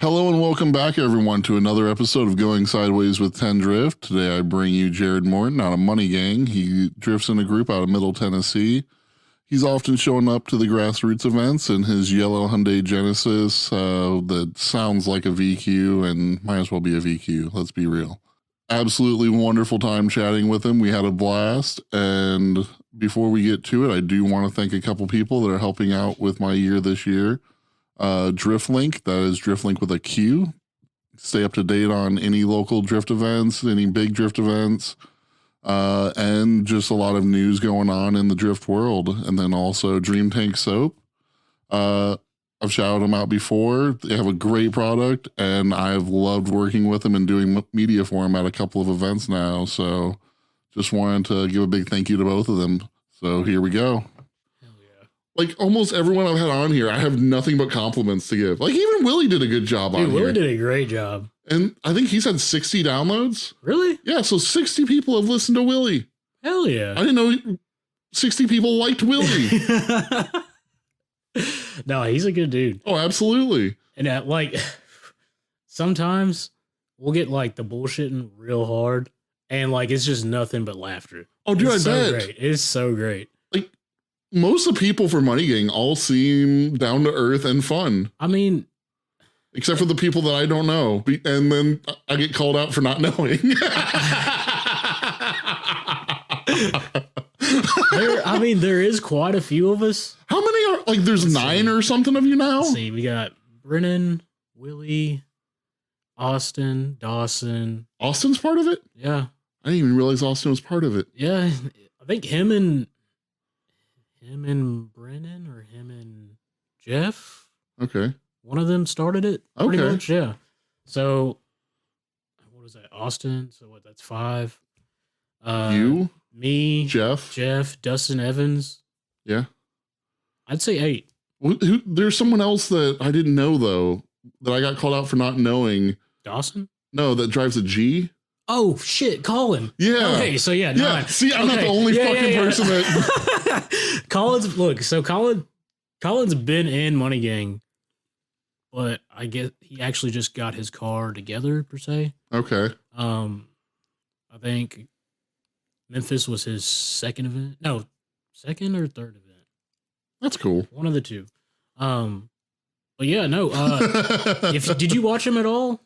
Hello and welcome back, everyone, to another episode of Going Sideways with Tenn.Drift. Today I bring you Jared Morton out of Money Gang. He drifts in a group out of Middle Tennessee. He's often showing up to the grassroots events in his yellow Hyundai Genesis that sounds like a VQ and might as well be a VQ, let's be real. Absolutely wonderful time chatting with him. We had a blast, and before we get to it, I do want to thank a couple people that are helping out with my year this year. DriftLink, that is DriftLink with a Q. Stay up to date on any local drift events, any big drift events, and just a lot of news going on in the drift world. And then also Dream Tank Soap. I've shouted them out before. They have a great product, and I've loved working with them and doing media for them at a couple of events now. So just wanted to give a big thank you to both of them. So here we go. Like almost everyone I've had on here, I have nothing but compliments to give. Like even Willie did a good job on here. Willie did a great job. And I think he's had 60 downloads. Really? Yeah, so 60 people have listened to Willie. Hell yeah. I didn't know 60 people liked Willie. No, he's a good dude. Oh, absolutely. And like sometimes we'll get like the bullshitting real hard and like it's just nothing but laughter. Oh, dude, it's I bet. Great. It's so great. Like most of the people for Money Gang all seem down to earth and fun. I mean, except for the people that I don't know. And then I get called out for not knowing. there is quite a few of us. How many are, like, there's 9 or something of you now? Let's see, we got Brennan, Willie, Austin, Dawson. Austin's part of it? Yeah. I didn't even realize Austin was part of it. Yeah, I think him and Brennan or him and Jeff. Okay. One of them started it. Pretty much, yeah. So, what was that? Austin. So what? That's 5. You, me, Jeff, Dustin Evans. Yeah. I'd say 8. There's someone else that I didn't know though that I got called out for not knowing. Dawson? No, that drives a G. Oh shit, Colin. Yeah. Okay, so yeah, 9. See, I'm not the only fucking person that. Colin's look. So Colin's been in Money Gang, but I guess he actually just got his car together per se. Okay. I think Memphis was his second event. No, second or third event. That's cool. One of the two. But yeah, no. Did you watch him at all?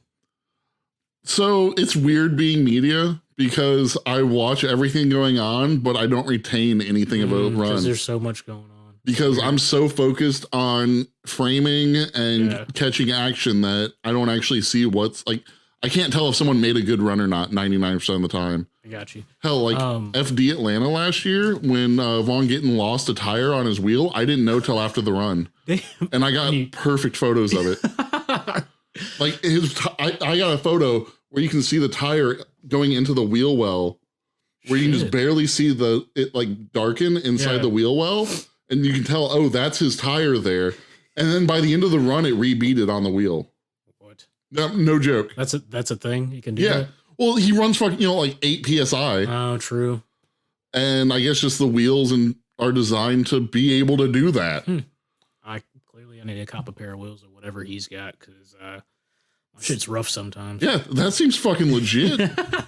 So it's weird being media because I watch everything going on, but I don't retain anything about run. Because there's so much going on. Because I'm so focused on framing and catching action that I don't actually see what's like. I can't tell if someone made a good run or not 99% of the time. I got you. Hell, like FD Atlanta last year when Von Gittin lost a tire on his wheel, I didn't know till after the run. Damn. And I got perfect photos of it. Like I got a photo where you can see the tire going into the wheel well, where you can just barely see it like darken inside the wheel well. And you can tell, oh, that's his tire there. And then by the end of the run, it rebeaded on the wheel. What? No joke. That's a thing? You can do that? Well, he runs fucking, like 8 PSI. Oh, true. And I guess just the wheels are designed to be able to do that. I need to cop a pair of wheels or whatever he's got because my shit's rough sometimes. Yeah, that seems fucking legit. But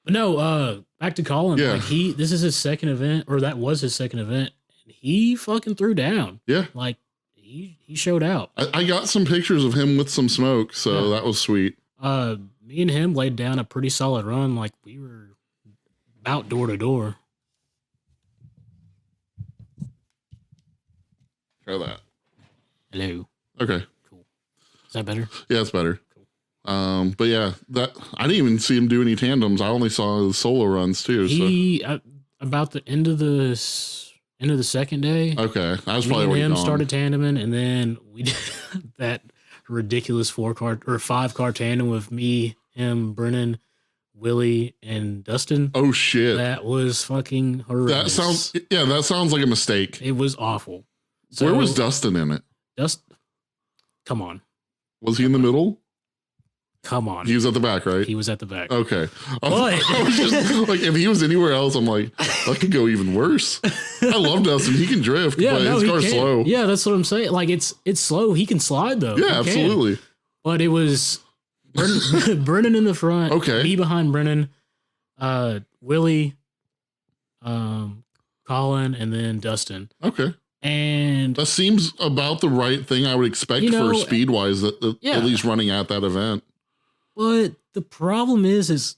no, back to Colin. Yeah. Like this is his second event, or that was his second event. He fucking threw down. Yeah. Like he showed out. I got some pictures of him with some smoke, so that was sweet. Me and him laid down a pretty solid run. Like we were about door to door. Try that. Hello. Okay. Cool. Is that better? Yeah, it's better. Cool. But yeah, I didn't even see him do any tandems. I only saw the solo runs too. About the end of the second day. Okay, I was me probably and him gone. Started tandeming, and then we did that ridiculous 5-car tandem with me, him, Brennan, Willie, and Dustin. Oh shit! That was fucking horrendous. That sounds like a mistake. It was awful. So, where was Dustin in it? Come on. Was he in the middle? Come on. He was at the back, right? He was at the back. Okay. But I was just like, if he was anywhere else, I'm like, that could go even worse. I love Dustin. He can drift, but his car's slow. Yeah, that's what I'm saying. Like it's slow. He can slide though. Yeah, absolutely. But it was Brennan in the front. Okay. Me behind Brennan. Willie, Colin, and then Dustin. Okay. And that seems about the right thing I would expect for speed wise, at least running at that event. But the problem is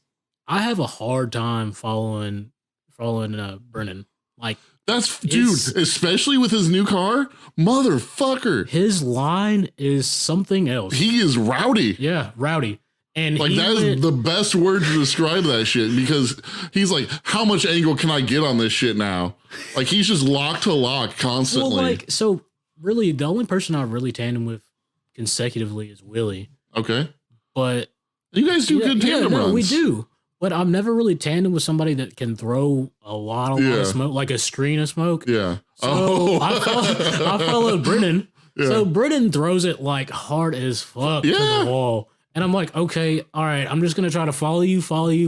I have a hard time following Brennan. Like that's dude, especially with his new car, motherfucker. His line is something else. He is rowdy. Yeah, rowdy. And like that is the best word to describe that shit, because he's like, how much angle can I get on this shit now? Like he's just lock to lock constantly. Well, like, so really the only person I really tandem with consecutively is Willie. Okay. But you guys do good tandem runs. We do. But I've never really tandem with somebody that can throw a lot of smoke, like a screen of smoke. Yeah. So I followed Brennan. Yeah. So Brennan throws it like hard as fuck to the wall. And I'm like, okay, all right, I'm just going to try to follow you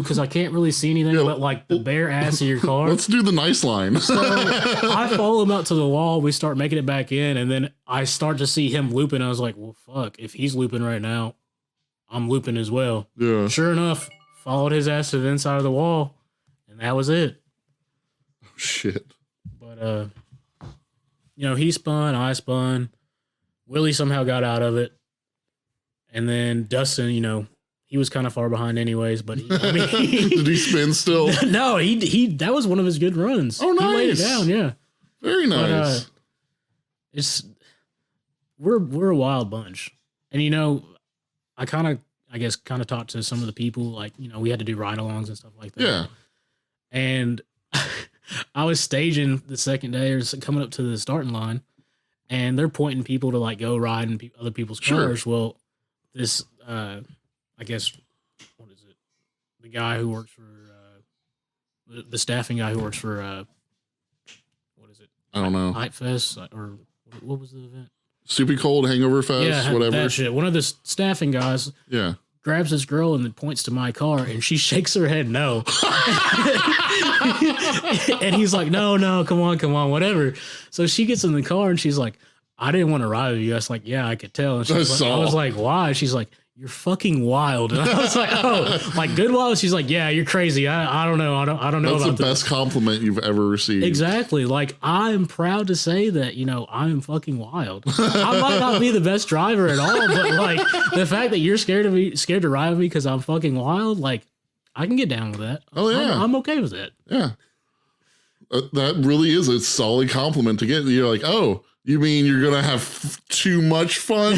because I can't really see anything but like the bare ass of your car. Let's do the nice line. So I follow him out to the wall. We start making it back in. And then I start to see him looping. I was like, well, fuck, if he's looping right now, I'm looping as well. Yeah. Sure enough, followed his ass to the inside of the wall. And that was it. Oh, shit. But, he spun, I spun. Willie somehow got out of it. And then Dustin, he was kind of far behind anyways, but did he spin still? No, he that was one of his good runs. Oh, nice. He laid it down, yeah. Very nice. But, we're a wild bunch. And I guess talked to some of the people, like, we had to do ride-alongs and stuff like that. Yeah. And I was staging the second day or coming up to the starting line, and they're pointing people to like go ride in other people's cars. Sure. Well, this, I guess, what is it? The guy who works for, the staffing guy who works for, what is it? I don't know. Hype Fest, or what was the event? Stupid Cold Hangover Fest, whatever. That shit. One of the staffing guys grabs this girl and then points to my car, and she shakes her head no. And he's like, no, come on, whatever. So she gets in the car and she's like, I didn't want to ride with you. I was like, yeah, I could tell. And I was like, why? She's like, you're fucking wild. And I was like, oh, like good wild? She's like, yeah, you're crazy. I don't know. I don't know. That's the best compliment you've ever received. Exactly. Like, I'm proud to say that, I'm fucking wild. I might not be the best driver at all, but like the fact that you're scared to ride with me because I'm fucking wild, like I can get down with that. Oh yeah. I'm okay with that. Yeah. That really is a solid compliment to get. You're like, oh, you mean you're going to have too much fun?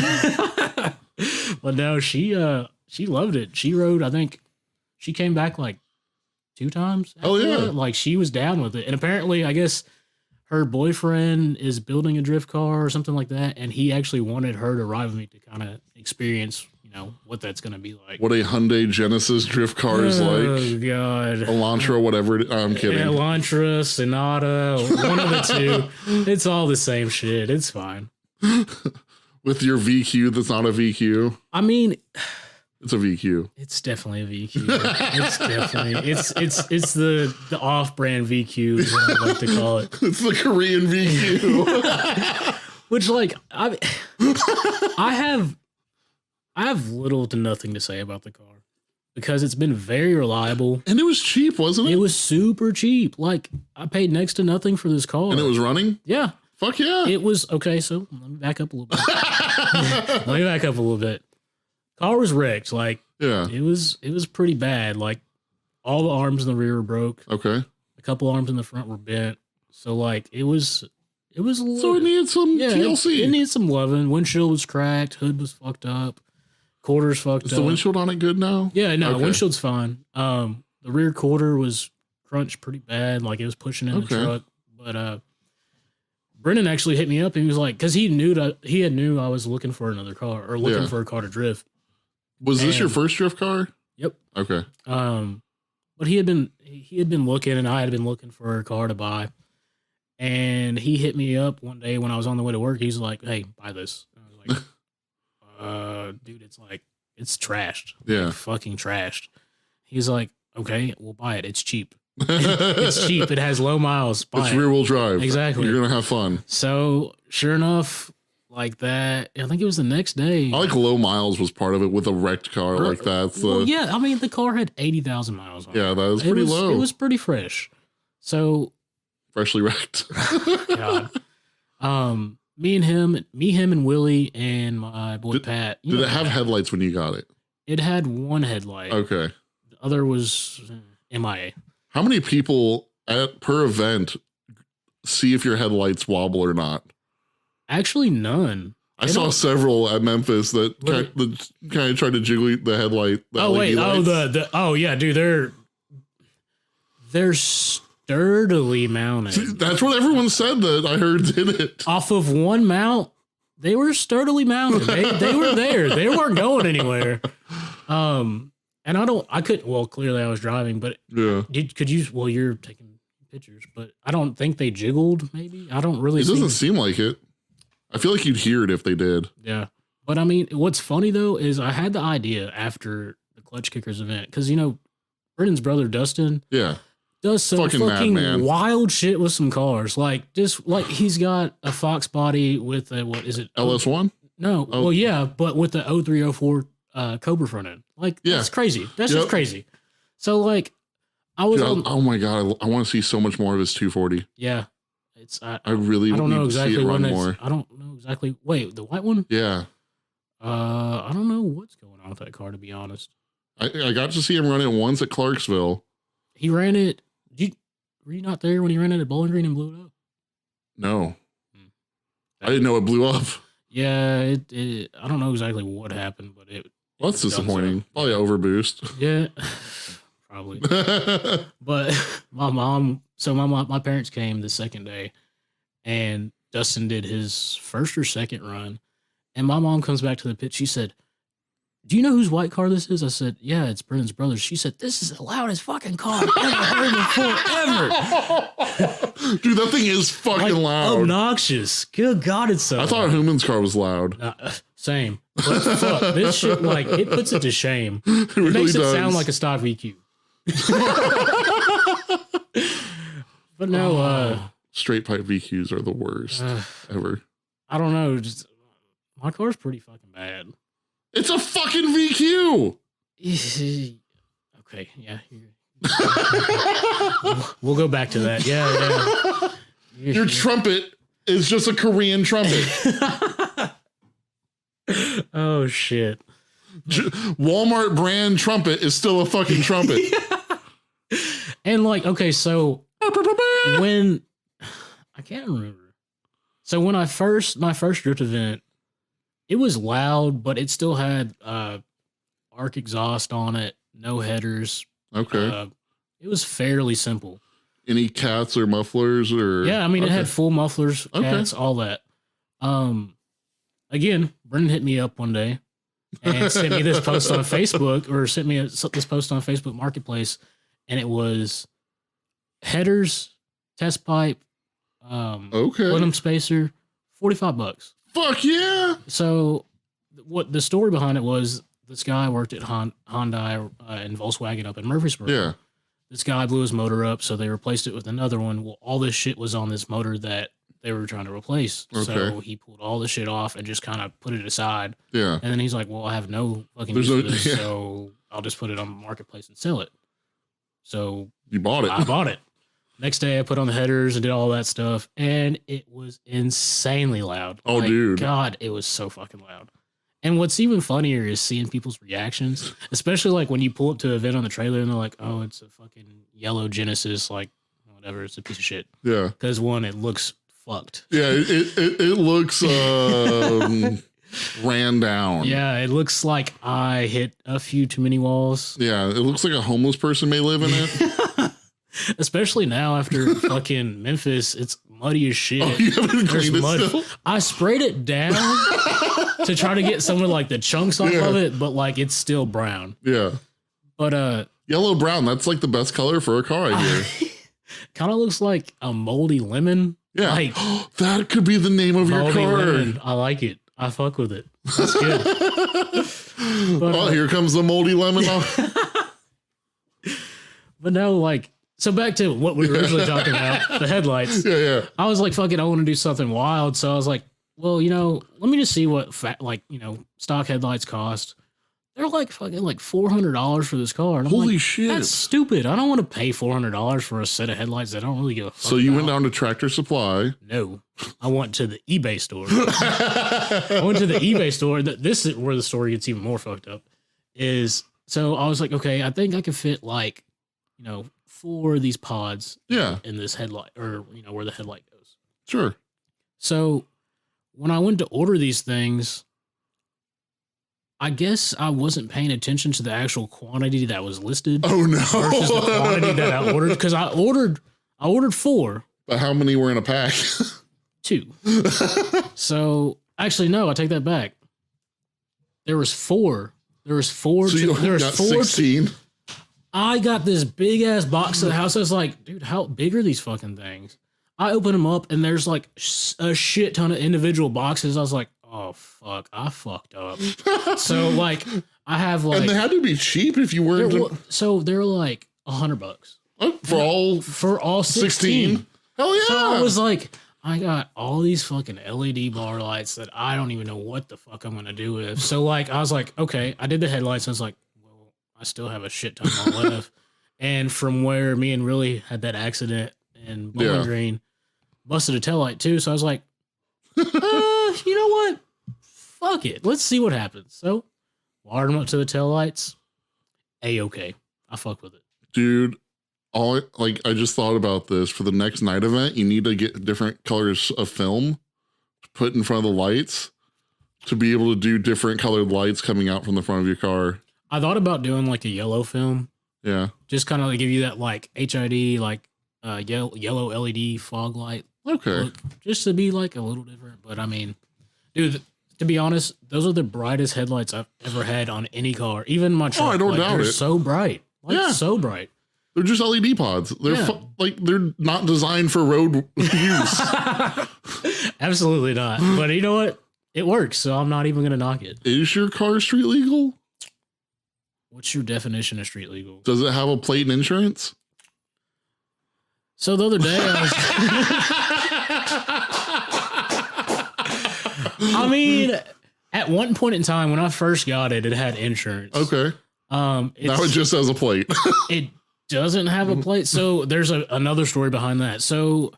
But no, she loved it. She rode, I think she came back like 2 times. Oh yeah. That. Like she was down with it. And apparently I guess her boyfriend is building a drift car or something like that. And he actually wanted her to ride with me to kind of experience, what that's going to be like. What a Hyundai Genesis drift car is like. Oh God. Elantra, whatever. I'm kidding. Yeah, Elantra, Sonata, one of the two. It's all the same shit. It's fine. With your VQ that's not a VQ. I mean, it's a VQ. It's definitely a VQ. It's definitely it's the off-brand VQ is what I like to call it. It's the Korean VQ. Which like I have little to nothing to say about the car because it's been very reliable. And it was cheap, wasn't it? It was super cheap. Like I paid next to nothing for this car. And it was running? Yeah. Fuck yeah. It was okay, so let me back up a little bit. Car was wrecked. Like it was pretty bad. Like all the arms in the rear were broke. Okay. A couple arms in the front were bent. So like it was a little, so it needed some TLC. It needed some loving. Windshield was cracked, hood was fucked up. Quarters fucked up. Is the windshield on it good now? Yeah, no, windshield's fine. The rear quarter was crunched pretty bad, like it was pushing in the truck. But Brennan actually hit me up and he was like, because he knew I was looking for another car or looking for a car to drift. Was this your first drift car? Yep. Okay. But he had been looking and I had been looking for a car to buy. And he hit me up one day when I was on the way to work. He's like, hey, buy this. And I was like, dude, it's trashed. Yeah. Like, fucking trashed. He's like, okay, we'll buy it. It's cheap. It's cheap. It has low miles. Buy it's rear wheel drive. Exactly. You're going to have fun. So sure enough, like that. I think it was the next day. I like low miles was part of it with a wrecked car like that. So. Well, yeah, I mean, the car had 80,000 miles on it. Yeah, that was pretty low. It was pretty fresh. So. Freshly wrecked. God. Me, him, and Willie, and my boy Pat. Did it have headlights when you got it? It had one headlight. Okay. The other was MIA. How many people per event see if your headlights wobble or not? Actually, none. I saw several at Memphis that kind of tried to jiggle the headlight. The LED lights. Oh yeah, dude, they're sturdily mounted. See, that's what everyone said that I heard did it. Off of one mount, they were sturdily mounted. They were there. They weren't going anywhere. And I couldn't. Well, clearly I was driving, but yeah. Could you? Well, you're taking pictures, but I don't think they jiggled. Maybe I don't really. It doesn't seem like it. I feel like you'd hear it if they did. Yeah. But I mean, what's funny though is I had the idea after the Clutch Kickers event because, Brennan's brother Dustin does some fucking wild shit with some cars. Like, just like he's got a Fox body with a, what is it? LS1? No. Oh. Well, yeah, but with the 0304 Cobra front end. Like, that's crazy. That's just crazy. So, like, I was oh my God, I want to see so much more of his 240. Yeah. I really don't know exactly when more. I don't know exactly. Wait, the white one? Yeah. I don't know what's going on with that car, to be honest. I got to see him run it once at Clarksville. He ran it. Were you not there when he ran it at Bowling Green and blew it up? No. I didn't know it blew up. Yeah, I don't know exactly what happened, but that's disappointing. Probably overboost. Yeah, probably. But my parents came the second day, and Dustin did his first or second run, and my mom comes back to the pit. She said, "Do you know whose white car this is?" I said, "Yeah, it's Brennan's brother." She said, "This is the loudest fucking car I've ever heard before, ever." Dude, that thing is fucking loud. Obnoxious. Good God, it's so I thought Human's car was loud. Same. But fuck, this shit, like, it puts it to shame. It really makes it sound like a stock VQ. But no, straight pipe VQs are the worst ever. I don't know. Just my car's pretty fucking bad. It's a fucking VQ. Okay, yeah. We'll go back to that. Yeah. Your trumpet is just a Korean trumpet. Oh shit. Walmart brand trumpet is still a fucking trumpet. And like, okay, so when I can't remember. So when my first drift event, it was loud, but it still had arc exhaust on it, no headers. Okay. It was fairly simple. Any cats or mufflers or? Yeah, I mean, it had full mufflers, cats, all that. Again, Brendan hit me up one day and sent me this post on Facebook, or sent me this post on Facebook Marketplace, and it was headers, test pipe, plenum spacer, $45. Fuck yeah! So, what the story behind it was, this guy worked at Hyundai and Volkswagen up in Murfreesboro. Yeah. This guy blew his motor up, so they replaced it with another one. Well, all this shit was on this motor that they were trying to replace. Okay. So he pulled all the shit off and just kind of put it aside. Yeah. And then he's like, well, I have no fucking use for this, so I'll just put it on the marketplace and sell it. So you bought it. I bought it. Next day, I put on the headers and did all that stuff, and it was insanely loud. Oh, dude. God, it was so fucking loud. And what's even funnier is seeing people's reactions, especially like when you pull up to an event on the trailer and they're like, oh, it's a fucking yellow Genesis, like whatever, it's a piece of shit. Yeah. Because one, it looks fucked. Yeah, it looks ran down. Yeah, it looks like I hit a few too many walls. Yeah, it looks like a homeless person may live in it. Especially now after fucking Memphis, it's muddy as shit. Oh, you haven't cleaned it still? I sprayed it down to try to get some of like the chunks off of it, but like it's still brown. Yeah. But yellow brown, that's like the best color for a car, I hear. Kind of looks like a moldy lemon. Yeah. Like, that could be the name of your car. Lemon. I like it. I fuck with it. That's good. But, here comes the moldy lemon. But no, like, so back to what we were originally talking about, the headlights. Yeah. I was like, fucking, I want to do something wild. So I was like, well, let me just see what stock headlights cost. They're like fucking like $400 for this car. And I'm Holy like, shit. that's stupid. I don't want to pay $400 for a set of headlights that I don't really give a fuck So you about. went down to Tractor Supply. No, I went to the eBay store. I went to the eBay store. This is where the story gets even more fucked up. So I was like, okay, I think I can fit like, 4 of these pods. Yeah. In this headlight, or where the headlight goes. Sure. So when I went to order these things, I guess I wasn't paying attention to the actual quantity that was listed. Oh no! Versus the quantity that I ordered, because I ordered 4. But how many were in a pack? 2. So actually, no, I take that back. There was 4. There was 4. So you there was got 4. 16. I got this big ass box to the house. I was like, dude, how big are these fucking things? I open them up and there's like a shit ton of individual boxes. I was like, oh fuck, I fucked up. So like, I have like, And they had to be cheap if you weren't. so they're like $100 for all 16. Hell yeah! So I was like, I got all these fucking LED bar lights that I don't even know what the fuck I'm gonna do with. So like, I was like, okay, I did the headlights. And I was like, well, I still have a shit ton more left. And from where me and Really had that accident in Bowling Green, busted a taillight too. So I was like, you know what? Fuck it. Let's see what happens. So wired them up to the taillights. A-okay. I fuck with it. Dude, I just thought about this. For the next night event, you need to get different colors of film to put in front of the lights to be able to do different colored lights coming out from the front of your car. I thought about doing like a yellow film. Yeah. Just kind of like give you that like HID, like yellow LED fog light. Okay. Look, just to be like a little different. But I mean, dude, to be honest, those are the brightest headlights I've ever had on any car. Even my truck. Oh, I don't doubt they're it. so bright. So bright. They're just LED pods. They're they're not designed for road use. Absolutely not. But you know what? It works, so I'm not even going to knock it. Is your car street legal? What's your definition of street legal? Does it have a plate and insurance? So the other day, I mean, at one point in time when I first got it, it had insurance. Okay. Now it just has a plate. It doesn't have a plate. So there's another story behind that. So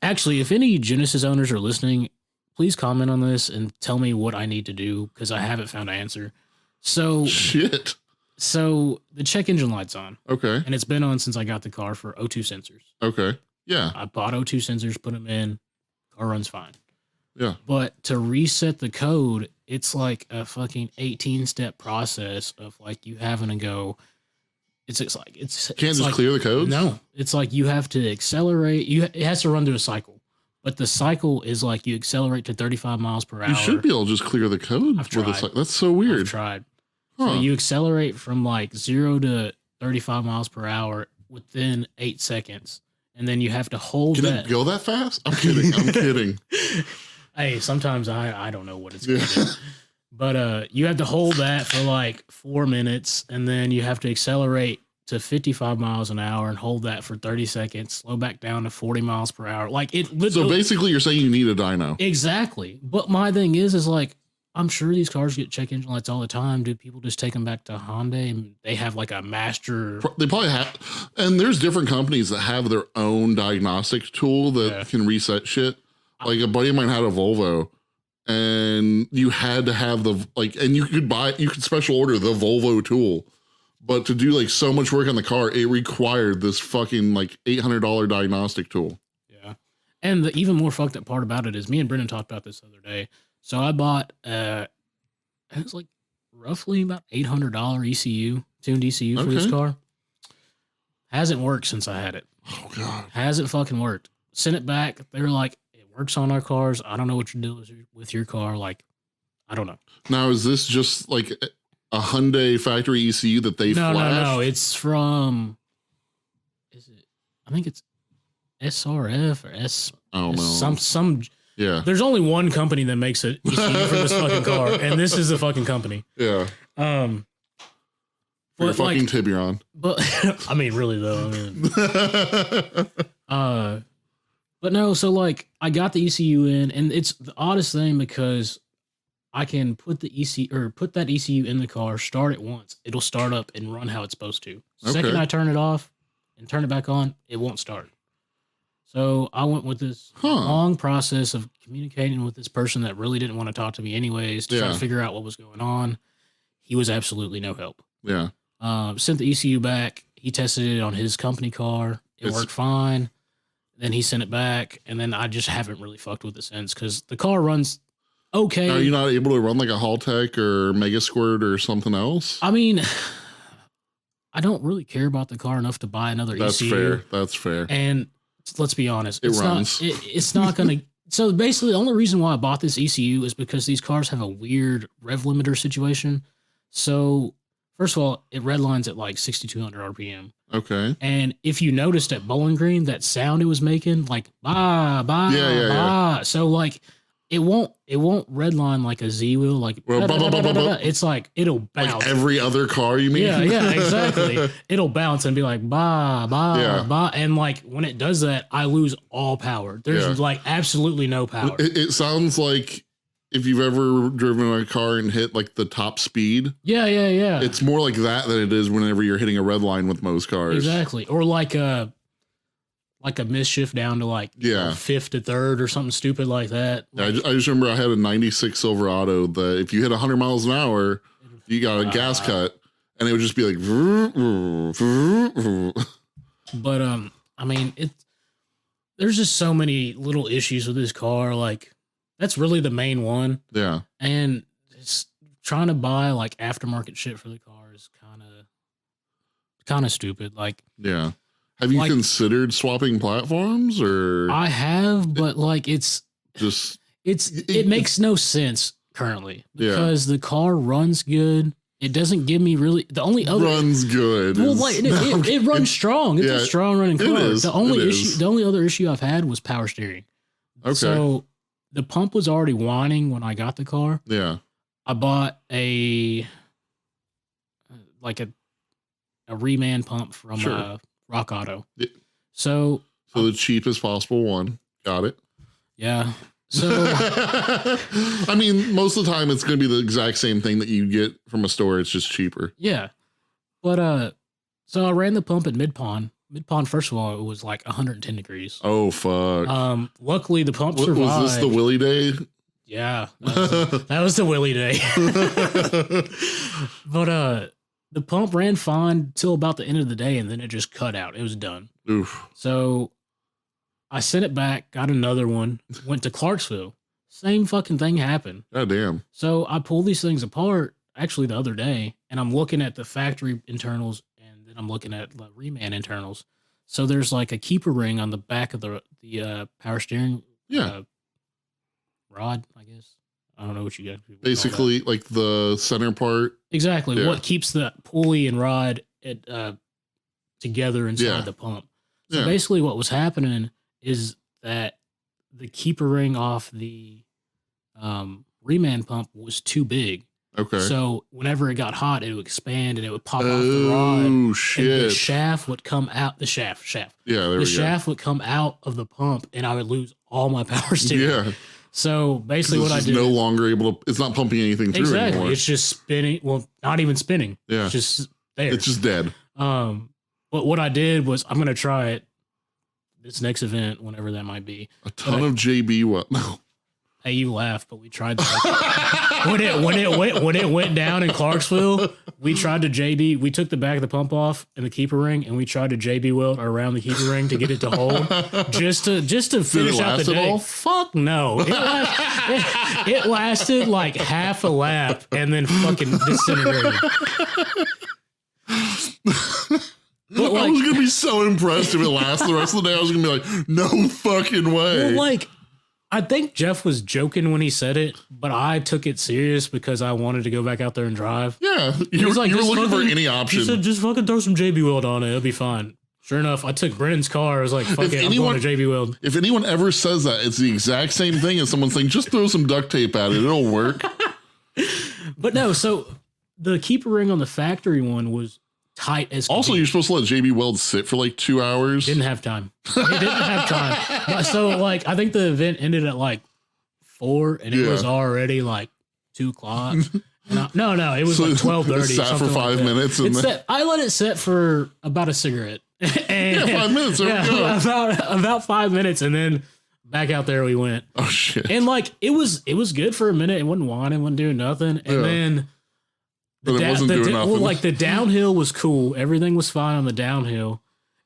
actually, if any Genesis owners are listening, please comment on this and tell me what I need to do, because I haven't found an answer. So shit. So the check engine light's on. Okay. And it's been on since I got the car for O2 sensors. Okay. Yeah. I bought O2 sensors, put them in, car runs fine. Yeah. But to reset the code, it's like a fucking 18-step process of like you having to go. It's like can't just clear the codes. No, it's like you have to accelerate. It has to run through a cycle, but the cycle is like you accelerate to 35 miles per hour. You should be able to just clear the code. I've tried. That's so weird. I've tried. Huh. So you accelerate from like 0 to 35 miles per hour within 8 seconds, and then you have to hold Can that. it go that fast? I'm kidding. I'm kidding. Hey, sometimes I don't know what it's going to do. But you have to hold that for like 4 minutes, and then you have to accelerate to 55 miles an hour and hold that for 30 seconds, slow back down to 40 miles per hour. Like it literally. So basically you're saying you need a dyno. Exactly. But my thing is like, I'm sure these cars get check engine lights all the time. Do people just take them back to Hyundai and they have like a master? They probably have. And there's different companies that have their own diagnostic tool that can reset shit. Like a buddy of mine had a Volvo, and you had to have and you could special order the Volvo tool, but to do like so much work on the car, it required this fucking like $800 diagnostic tool. Yeah. And the even more fucked up part about it is me and Brendan talked about this the other day. So I bought, it was like roughly about $800 ECU, tuned ECU for this car. Hasn't worked since I had it. Oh God. Hasn't fucking worked. Sent it back. They were like, works on our cars. I don't know what you're doing with your car. Like, I don't know. Now, is this just like a Hyundai factory ECU that they flashed? No. It's from, I think it's SRF or S. I don't know. Some. Yeah. There's only one company that makes an ECU for this fucking car, and this is the fucking company. Yeah. For your fucking Tiburon. But I mean, really though. But no, so like I got the ECU in, and it's the oddest thing because I can put the put that ECU in the car, start it once, it'll start up and run how it's supposed to. Second I turn it off and turn it back on, it won't start. So I went with this long process of communicating with this person that really didn't want to talk to me anyways to try to figure out what was going on. He was absolutely no help. Yeah. Sent the ECU back. He tested it on his company car. It worked fine. Then he sent it back, and then I just haven't really fucked with it since because the car runs okay. Are you not able to run like a Haltech or Mega Squirt or something else? I mean, I don't really care about the car enough to buy another ECU. That's fair. And let's be honest, it runs. It's not going to. So basically, the only reason why I bought this ECU is because these cars have a weird rev limiter situation. So first of all, it redlines at like 6,200 RPM. Okay. And if you noticed at Bowling Green, that sound it was making, like bah bah bah. So like it won't redline like a Z wheel, like it's like it'll bounce. Like every other car, you mean? Yeah, exactly. It'll bounce and be like bah bah bah, and like when it does that, I lose all power. There's like absolutely no power. It sounds like if you've ever driven a car and hit like the top speed. Yeah. It's more like that than it is whenever you're hitting a red line with most cars. Exactly. Or like a misshift down to like fifth to third or something stupid like that. Like, I just remember I had a 96 Silverado that if you hit 100 miles an hour, you got a gas cut and it would just be like. But I mean, there's just so many little issues with this car. Like that's really the main one. Yeah. And it's trying to buy like aftermarket shit for the car is kind of stupid. Like, yeah. Have you considered swapping platforms or? I have, but like it makes no sense currently because the car runs good. It doesn't give me really the only other runs good. Well, like it runs strong. It's a strong running car. The only other issue I've had was power steering. Okay. So the pump was already whining when I got the car. Yeah. I bought a reman pump from Rock Auto. Yeah. So the cheapest possible one. Got it. Yeah. So I mean, most of the time it's going to be the exact same thing that you get from a store. It's just cheaper. Yeah. But so I ran the pump at Mid-Pond. Mid-Pond, first of all, it was like 110 degrees. Oh fuck. Luckily the pump survived. Was this the Willie day? Yeah. That was the Willie day. But the pump ran fine till about the end of the day, and then it just cut out. It was done. Oof. So I sent it back, got another one, went to Clarksville. Same fucking thing happened. God damn. So I pulled these things apart actually the other day, and I'm looking at the factory internals, and then I'm looking at the reman internals. So there's like a keeper ring on the back of the power steering rod, I guess. I don't know what you guys basically like the center part. Exactly. Yeah. What keeps the pulley and rod together inside the pump. So basically what was happening is that the keeper ring off the reman pump was too big. Okay. So whenever it got hot, it would expand and it would pop off the rod. Oh shit. And the shaft would come out. The shaft. Yeah, the shaft would come out of the pump and I would lose all my power steering. Yeah. So basically what I did. It's no longer able to, it's not pumping anything through anymore. It's just spinning. Well, not even spinning. Yeah. It's just there. It's just dead. But what I did was I'm going to try it this next event, whenever that might be. A ton of JB. What? No. Hey, you laugh, but we tried when it went down in Clarksville, we tried to JB. We took the back of the pump off and the keeper ring, and we tried to JB weld around the keeper ring to get it to hold, just to finish out the day. Fuck no, it lasted like half a lap and then fucking disintegrated. But I was gonna be so impressed if it lasted the rest of the day. I was gonna be like, no fucking way. Well, I think Jeff was joking when he said it, but I took it serious because I wanted to go back out there and drive. Yeah, you were looking for any option. He said, just fucking throw some JB Weld on it. It'll be fine. Sure enough, I took Brennan's car. I was like, fuck it, I'm going to JB Weld. If anyone ever says that, it's the exact same thing as someone saying, just throw some duct tape at it. It'll work. But no, so the keeper ring on the factory one was tight as Also, you're supposed to let JB Weld sit for like 2 hours. Didn't have time. He didn't have time. But so like, I think the event ended at like 4 and it was already like 2 o'clock. No, it was like 12:30. Sat for 5 minutes. And I let it sit for about a cigarette. And, 5 minutes. There we go. About 5 minutes, and then back out there we went. Oh shit! And like it was good for a minute. It wasn't whining, wasn't doing nothing, and then it wasn't doing nothing. Well, like the downhill was cool. Everything was fine on the downhill,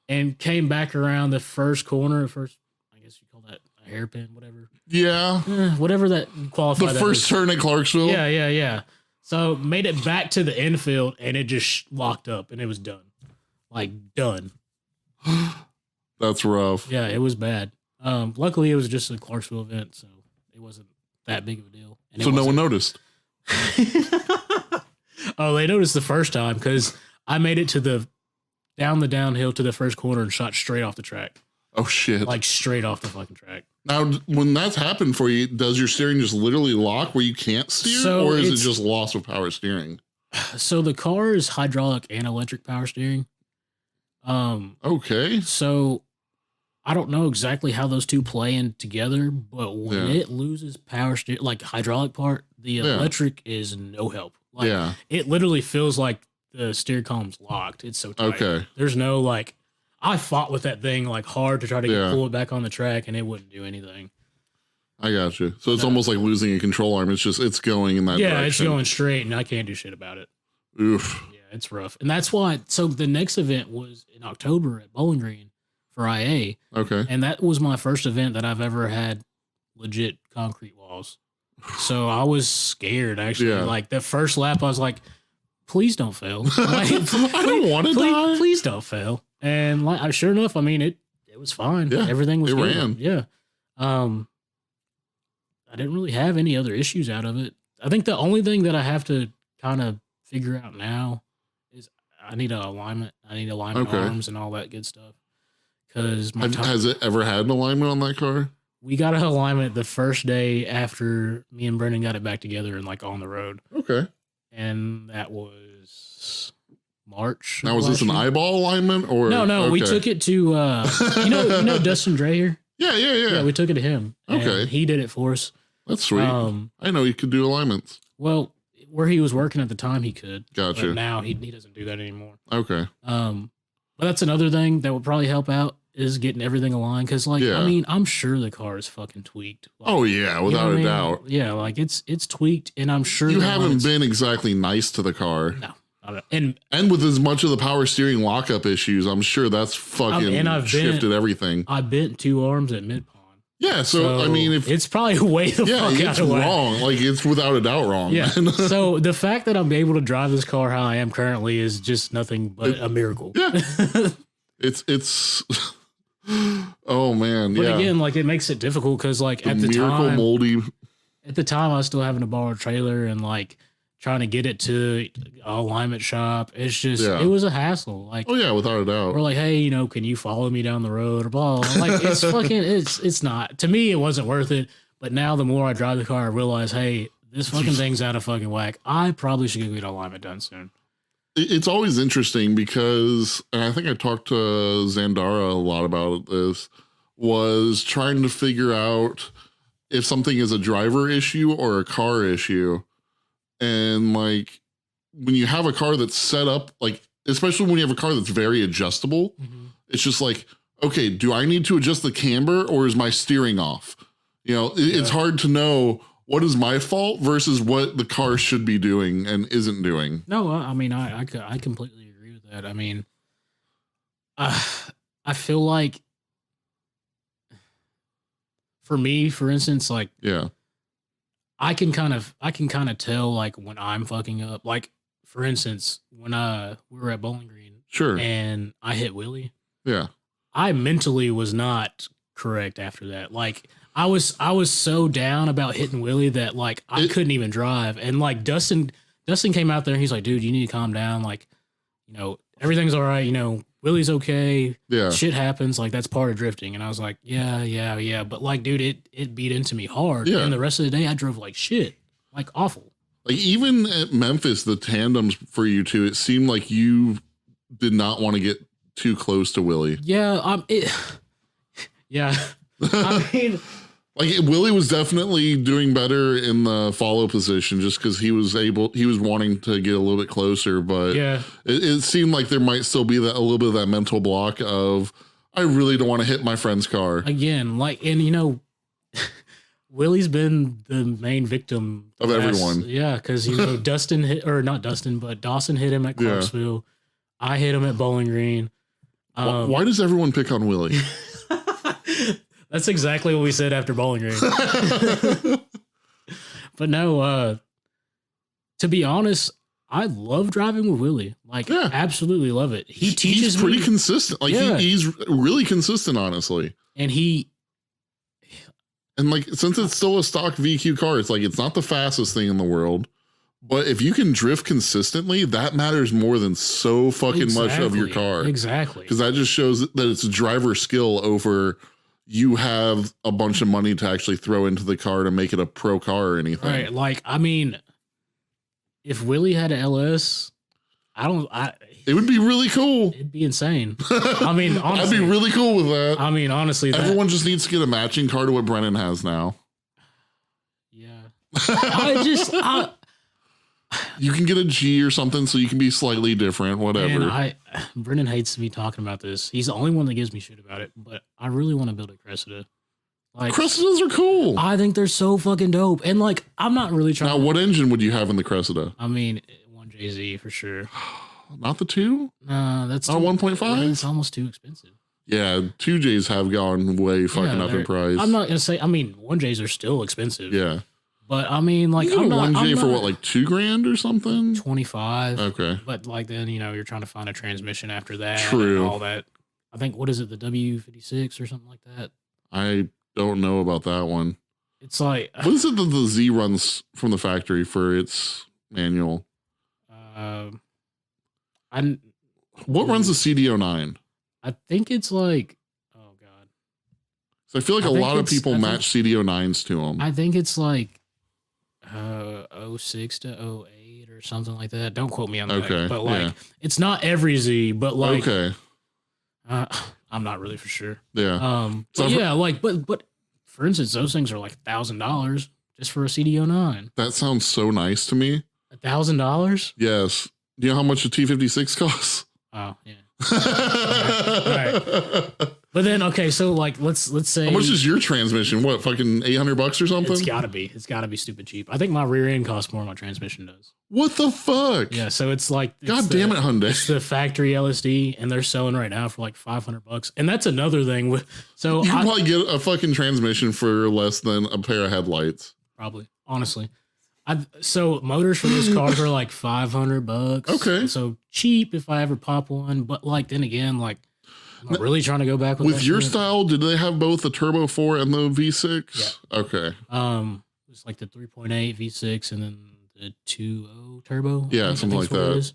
and came back around the first corner. I guess you call that a hairpin, whatever. Yeah, whatever that qualified. The first turn at Clarksville. Yeah. So made it back to the infield, and it just locked up, and it was done. Like done. That's rough. Yeah, it was bad. Luckily, it was just a Clarksville event, so it wasn't that big of a deal. And so no one noticed. Oh, they noticed the first time because I made it down the downhill to the first corner and shot straight off the track. Oh shit! Like straight off the fucking track. Now, when that's happened for you, does your steering just literally lock where you can't steer, or is it just loss of power steering? So the car is hydraulic and electric power steering. Okay. So I don't know exactly how those two play in together, but when it loses power steering, like hydraulic part, the electric is no help. Like it literally feels like the steer column's locked. It's so tight. Okay. There's no like, I fought with that thing like hard to try to pull it back on the track, and it wouldn't do anything. I got you. So it's almost like losing a control arm. It's going in that direction. Yeah, it's going straight, and I can't do shit about it. Oof. Yeah, it's rough. And that's why, so the next event was in October at Bowling Green for IA. Okay. And that was my first event that I've ever had legit concrete walls. So I was scared, actually. Yeah. Like the first lap, I was like, please don't fail. Like, I don't want to die. Please don't fail. And like, sure enough, I mean, it was fine. Yeah, everything was good. Ran. Yeah. I didn't really have any other issues out of it. I think the only thing that I have to kind of figure out now is I need alignment. I need alignment arms and all that good stuff. Because has it ever had an alignment on that car? We got an alignment the first day after me and Brendan got it back together and like on the road. Okay. And that was March. Now was this an eyeball alignment or no? Okay. We took it to you know Dustin Dre here. Yeah. We took it to him. Okay. He did it for us. That's sweet. I know he could do alignments. Well, where he was working at the time, he could. Gotcha. But now he doesn't do that anymore. Okay. But that's another thing that would probably help out is getting everything aligned. Because, like, I mean, I'm sure the car is fucking tweaked. Like, oh, yeah, without a doubt. Yeah, like, it's tweaked, and I'm sure... You haven't been exactly nice to the car. No. And with as much of the power steering lockup issues, I'm sure that's fucking shifted everything. I bent 2 arms at mid-pond. Yeah, so I mean, if it's probably way the fuck out of whack. Wrong. Like it's without a doubt wrong. Yeah. So the fact that I'm able to drive this car how I am currently is just nothing but a miracle. Yeah. it's. Oh man. But again, like it makes it difficult because like at the time, moldy. At the time, I was still having to borrow a trailer and like trying to get it to a alignment shop. It's just it was a hassle. Like, oh yeah, without a doubt. We're like, hey, can you follow me down the road or blah, blah. Like it's fucking it's not. To me, it wasn't worth it. But now the more I drive the car, I realize, hey, this fucking thing's out of fucking whack. I probably should get alignment done soon. It's always interesting because, and I think I talked to Zandara a lot about this, was trying to figure out if something is a driver issue or a car issue. And like when you have a car that's set up, like, especially when you have a car that's very adjustable, it's just like, okay, do I need to adjust the camber or is my steering off? You know, it's hard to know what is my fault versus what the car should be doing and isn't doing. No, I mean, I completely agree with that. I mean, I feel like for me, for instance, like, I can kind of tell like when I'm fucking up. Like for instance, when we were at Bowling Green, and I hit Willie, I mentally was not correct after that. Like I was so down about hitting Willie that like I couldn't even drive. And like Dustin came out there and he's like, dude, you need to calm down. Like, everything's all right. Willie's okay. Yeah. Shit happens. Like that's part of drifting. And I was like, yeah. But like, dude, it beat into me hard. Yeah. And the rest of the day I drove like shit, like awful. Like even at Memphis, the tandems for you two, it seemed like you did not want to get too close to Willie. Yeah, yeah. I mean, like Willie was definitely doing better in the follow position just because he was wanting to get a little bit closer, but yeah, it seemed like there might still be a little bit of that mental block of I really don't want to hit my friend's car again. Like, and you know, Willie's been the main victim of everyone. Yeah, because you know Dawson hit him at Clarksville. Yeah. I hit him at Bowling Green. Why does everyone pick on Willie? That's exactly what we said after Bowling Green. But no, to be honest, I love driving with Willie. Like, absolutely love it. He's pretty consistent. Like, he's really consistent, honestly. And like, since it's still a stock VQ car, it's like, it's not the fastest thing in the world, but if you can drift consistently, that matters more than so fucking much of your car. Exactly. Because that just shows that it's a driver skill over you have a bunch of money to actually throw into the car to make it a pro car or anything. Right. Like, I mean, if Willie had an LS, it would be really cool. It'd be insane. I mean, honestly, I'd be really cool with that. I mean, honestly, everyone just needs to get a matching car to what Brennan has now. Yeah. You can get a G or something so you can be slightly different, whatever. Man, Brennan hates me talking about this. He's the only one that gives me shit about it, but I really want to build a Cressida. Like, Cressidas are cool. I think they're so fucking dope. And like, I'm not really trying. Now, what engine would you have in the Cressida? I mean, 1JZ for sure. Not the 2? That's not 1.5. It's almost too expensive. Yeah, 2Js have gone way fucking up in price. I'm not gonna say. I mean, 1Js are still expensive. Yeah, but I mean, like, I'm not 1J for what, like $2,000 or something? 25. Okay, but like then you're trying to find a transmission after that. True. And all that. I think what is it, the W56 or something like that? I don't know about that one. It's like what is it that the Z runs from the factory for its manual? What runs the CDO9? I think it's like, oh god. So I feel like a lot of people match CDO9s to them. I think it's like 06 to 08 or something like that. Don't quote me on that. Okay, but like it's not every Z, but like I'm not really for sure. Yeah. But yeah, like but for instance, those things are like $1,000 just for a CDO9. That sounds so nice to me. $1,000? Yes. Do you know how much a T56 costs? Oh, yeah. Right. But then, okay, so like, let's say. How much is your transmission? What, fucking $800 or something? It's gotta be stupid cheap. I think my rear end costs more than my transmission does. What the fuck? Yeah, so it's like, God damn it, Hyundai. It's the factory LSD, and they're selling right now for like $500. And that's another thing. So you can probably get a fucking transmission for less than a pair of headlights. Probably, honestly. So motors for those cars are like $500. Okay. So cheap if I ever pop one, but like then again, like I'm really trying to go back with your style. Did they have both the Turbo 4 and the V6? Yeah. Okay. It's like the 3.8 V6 and then the 2.0 turbo. Yeah, something like that.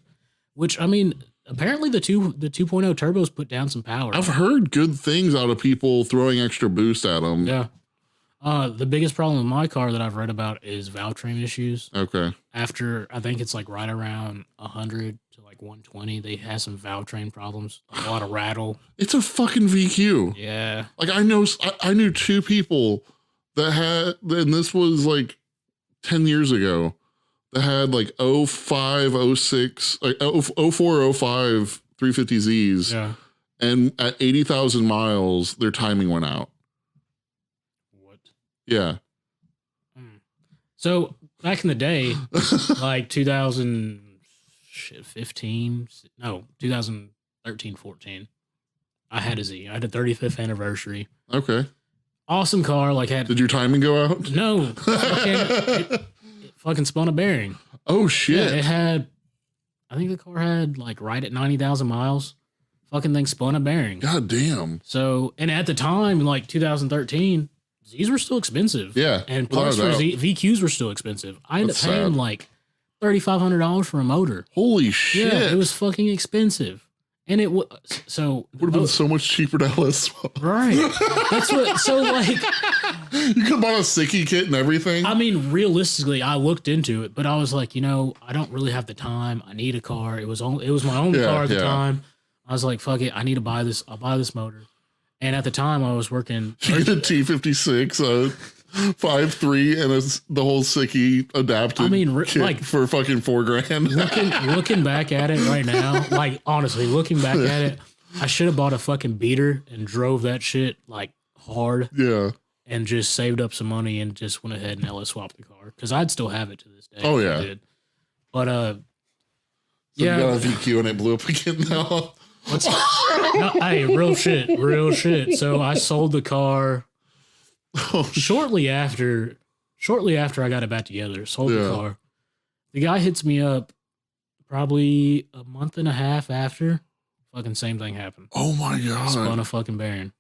Which I mean, apparently the 2.0 turbos put down some power. I've heard good things out of people throwing extra boost at them. Yeah. The biggest problem with my car that I've read about is valve train issues. Okay. After, I think it's like right around 100 to like 120, they had some valve train problems, a lot of rattle. It's a fucking VQ. Yeah. Like I knew 2 people that had, and this was like 10 years ago, that had like 05, 06, like 04, 05 350Zs. Yeah. And at 80,000 miles, their timing went out. Yeah. So back in the day, like 2013, 14, I had a Z. I had a 35th anniversary. Okay. Awesome car. Like Did your timing go out? No. It fucking spun a bearing. Oh shit. Yeah, it had, I think the car had like right at 90,000 miles. Fucking thing spun a bearing. God damn. So, and at the time, like 2013, Zs were still expensive. Yeah. And parts for VQs were still expensive. I ended up paying like $3,500 for a motor. Holy shit. Yeah, it was fucking expensive. And it would have been so much cheaper to LS. Right. That's what. So like, you could have bought a Sicky kit and everything. I mean, realistically, I looked into it, but I was like, I don't really have the time. I need a car. It was my own car at the time. I was like, fuck it, I need to buy this. I'll buy this motor. And at the time, I was working. You get a T56, 5.3, and the whole Sicky adapted. I mean, kit like for fucking $4,000. Looking back at it right now, like honestly, looking back at it, I should have bought a fucking beater and drove that shit like hard. Yeah. And just saved up some money and just went ahead and LS swapped the car because I'd still have it to this day. Oh yeah. Did. But so yeah, you got a VQ and it blew up again now. Hey, real shit. So I sold the car shortly after I got it back together. Sold the car. The guy hits me up probably a month and a half after. Fucking same thing happened. Oh my god! Spun a fucking bearing.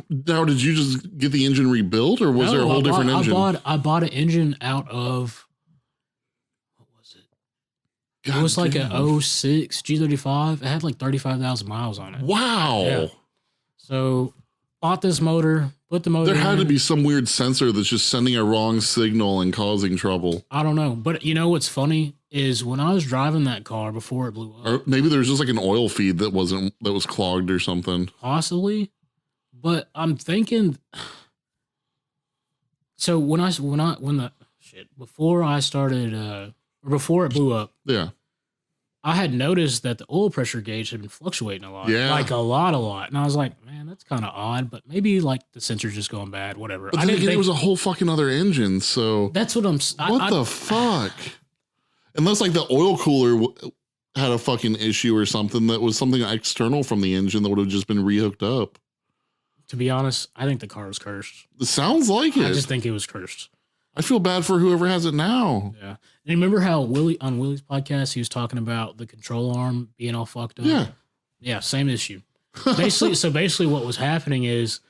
Now, did you just get the engine rebuilt, or was there a whole different engine? I bought an engine out of. God, it was like a 06 G35. It had like 35,000 miles on it. Wow. Yeah. So bought this motor, put the motor There had to be some weird sensor that's just sending a wrong signal and causing trouble. I don't know. But you know what's funny is when I was driving that car before it blew up. Or maybe there's just like an oil feed that was clogged or something. Possibly. But I'm thinking. So before I started, or before it blew up, yeah, I had noticed that the oil pressure gauge had been fluctuating a lot, like a lot, and I was like, man, that's kind of odd. But maybe like the sensor's just going bad, whatever. But then again, it was a whole fucking other engine, so that's what I'm. What the fuck? Unless like the oil cooler had a fucking issue or something that was something external from the engine that would have just been rehooked up. To be honest, I think the car was cursed. It sounds like it. I just think it was cursed. I feel bad for whoever has it now. Yeah. And you remember how on Willie's podcast, he was talking about the control arm being all fucked up? Yeah. Yeah, same issue. Basically what was happening is,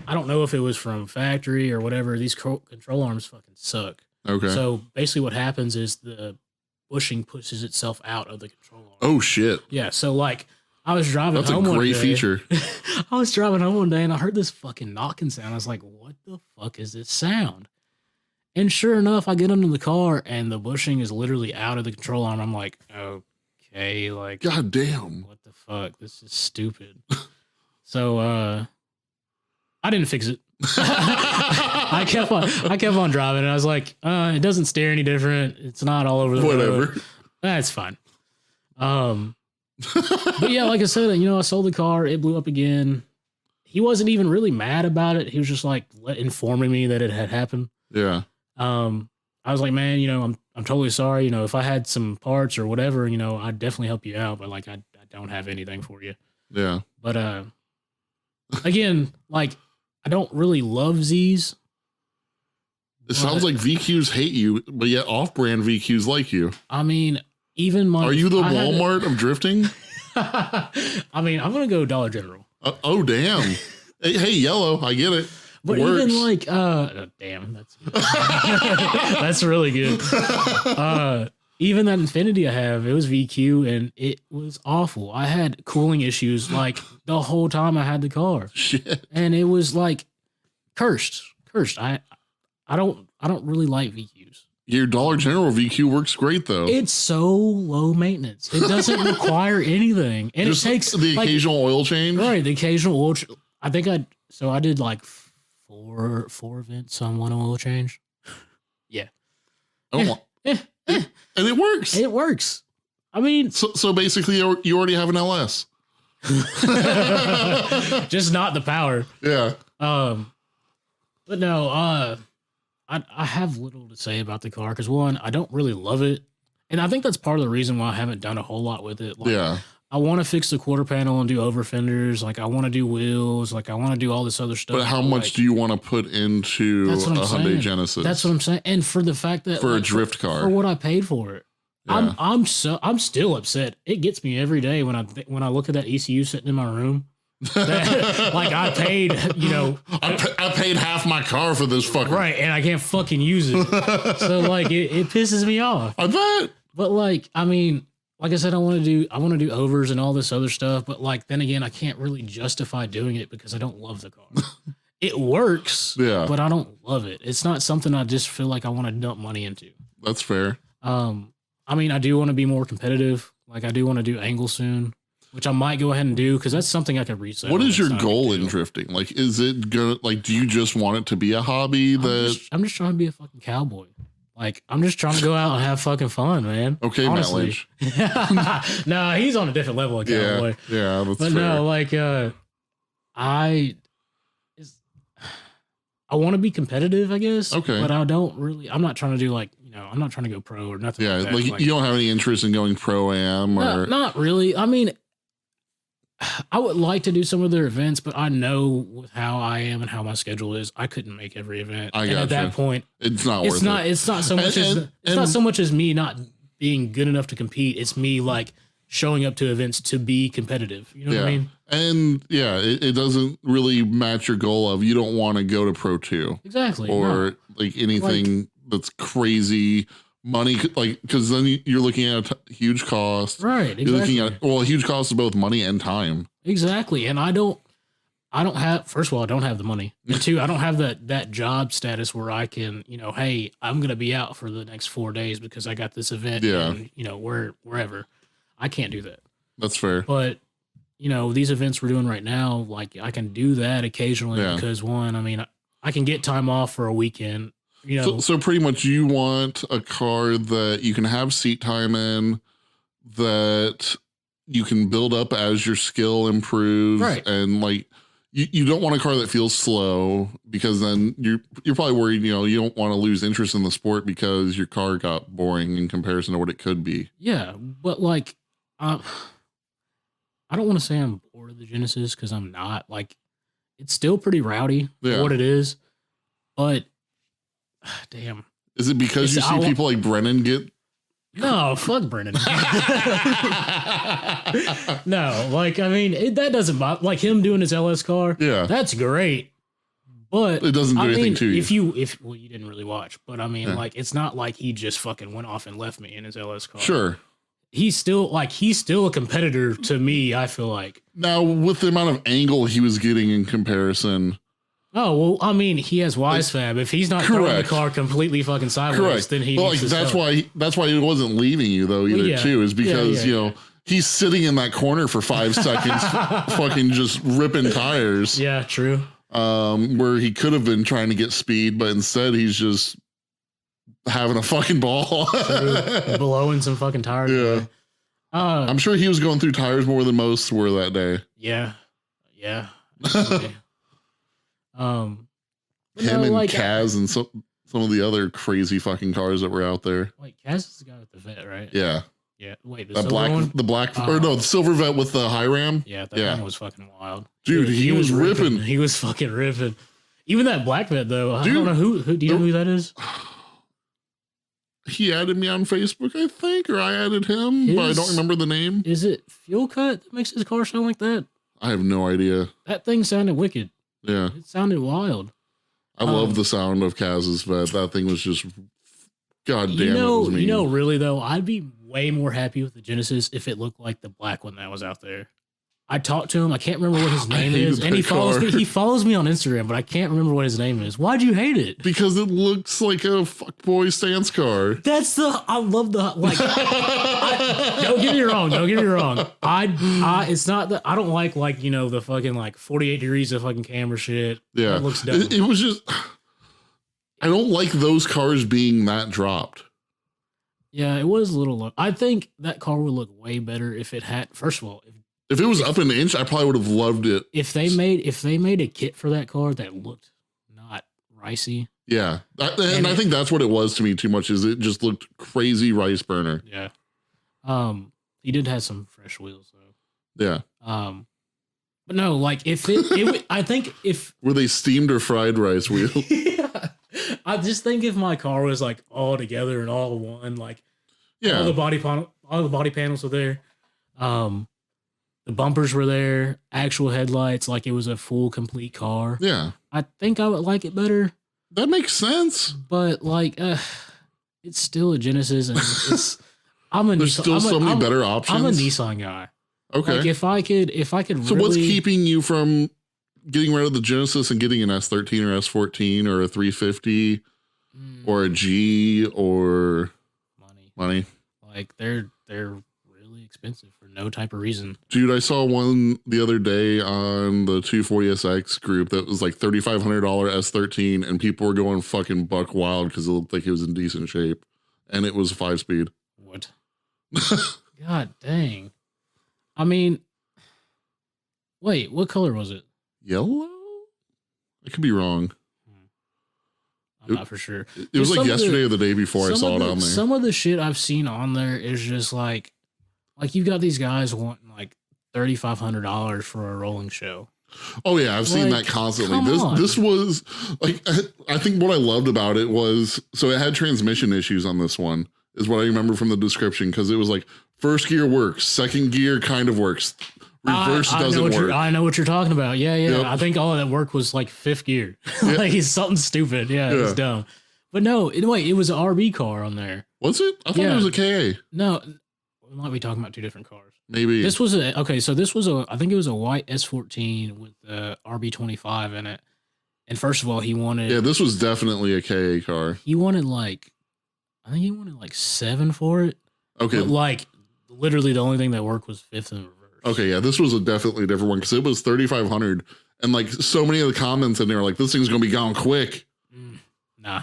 I don't know if it was from factory or whatever, these control arms fucking suck. Okay. So basically what happens is the bushing pushes itself out of the control arm. Oh, shit. Yeah, so like, I was driving home one day. That's a great feature. I was driving home one day and I heard this fucking knocking sound. I was like, what the fuck is this sound? And sure enough, I get into the car and the bushing is literally out of the control arm. I'm like, okay, like, god damn, what the fuck? This is stupid. So I didn't fix it. I kept on driving and I was like, it doesn't steer any different. It's not all over the road. That's fine. But yeah, like I said, I sold the car. It blew up again. He wasn't even really mad about it. He was just like informing me that it had happened. Yeah. I was like, man, I'm totally sorry. If I had some parts or whatever, I'd definitely help you out. But like, I don't have anything for you. Yeah. But again, like, I don't really love Z's. It sounds like VQs hate you, but yet off-brand VQs like you. I mean, even my... Are you the Walmart of drifting? I mean, I'm going to go Dollar General. Oh, damn. Hey, yellow. I get it. But even like, damn, that's good. That's really good. Even that Infinity I have, it was VQ and it was awful. I had cooling issues like the whole time I had the car. Shit. And it was like cursed. I don't really like VQs. Your Dollar General VQ works great though. It's so low maintenance. It doesn't require anything. And just it takes the occasional oil change. Right, the occasional oil I did like four events on one oil change. Yeah. Oh. And it works. It works. I mean, so basically you already have an LS. Just not the power. Yeah. But no, I have little to say about the car because one, I don't really love it. And I think that's part of the reason why I haven't done a whole lot with it. Like, yeah. I want to fix the quarter panel and do over fenders. Like I want to do wheels. Like I want to do all this other stuff. But how much do you want to put into a Hyundai Genesis? That's what I'm saying. And for the fact that a drift car, for what I paid for it, yeah. I'm still upset. It gets me every day when I look at that ECU sitting in my room. Like I paid, I paid half my car for this fucker. Right, and I can't fucking use it. So like it pisses me off. I bet. But like, I mean, like I said, I want to do overs and all this other stuff, but like then again, I can't really justify doing it because I don't love the car. It works, Yeah. but I don't love it. It's not something I just feel like I want to dump money into. That's fair. I mean, I do want to be more competitive. Like I do want to do angle soon, which I might go ahead and do because that's something I could resell. What is your goal in drifting? Like, is it gonna like? Do you just want it to be a hobby? I'm just trying to be a fucking cowboy. Like I'm just trying to go out and have fucking fun, man. Okay, honestly. Matt Lynch. No, he's on a different level of cowboy. Yeah, that's but fair. No, like I want to be competitive, I guess. Okay, but I don't really. I'm not trying to do like I'm not trying to go pro or nothing. Yeah, like that. Like you don't have any interest in going pro-am or not really. I mean, I would like to do some of their events, but I know with how I am and how my schedule is, I couldn't make every event. And at that point, it's not worth it. It's not so much it's not so much as me not being good enough to compete. It's me like showing up to events to be competitive. You know what I mean? And it doesn't really match your goal of you don't want to go to Pro 2. Exactly. Or like anything that's crazy money, like because then you're looking at a huge cost. Right. Exactly. You're looking at a huge cost of both money and time. Exactly. And I don't have, first of all, I don't have the money. And two, I don't have that job status where I can, hey, I'm going to be out for the next 4 days because I got this event and, wherever. I can't do that. That's fair. But, these events we're doing right now, like I can do that occasionally because one, I mean, I can get time off for a weekend. So pretty much you want a car that you can have seat time in, that you can build up as your skill improves. Right. And like, you don't want a car that feels slow because then you're probably worried, you don't want to lose interest in the sport because your car got boring in comparison to what it could be. Yeah. But like, I don't want to say I'm bored of the Genesis because I'm not. Like, it's still pretty rowdy for what it is. But, damn. Is it because you see people like Brennan get... No, fuck Brennan. No, like, I mean, that doesn't bother... Like, him doing his LS car, that's great. But... It doesn't do anything to you. Well, you didn't really watch. But, I mean, like, it's not like he just fucking went off and left me in his LS car. Sure. He's still a competitor to me, I feel like. Now, with the amount of angle he was getting in comparison... Oh, well, I mean, he has WiseFab. If he's not throwing the car completely fucking sideways, then he needs to that's why he wasn't leaving you, though, either, too, is because, he's sitting in that corner for 5 seconds, fucking just ripping tires. Yeah, true. Where he could have been trying to get speed, but instead he's just having a fucking ball. Blowing some fucking tires. Yeah. I'm sure he was going through tires more than most were that day. Yeah. Him and like, Kaz and some of the other crazy fucking cars that were out there. Wait, Kaz is the guy with the vet, right? Yeah. Yeah. Wait, the silver vet with the high ram. Yeah, that one was fucking wild. Dude, he was ripping. He was fucking ripping. Even that black vet though. I don't know who do you know who that is? He added me on Facebook, I think, or I added him, but I don't remember the name. Is it Fuel Cut that makes his car sound like that? I have no idea. That thing sounded wicked. Yeah. It sounded wild. I love the sound of Kaz's vet. That thing was just, god damn it was mean. Really though, I'd be way more happy with the Genesis if it looked like the black one that was out there. I talked to him. I can't remember what his name is. And he follows me. He follows me on Instagram, but I can't remember what his name is. Why'd you hate it? Because it looks like a fuckboy stance car. I love the, like, don't get me wrong. It's not that I don't like, the fucking, 48 degrees of fucking camera shit. Yeah. That looks dumb. It was just, I don't like those cars being that dropped. Yeah, it was a little low. I think that car would look way better if it had, first of all, if it was up an inch, I probably would have loved it. If they made a kit for that car that looked not ricey. Yeah. And I think that's what it was to me too much, is it just looked crazy rice burner. Yeah. He did have some fresh wheels though. Yeah. But no, like if I think if were they steamed or fried rice wheels? Yeah. I just think if my car was like all together and all one, like all the body panels were there. The bumpers were there, actual headlights, like it was a full, complete car. Yeah. I think I would like it better. That makes sense. But, it's still a Genesis, and There's still so many better options. I'm a Nissan guy. Okay. Like if I could So really, what's keeping you from getting rid of the Genesis and getting an S13 or S14 or a 350 or a G or money? Like they're really expensive for no type of reason. Dude, I saw one the other day on the 240SX group that was like $3,500 S13 and people were going fucking buck wild because it looked like it was in decent shape and it was a 5-speed. What? God dang. I mean, wait, what color was it? Yellow? I could be wrong. I'm not for sure. It was like yesterday or the day before I saw it on there. Some of the shit I've seen on there is just like you've got these guys wanting like $3,500 for a rolling show. Oh yeah, I've seen that constantly. This was like, I think what I loved about it was, so it had transmission issues on this one, is what I remember from the description, because it was like first gear works, second gear kind of works, reverse doesn't work. I know what you're talking about. Yeah. Yep. I think all of that work was like fifth gear. Like it's something stupid. Yeah, it was dumb. But no, it was an RB car on there. Was it? I thought it was a KA. No, we might be talking about two different cars. Maybe. This was I think it was a white S14 with the RB25 in it. And first of all, he wanted. Yeah, this was definitely a KA car. He wanted I think he wanted like 7 for it. Okay. But like literally the only thing that worked was fifth and reverse. Okay, yeah, this was a definitely different one because it was 3,500, and like so many of the comments in there, like this thing's gonna be gone quick. Nah,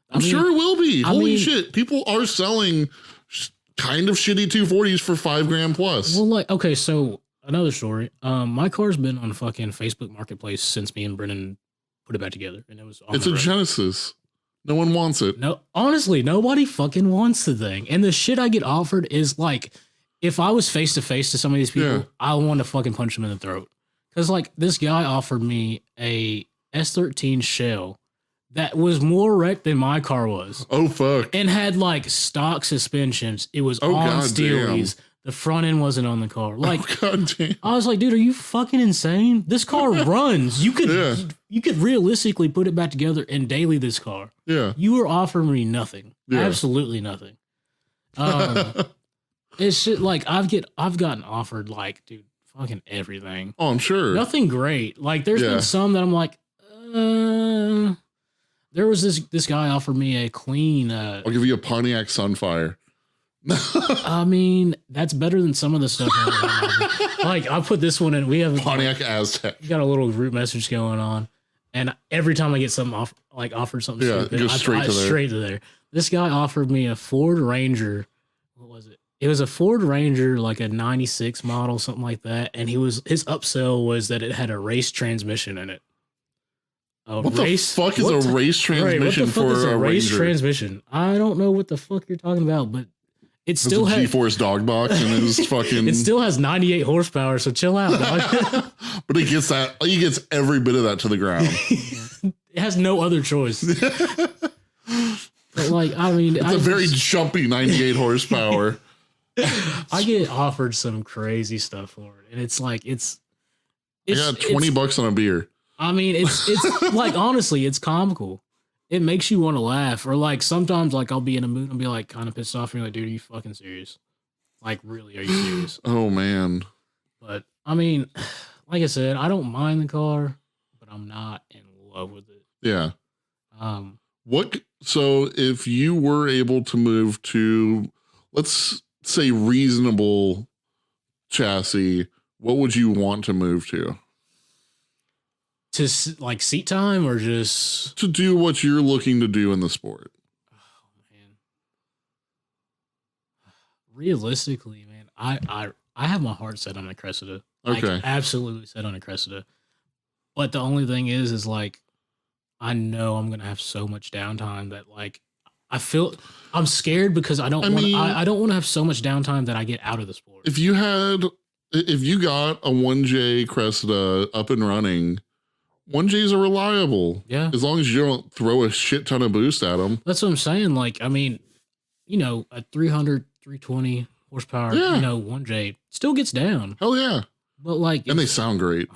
I'm sure it will be. Holy shit, people are selling kind of shitty 240s for $5,000 plus. Well, like okay, so another story. My car's been on fucking Facebook Marketplace since me and Brennan put it back together, and it was. It's a Genesis. No one wants it. No, honestly, nobody fucking wants the thing, and the shit I get offered is like. If I was face to face to some of these people, I want to fucking punch them in the throat. Because like this guy offered me a S13 shell that was more wrecked than my car was. Oh fuck! And had like stock suspensions. It was on steelies. The front end wasn't on the car. Like, god damn. I was like, dude, are you fucking insane? This car runs. You could realistically put it back together and daily this car. Yeah. You were offering me nothing. Yeah. Absolutely nothing. It's shit like I've gotten offered like, dude, fucking everything. Oh, I'm sure. Nothing great. Like there's been some that I'm like, there was this guy offered me a clean. I'll give you a Pontiac Sunfire. I mean, that's better than some of the stuff. Like I put this one in. We have Pontiac Aztec. We got a little group message going on, and every time I get something offered something stupid, it goes straight to there. This guy offered me a Ford Ranger. What was it? It was a Ford Ranger, like a 96 model, something like that. And his upsell was that it had a race transmission in it. What the fuck is a race transmission for a race Ranger? Transmission? I don't know what the fuck you're talking about, but it still has G-Force dog box and it's fucking. It still has 98 horsepower, so chill out, dog. But he gets every bit of that to the ground. It has no other choice. But like, I mean, it's a very jumpy 98 horsepower. I get offered some crazy stuff for it, and it's like it's I got $20 on a beer. I mean, it's like honestly, it's comical. It makes you want to laugh, or like sometimes like I'll be in a mood and be like kind of pissed off, and you're like, dude, are you fucking serious? Like, really, are you serious? Oh man. But I mean, like I said, I don't mind the car, but I'm not in love with it. Yeah. So if you were able to move to, let's say, reasonable chassis, what would you want to move to? To like seat time, or just to do what you're looking to do in the sport? Oh man. Realistically, man, I have my heart set on a Cressida. Okay. Like, absolutely set on a Cressida. But the only thing is like, I know I'm gonna have so much downtime that like I'm scared because I don't want to have so much downtime that I get out of the sport. If you got a 1J Cressida up and running, 1Js are reliable. Yeah. As long as you don't throw a shit ton of boost at them. That's what I'm saying. Like, I mean, a 300, 320 horsepower, 1J still gets down. Hell yeah. But like, and they sound great.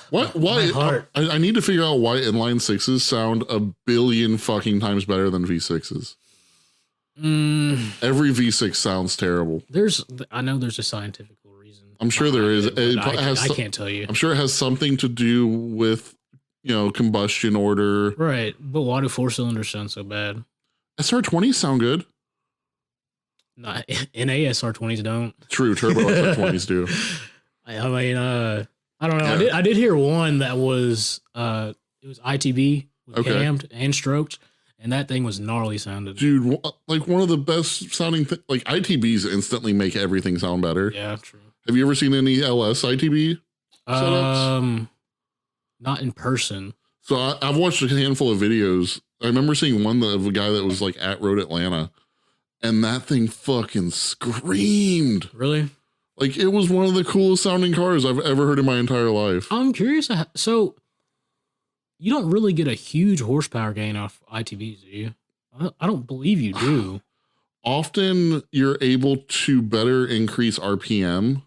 Why? I need to figure out why inline sixes sound a billion fucking times better than V6s. Every V6 sounds terrible. I know there's a scientific reason. I'm sure there is. I can't tell you. I'm sure it has something to do with, combustion order. Right. But why do 4-cylinders sound so bad? SR20s sound good. Not NA SR20s don't. True, turbo SR20s do. I mean, I don't know. Yeah. I did hear one that was it was ITB cammed and stroked, and that thing was gnarly sounding. Dude, like one of the best sounding like ITBs instantly make everything sound better. Yeah, true. Have you ever seen any LS ITB setups? Not in person. So I've watched a handful of videos. I remember seeing one of a guy that was like at Road Atlanta, and that thing fucking screamed. Really? Like it was one of the coolest sounding cars I've ever heard in my entire life. I'm curious. So you don't really get a huge horsepower gain off ITBs, do you? I don't believe you do. Often you're able to better increase RPM.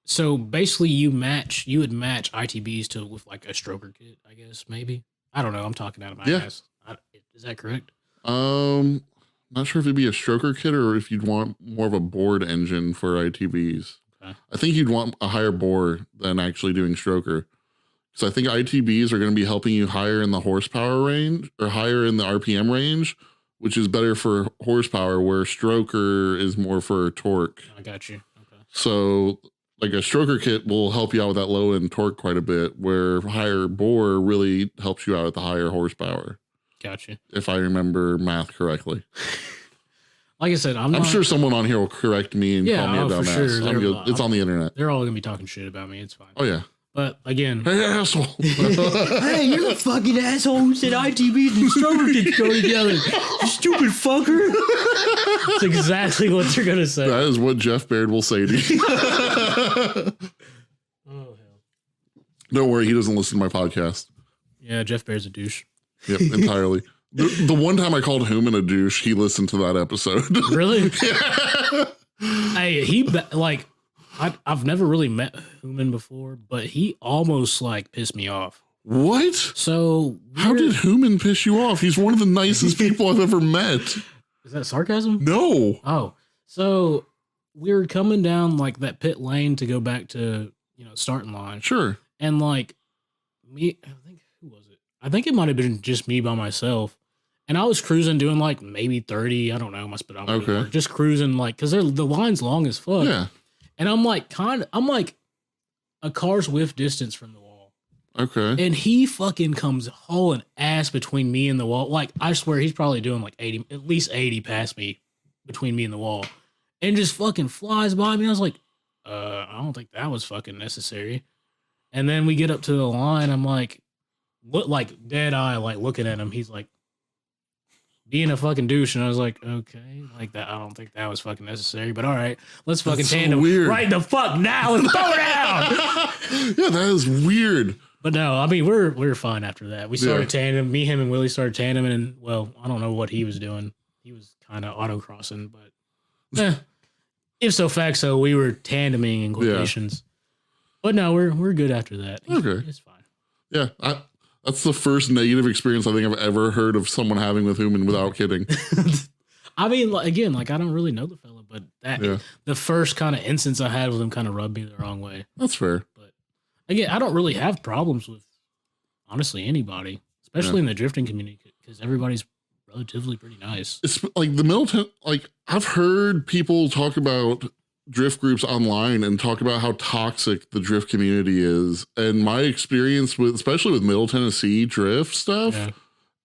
So basically you would match ITBs with like a stroker kit, I guess, maybe. I don't know. I'm talking out of my ass. Is that correct? Not sure if it'd be a stroker kit or if you'd want more of a bored engine for ITBs. Okay. I think you'd want a higher bore than actually doing stroker. So I think ITBs are going to be helping you higher in the horsepower range or higher in the RPM range, which is better for horsepower, where stroker is more for torque. I got you. Okay. So like a stroker kit will help you out with that low end torque quite a bit, where higher bore really helps you out at the higher horsepower. Gotcha. If I remember math correctly. Like I said, I'm sure someone on here will correct me and call me a dumbass. Sure. It's on the internet. They're all going to be talking shit about me. It's fine. Oh, yeah. But again, hey, asshole. Hey, you're a fucking asshole who said ITBs and stroker kits go together. You stupid fucker. That's exactly what they're going to say. That is what Jeff Baird will say to you. Oh, hell. Don't worry, he doesn't listen to my podcast. Yeah, Jeff Baird's a douche. Yep, entirely. The one time I called Human a douche, he listened to that episode. Really? Yeah. Hey, I've never really met Human before, but he almost like pissed me off. What? So how did Human piss you off? He's one of the nicest people I've ever met. Is that sarcasm? No. Oh, so we were coming down like that pit lane to go back to, starting line. Sure. And like me, who was it? I think it might have been just me by myself. And I was cruising doing like maybe 30. I don't know. My speedometer. Okay. Just cruising like, cause the line's long as fuck. Yeah. And I'm like a car's width distance from the wall. Okay. And he fucking comes hauling ass between me and the wall. Like, I swear he's probably doing like 80, at least 80 past me between me and the wall. And just fucking flies by me. I was like, I don't think that was fucking necessary. And then we get up to the line. I'm like, what, like dead eye, like looking at him. He's like, being a fucking douche, and I was like, okay, like that. I don't think that was fucking necessary, but all right, let's fucking tandem right the fuck now and throw it out. Yeah, that is weird. But no, I mean we're fine after that. We started tandem. Me, him, and Willie started tandeming, and well, I don't know what he was doing. He was kind of autocrossing, but if so facto, we were tandeming in quotations. Yeah. But no, we're good after that. Okay, it's fine. Yeah, that's the first negative experience I think I've ever heard of someone having with Human without kidding. I mean, again, like I don't really know the fella, but the first kind of instance I had with him kind of rubbed me the wrong way. That's fair. But again, I don't really have problems with honestly anybody, especially in the drifting community, because everybody's relatively pretty nice. It's like the Middleton, like I've heard people talk about drift groups online and talk about how toxic the drift community is. And my experience with, especially with Middle Tennessee drift stuff,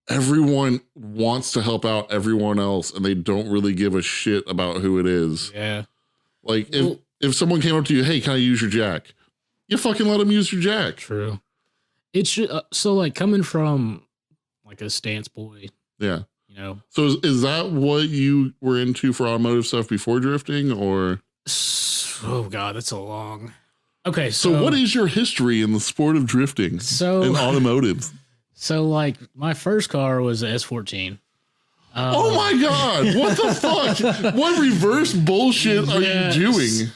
everyone wants to help out everyone else and they don't really give a shit about who it is. Yeah. Like if someone came up to you, hey, can I use your jack? You fucking let them use your jack. True. It's just, so like coming from like a stance boy. Yeah. So is that what you were into for automotive stuff before drifting, or? Oh God, that's a long. Okay, so what is your history in the sport of drifting? In automotive. So like my first car was a S14. Oh my God! What the fuck? What reverse bullshit are you doing?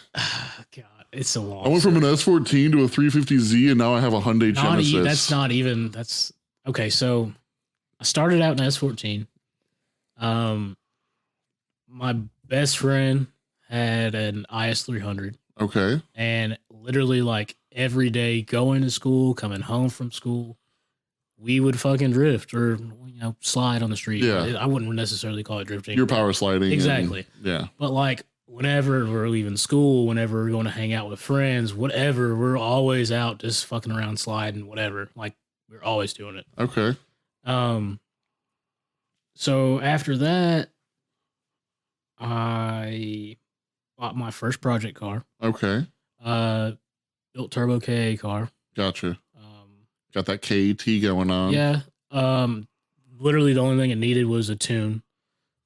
God, it's a long. I went from an S14 to a 350Z, and now I have a Hyundai Genesis. That's not even. Okay. So I started out in S14. my best friend had an IS 300. Okay. And literally, like, every day going to school, coming home from school, we would fucking drift or, slide on the street. Yeah. I wouldn't necessarily call it drifting. You're power sliding. Exactly. Yeah. But, like, whenever we're leaving school, whenever we're going to hang out with friends, whatever, we're always out just fucking around, sliding, whatever. Like, we're always doing it. Okay. So after that, I bought my first project car. Okay. Built turbo KA car. Gotcha. Got that KET going on. Yeah. Literally the only thing it needed was a tune.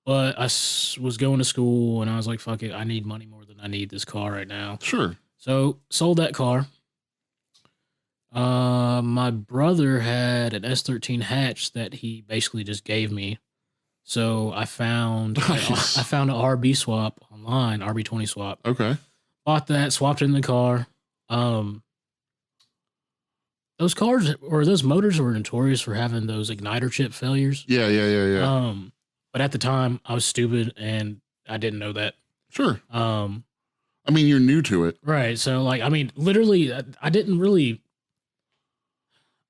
But I was going to school and I was like, fuck it, I need money more than I need this car right now. Sure. So sold that car. My brother had an S13 hatch that he basically just gave me. So I found Nice. I found an RB swap online, RB20 swap. Okay. Bought that, swapped it in the car. Those cars or those motors were notorious for having those igniter chip failures. Yeah. But at the time I was stupid and I didn't know that. Sure. I mean, you're new to it. Right. So, like, I mean, literally, I didn't really,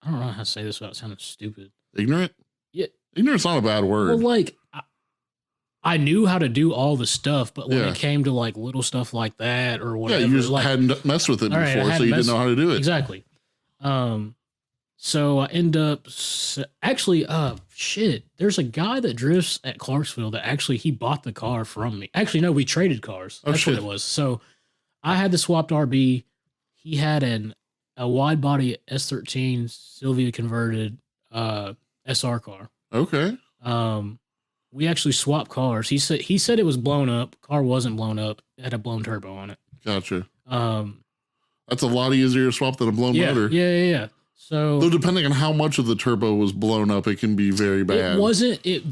I don't know how to say this without sounding stupid. Ignorant? Yeah. Ignorant's not a bad word. Well, like, I knew how to do all the stuff, but when Yeah. it came to, like, little stuff like that or whatever. Yeah, you just like, hadn't messed with it All right, I before, so hadn't you didn't messed- know how to do it. Exactly. So I end up, actually, shit, there's a guy that drifts at Clarksville that actually, he bought the car from me. Actually, no, we traded cars. Oh, That's shit. what it was. So I had the swapped RB. He had a wide body S13 Sylvia converted SR car. Okay. We actually swapped cars. He said it was blown up. Car wasn't blown up. It had a blown turbo on it. Gotcha. That's a lot easier to swap than a blown motor. Yeah. Though So depending on how much of the turbo was blown up, it can be very bad. it wasn't. It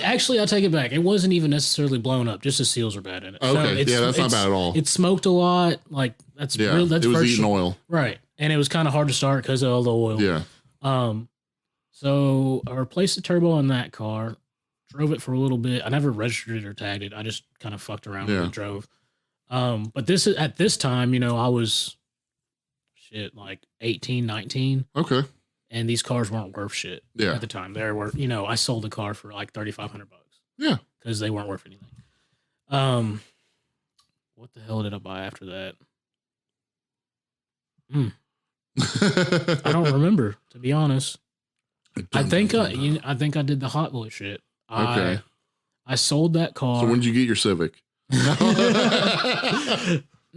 actually, I take it back. It wasn't even necessarily blown up. Just the seals are bad in it. So Okay. Yeah, that's not bad at all. It smoked a lot. Like that's Yeah. real. That's it was first- eating oil. right, and it was kind of hard to start because of all the oil. Yeah. So I replaced the turbo on that car, drove it for a little bit. I never registered it or tagged it. I just kind of fucked around Yeah. and drove. But at this time, I was like 18, 19, Okay. and these cars weren't worth shit Yeah. at the time. They were, I sold the car for like $3,500 Yeah. because they weren't worth anything. What the hell did I buy after that? I don't remember, to be honest. I think I did the Hot Boy shit. Okay. I sold that car. So when did you get your Civic?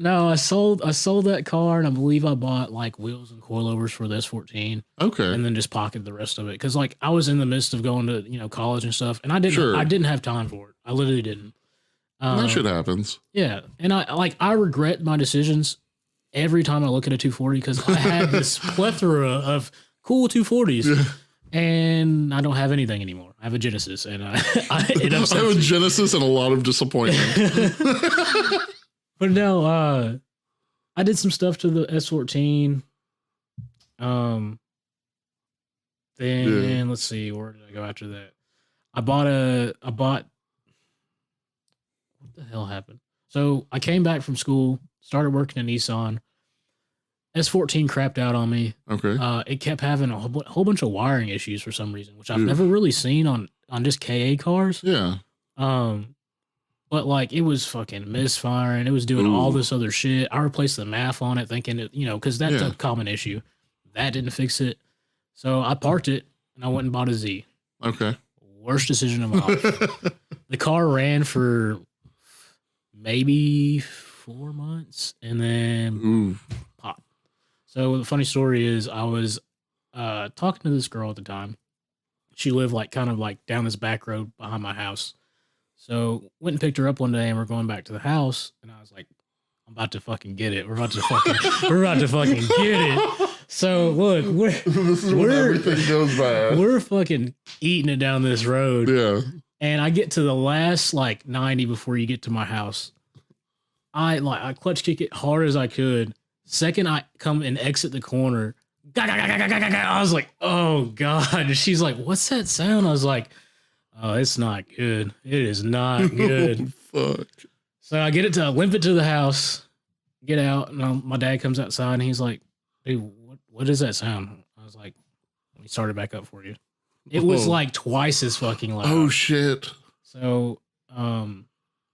No, I sold that car, and I believe I bought like wheels and coilovers for the S14, Okay. and then just pocketed the rest of it because like I was in the midst of going to college and stuff, and I didn't have time for it. I literally didn't. That shit happens. Yeah, and I regret my decisions every time I look at a 240 because I had this plethora of cool 240s. Yeah. And I don't have anything anymore. I have a Genesis, and it I upsets have a me. Genesis and a lot of disappointment. But no, I did some stuff to the S14. Then let's see, where did I go after that? I bought what the hell happened? So I came back from school, started working at Nissan. S14 crapped out on me. Okay. It kept having a whole bunch of wiring issues for some reason, which I've Oof. never really seen on just KA cars. Yeah. But like it was fucking misfiring. It was doing all Ooh. this other shit. I replaced the MAF on it, thinking it, because that's Yeah. a common issue. That didn't fix it. So I parked it and I went and bought a Z. Okay. Worst decision of my life. The car ran for maybe 4 months and then Ooh. popped. So the funny story is I was talking to this girl at the time. She lived like kind of like down this back road behind my house. So went and picked her up one day and we're going back to the house and I was like, I'm about to fucking get it. We're about to fucking get it. So look, This is when everything goes bad. we're fucking eating it down this road. Yeah. And I get to the last like 90 before you get to my house. I clutch kick it hard as I could. Second I come and exit the corner, I was like, oh God. And she's like, what's that sound? I was like, Oh, it's not good. It is not good. Fuck. So I limp it to the house, get out, and my dad comes outside and he's like, dude, what is that sound? I was like, let me start it back up for you. It was like twice as fucking loud. Oh shit. So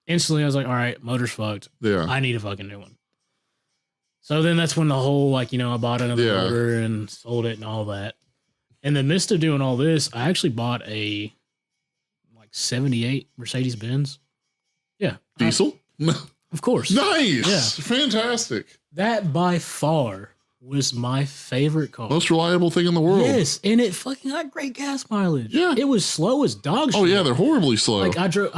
instantly I was like, all right, motor's fucked. Yeah. I need a fucking new one. So then that's when the whole, like, you know, I bought another motor and sold it and all that. In the midst of doing all this, I actually bought a like 78 Mercedes Benz. Yeah. Diesel? Of course. Nice. Yeah. Fantastic. That by far was my favorite car. Most reliable thing in the world. Yes, and it fucking got great gas mileage. Yeah. It was slow as dog shit. Oh yeah, they're horribly slow. Like I took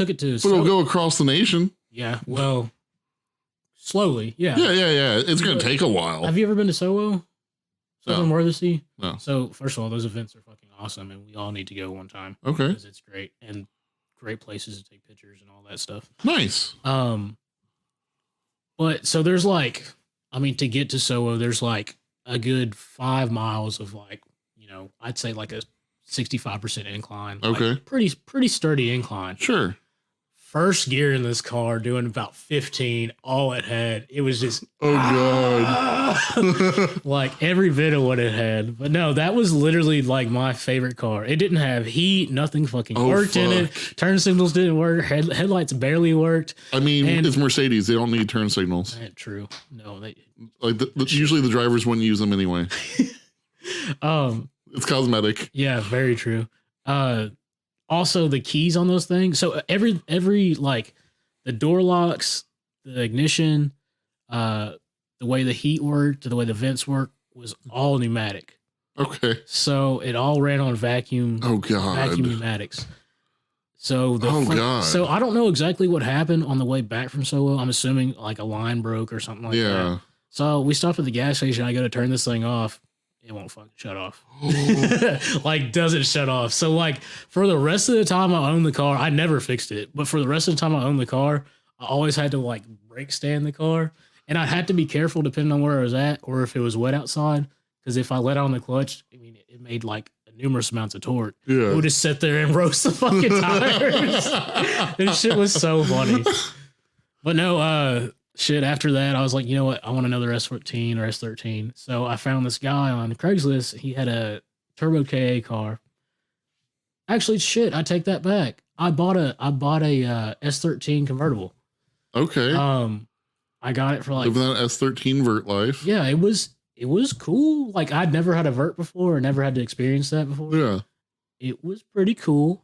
it to but it'll go across the nation. Yeah, well, slowly, yeah. Yeah. It's gonna take a while. Have you ever been to SoWo? Southern Worthesy? No. So first of all, those events are fucking awesome, and we all need to go one time. Okay. Because it's great and great places to take pictures and all that stuff. Nice. But so there's like, I mean, to get to SoWo, there's like a good 5 miles of like, you know, I'd say like a 65% incline. Okay. Like pretty sturdy incline. Sure. First gear in this car doing about 15, all it had. It was just God. like every bit of what it had. But no, that was literally like my favorite car. It didn't have heat, nothing fucking worked in it. Turn signals didn't work, headlights barely worked. I mean, it's Mercedes. They don't need turn signals. True. No, they like usually the drivers wouldn't use them anyway. It's cosmetic. Yeah, very true. Also the keys on those things. So every like the door locks, the ignition, the way the heat worked, the way the vents work was all pneumatic. Okay. So it all ran on vacuum. Oh God. Vacuum pneumatics. So God. So I don't know exactly what happened on the way back from SoWo. I'm assuming like a line broke or something like that. So we stopped at the gas station. I go to turn this thing off. It won't fucking shut off. Like, doesn't shut off. So, like, for the rest of the time I owned the car, I never fixed it. But for the rest of the time I owned the car, I always had to, like, brake stand the car. And I had to be careful depending on where I was at or if it was wet outside. Because if I let on the clutch, I mean, it made, like, numerous amounts of torque. Yeah. It would just sit there and roast the fucking tires. This shit was so funny. But no, shit, after that, I was like, you know what? I want another S14 or S13. So I found this guy on Craigslist. He had a Turbo KA car. Actually, shit, I take that back. I bought a S13 convertible. Okay. I got it for like living that S13 vert life. Yeah, it was cool. Like I'd never had a vert before, or never had to experience that before. Yeah. It was pretty cool.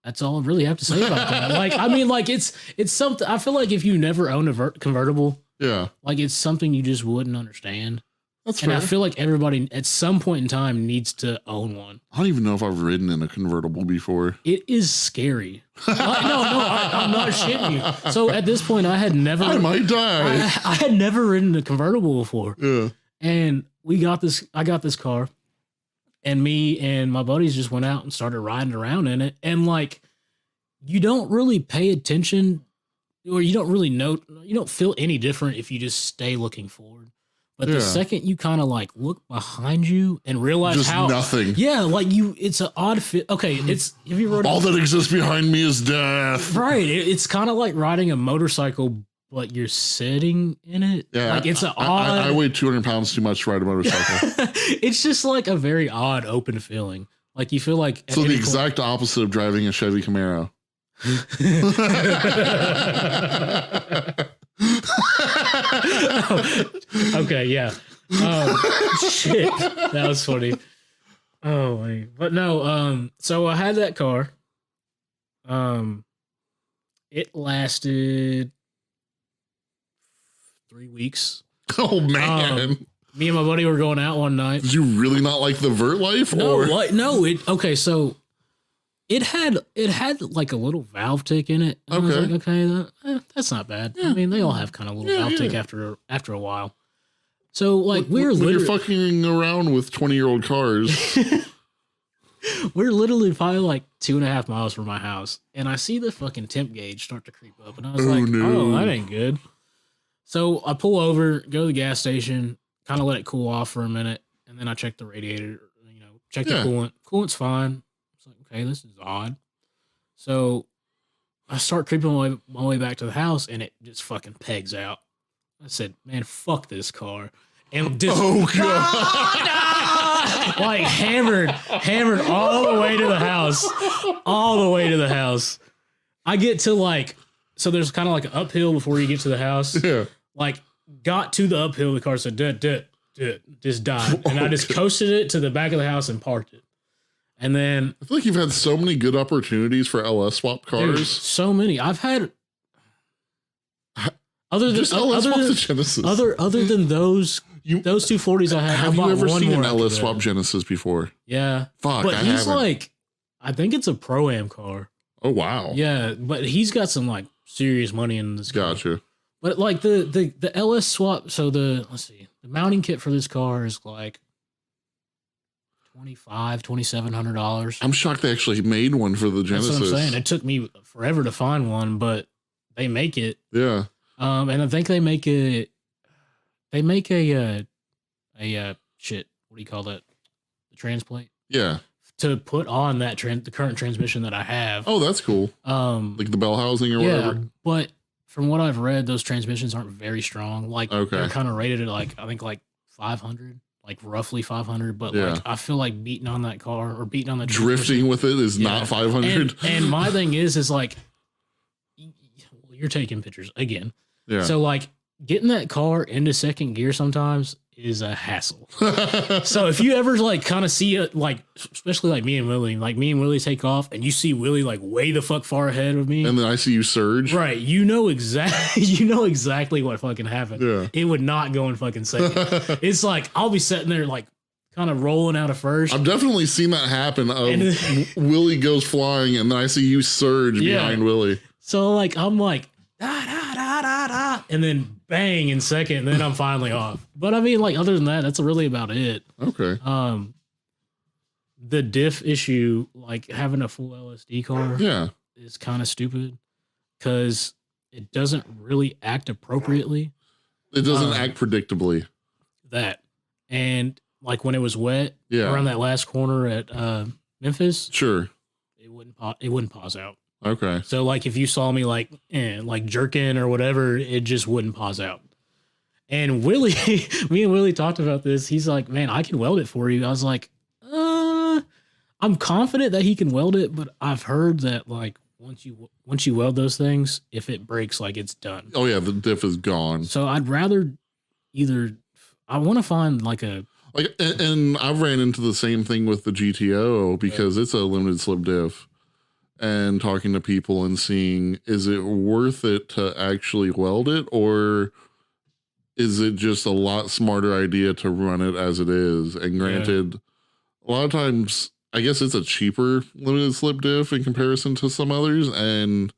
That's all I really have to say about that. Like, I mean, like it's something. I feel like if you never owned a convertible, yeah, like it's something you just wouldn't understand. That's and fair. I feel like everybody at some point in time needs to own one. I don't even know if I've ridden in a convertible before. It is scary. I'm not shitting you. So at this point, I had never. I might die. I had never ridden a convertible before. Yeah. And I got this car. And me and my buddies just went out and started riding around in it. And like, you don't really pay attention or you don't really know, you don't feel any different if you just stay looking forward. But the second you kind of like look behind you and realize just how nothing. Yeah, like it's an odd fit. Okay, have you rode all that exists behind me is death. Right. It's kind of like riding a motorcycle, but you're sitting in it. Yeah, like it's an odd. I weigh 200 pounds too much to ride a motorcycle. It's just like a very odd open feeling. Like you feel like so the exact opposite of driving a Chevy Camaro. Okay, yeah. Shit, that was funny. Oh wait, but no. So I had that car. It lasted 3 weeks. Oh man. Me and my buddy were going out one night. Did you really not like the vert life? No, okay, so it had like a little valve tick in it. And I was like, okay, that's not bad. Yeah. I mean, they all have kind of little valve tick after a while. So like when you're fucking around with 20-year-old cars. We're literally probably like 2.5 miles from my house, and I see the fucking temp gauge start to creep up, and I was oh, that ain't good. So I pull over, go to the gas station, kind of let it cool off for a minute, and then I check the radiator, check the coolant. Coolant's fine. It's like, okay, this is odd. So I start creeping my way back to the house, and it just fucking pegs out. I said, man, fuck this car. And just, like hammered all the way to the house. All the way to the house. I get to like, so there's kind of like an uphill before you get to the house. Yeah. Like, got to the uphill, the car said, just died. And I just coasted it to the back of the house and parked it. And then I feel like you've had so many good opportunities for LS swap cars. Dude, so many. I've had other than the Genesis. Other than those 240s I had. Have you ever seen an LS swap Genesis before? Yeah. Fuck, but he's haven't. like, I think it's a Pro-Am car. Oh wow. Yeah, but he's got some like serious money in this car. Gotcha. But like the LS swap, so let's see, the mounting kit for this car is like $2,700. I'm shocked they actually made one for the Genesis. That's what I'm saying. It took me forever to find one, but they make it. Yeah. And I think they make a shit. What do you call that? The transplate. Yeah. To put on that the current transmission that I have. Oh, that's cool. Like the bell housing or whatever. But from what I've read, those transmissions aren't very strong. Like they're kind of rated at like, I think like 500. Like roughly 500, but like I feel like beating on that car or beating on the drifting with it is not 500. And my thing is like you're taking pictures again. Yeah. So like getting that car into second gear sometimes is a hassle. So if you ever like kind of see it, like especially like me and Willie take off and you see Willie like way the fuck far ahead of me, and then I see you surge. Right, you know exactly what fucking happened. Yeah. It would not go in fucking second. It's like I'll be sitting there like kind of rolling out of first. I've definitely seen that happen. Willie goes flying and then I see you surge behind Willie. So like I'm like da da da da da, and then bang in second, and then I'm finally off. But I mean, like other than that, that's really about it. Okay. The diff issue, like having a full LSD car, is kind of stupid because it doesn't really act appropriately. It doesn't act predictably. That and like when it was wet, around that last corner at Memphis, it wouldn't pause out. Okay. So like if you saw me like jerking or whatever, it just wouldn't pause out. And Willie, me and Willie talked about this. He's like, man, I can weld it for you. I was like, I'm confident that he can weld it, but I've heard that like once you weld those things, if it breaks, like it's done. Oh yeah, the diff is gone. So I'd rather I want to find and I've ran into the same thing with the GTO because it's a limited slip diff. And talking to people and seeing, is it worth it to actually weld it, or is it just a lot smarter idea to run it as it is? And granted, a lot of times, I guess it's a cheaper limited slip diff in comparison to some others, and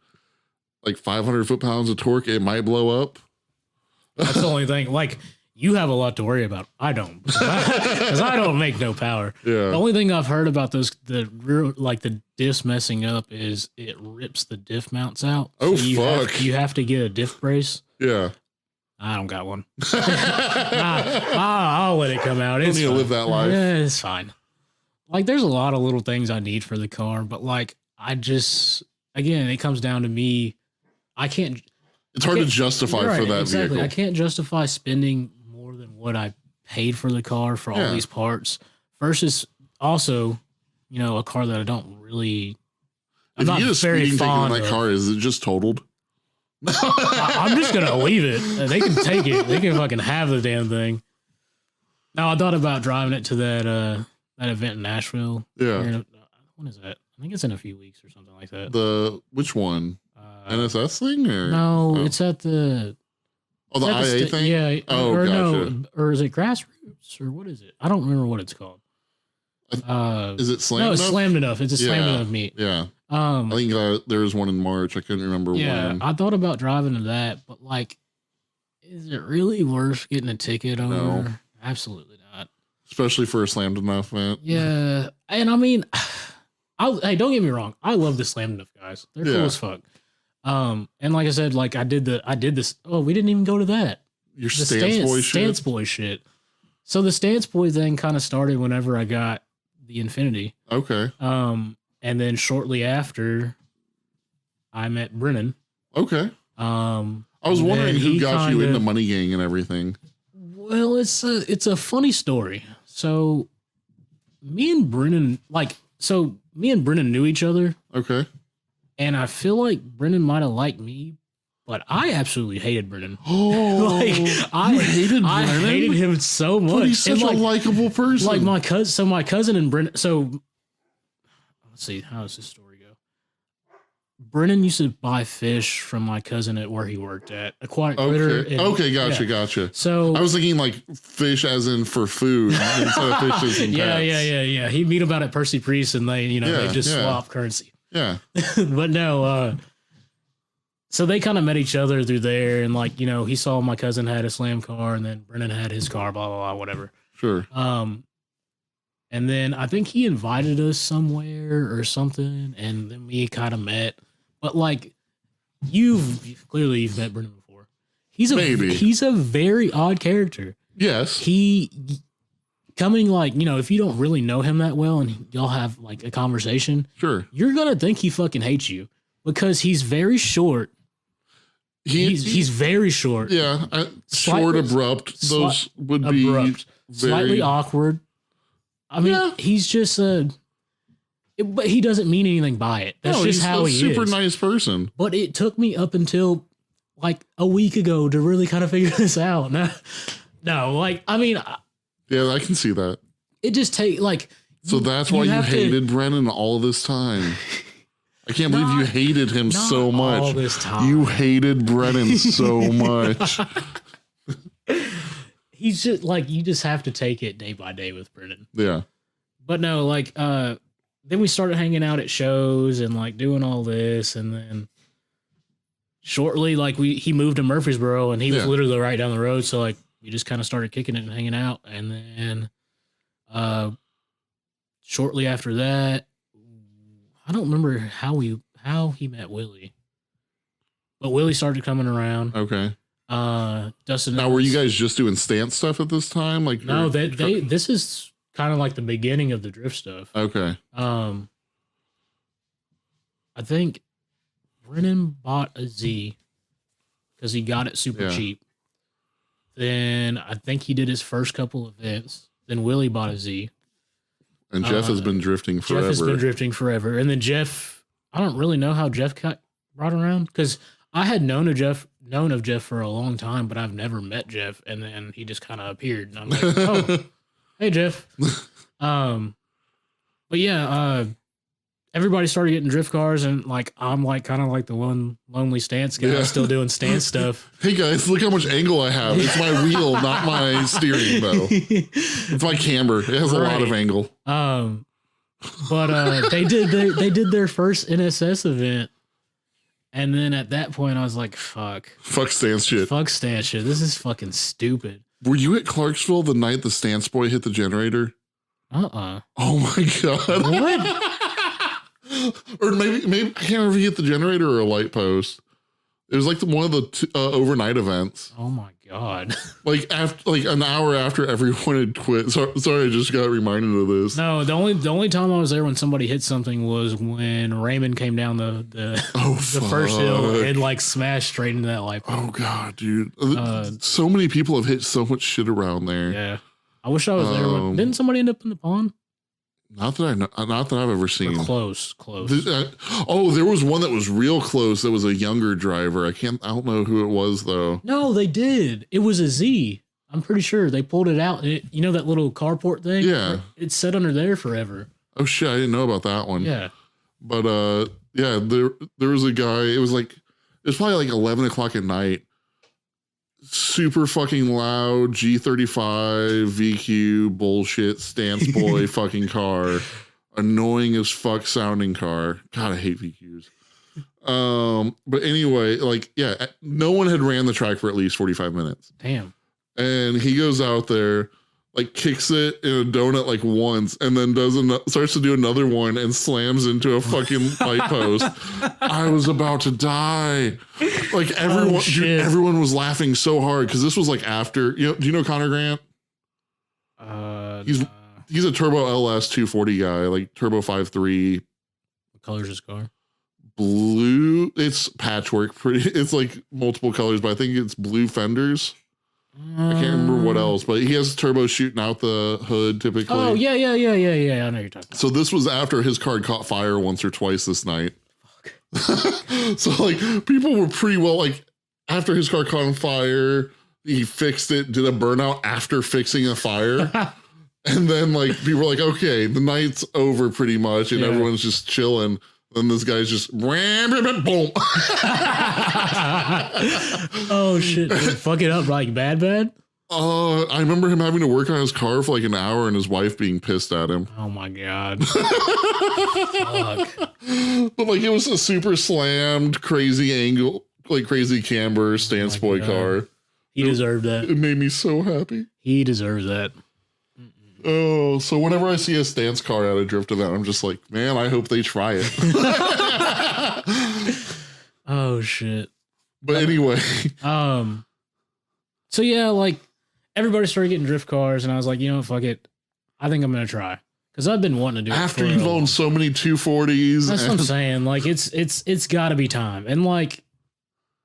like 500 foot-pounds of torque, it might blow up. That's the only thing. Like, you have a lot to worry about. I don't, because I don't make no power. Yeah. The only thing I've heard about the diffs messing up is it rips the diff mounts out. Oh, so fuck. You have to get a diff brace. Yeah. I don't got one. I'll let it come out. You need to live that life. Yeah, it's fine. Like, there's a lot of little things I need for the car, but like, again, it comes down to me. It's hard to justify for that vehicle. I can't justify spending more than what I paid for the car for all these parts versus also, a car that I don't really. I'm not very fond of. That car, is it just totaled? I'm just gonna leave it. They can take it. They can fucking have the damn thing. Now I thought about driving it to that event in Nashville. Yeah. When is that? I think it's in a few weeks or something like that. Which one? NSS thing or no? It's at the. Oh, the IA thing. Yeah. Oh, or gotcha. No, or is it Grassroots or what is it? I don't remember what it's called. Is it Slammed? No, it's Slammed Enough. It's a Slammed Enough meet. Yeah. I think there was one in March. I couldn't remember when. Yeah, I thought about driving to that, but like, is it really worth getting a ticket over? No. Absolutely not. Especially for a Slammed Enough event. Yeah, and I mean, hey, don't get me wrong. I love the Slammed Enough guys. They're cool as fuck. And like I said, like I did this. Oh, we didn't even go to that. Your Stance Boy shit. Stance Boy shit. So the Stance Boy thing kind of started whenever I got the Infinity. Okay. And then shortly after, I met Brennan. Okay. I was wondering who got you into Money Gang and everything. Well, it's a funny story. So me and Brennan knew each other. Okay. And I feel like Brennan might have liked me, but I absolutely hated Brennan. Oh, I hated Brennan? I hated him so much. But he's such a likable person. Like my cousin and Brennan. So let's see, how does this story go? Brennan used to buy fish from my cousin at where he worked at Aquatic Critter. Okay, gotcha. So I was thinking like fish as in for food instead of fishes and pets. Yeah. He'd meet about at Percy Priest and they just swap currency. Yeah. But no, so they kind of met each other through there, and like, he saw my cousin had a slam car, and then Brennan had his car, blah blah blah, whatever. Sure. And then I think he invited us somewhere or something, and then we kind of met. But like, you've met Brennan before. He's a very odd character. Yes. He coming like, if you don't really know him that well and y'all have like a conversation, sure, you're gonna think he fucking hates you because he's very short. He's very short. Yeah, short, abrupt. Those would be abrupt, slightly awkward. I mean, he's just but he doesn't mean anything by it. That's just how he is. He's a super nice person. But it took me up until like a week ago to really kind of figure this out. No, like, I mean, yeah, I can see that. It just so that's why you hated Brennan all this time. I can't believe you hated him so much. All this time. You hated Brennan so much. He's just like, you just have to take it day by day with Brennan. Yeah. But no, like, then we started hanging out at shows and like doing all this, and then shortly, like, he moved to Murfreesboro, and he was literally right down the road. So like, we just kind of started kicking it and hanging out, and then shortly after that, I don't remember how he met Willie, but Willie started coming around. Okay. Dustin. Now, were you guys just doing stance stuff at this time? Like, no, this is kind of like the beginning of the drift stuff. Okay. I think Brennan bought a Z because he got it super cheap. Then I think he did his first couple events. Then Willie bought a Z. And Jeff has been drifting forever. And then Jeff, I don't really know how Jeff got brought around because I had known of Jeff for a long time, but I've never met Jeff. And then he just kind of appeared, and I'm like, oh, hey Jeff. But yeah, everybody started getting drift cars, and like I'm like kind of like the one lonely stance guy still doing stance stuff. Hey guys, look how much angle I have. It's my wheel, not my steering though. It's my camber. It has a lot of angle. But they did their first NSS event, and then at that point I was like, fuck stance shit. This is fucking stupid. Were you at Clarksville the night the stance boy hit the generator? Oh my god. What? Or maybe I can't remember if he hit the generator or a light post. It was like one of the overnight events. Oh my god! Like an hour after everyone had quit. Sorry, I just got reminded of this. No, the only time I was there when somebody hit something was when Raymond came down the first hill and like smashed straight into that light pole. Oh god, dude! So many people have hit so much shit around there. Yeah, I wish I was there. Didn't somebody end up in the pond? Not that I've ever seen. Or close. There was one that was real close. That was a younger driver. I don't know who it was though. No, they did. It was a Z. I'm pretty sure they pulled it out. You know that little carport thing? Yeah. It's set under there forever. Oh shit, I didn't know about that one. Yeah. But there was a guy. It was probably like 11 o'clock at night. Super fucking loud G35 VQ bullshit stance boy fucking car, annoying as fuck sounding car. God, I hate VQs. But anyway, no one had ran the track for at least 45 minutes. Damn. And he goes out there, like kicks it in a donut like once, and then starts to do another one and slams into a fucking light post. I was about to die. Like everyone was laughing so hard because this was like after. Do you know Connor Grant? He's a turbo LS 240 guy, like turbo 5.3. What color's his car? Blue. It's patchwork. It's like multiple colors, but I think it's blue fenders. I can't remember what else, but he has turbo shooting out the hood typically. Oh, yeah. I know you're talking about. So this was after his car caught fire once or twice this night. So like people were pretty well, like after his car caught on fire, he fixed it, did a burnout after fixing a fire. And then like people were like, okay, the night's over pretty much. And everyone's just chilling. Then this guy's just boom. Oh shit! Did he fuck it up like bad? I remember him having to work on his car for like an hour and his wife being pissed at him. Oh my god! Fuck. But like it was a super slammed, crazy angle, like crazy camber stance boy car. He deserved that. It made me so happy. He deserves that. Oh, so whenever I see a stance car at a drift event, I'm just like, man, I hope they try it. Oh shit. But anyway. So yeah, like everybody started getting drift cars and I was like, you know, fuck it. I think I'm gonna try. Because I've been wanting to do it. After you've owned so many 240s. That's what I'm saying. Like it's gotta be time. And like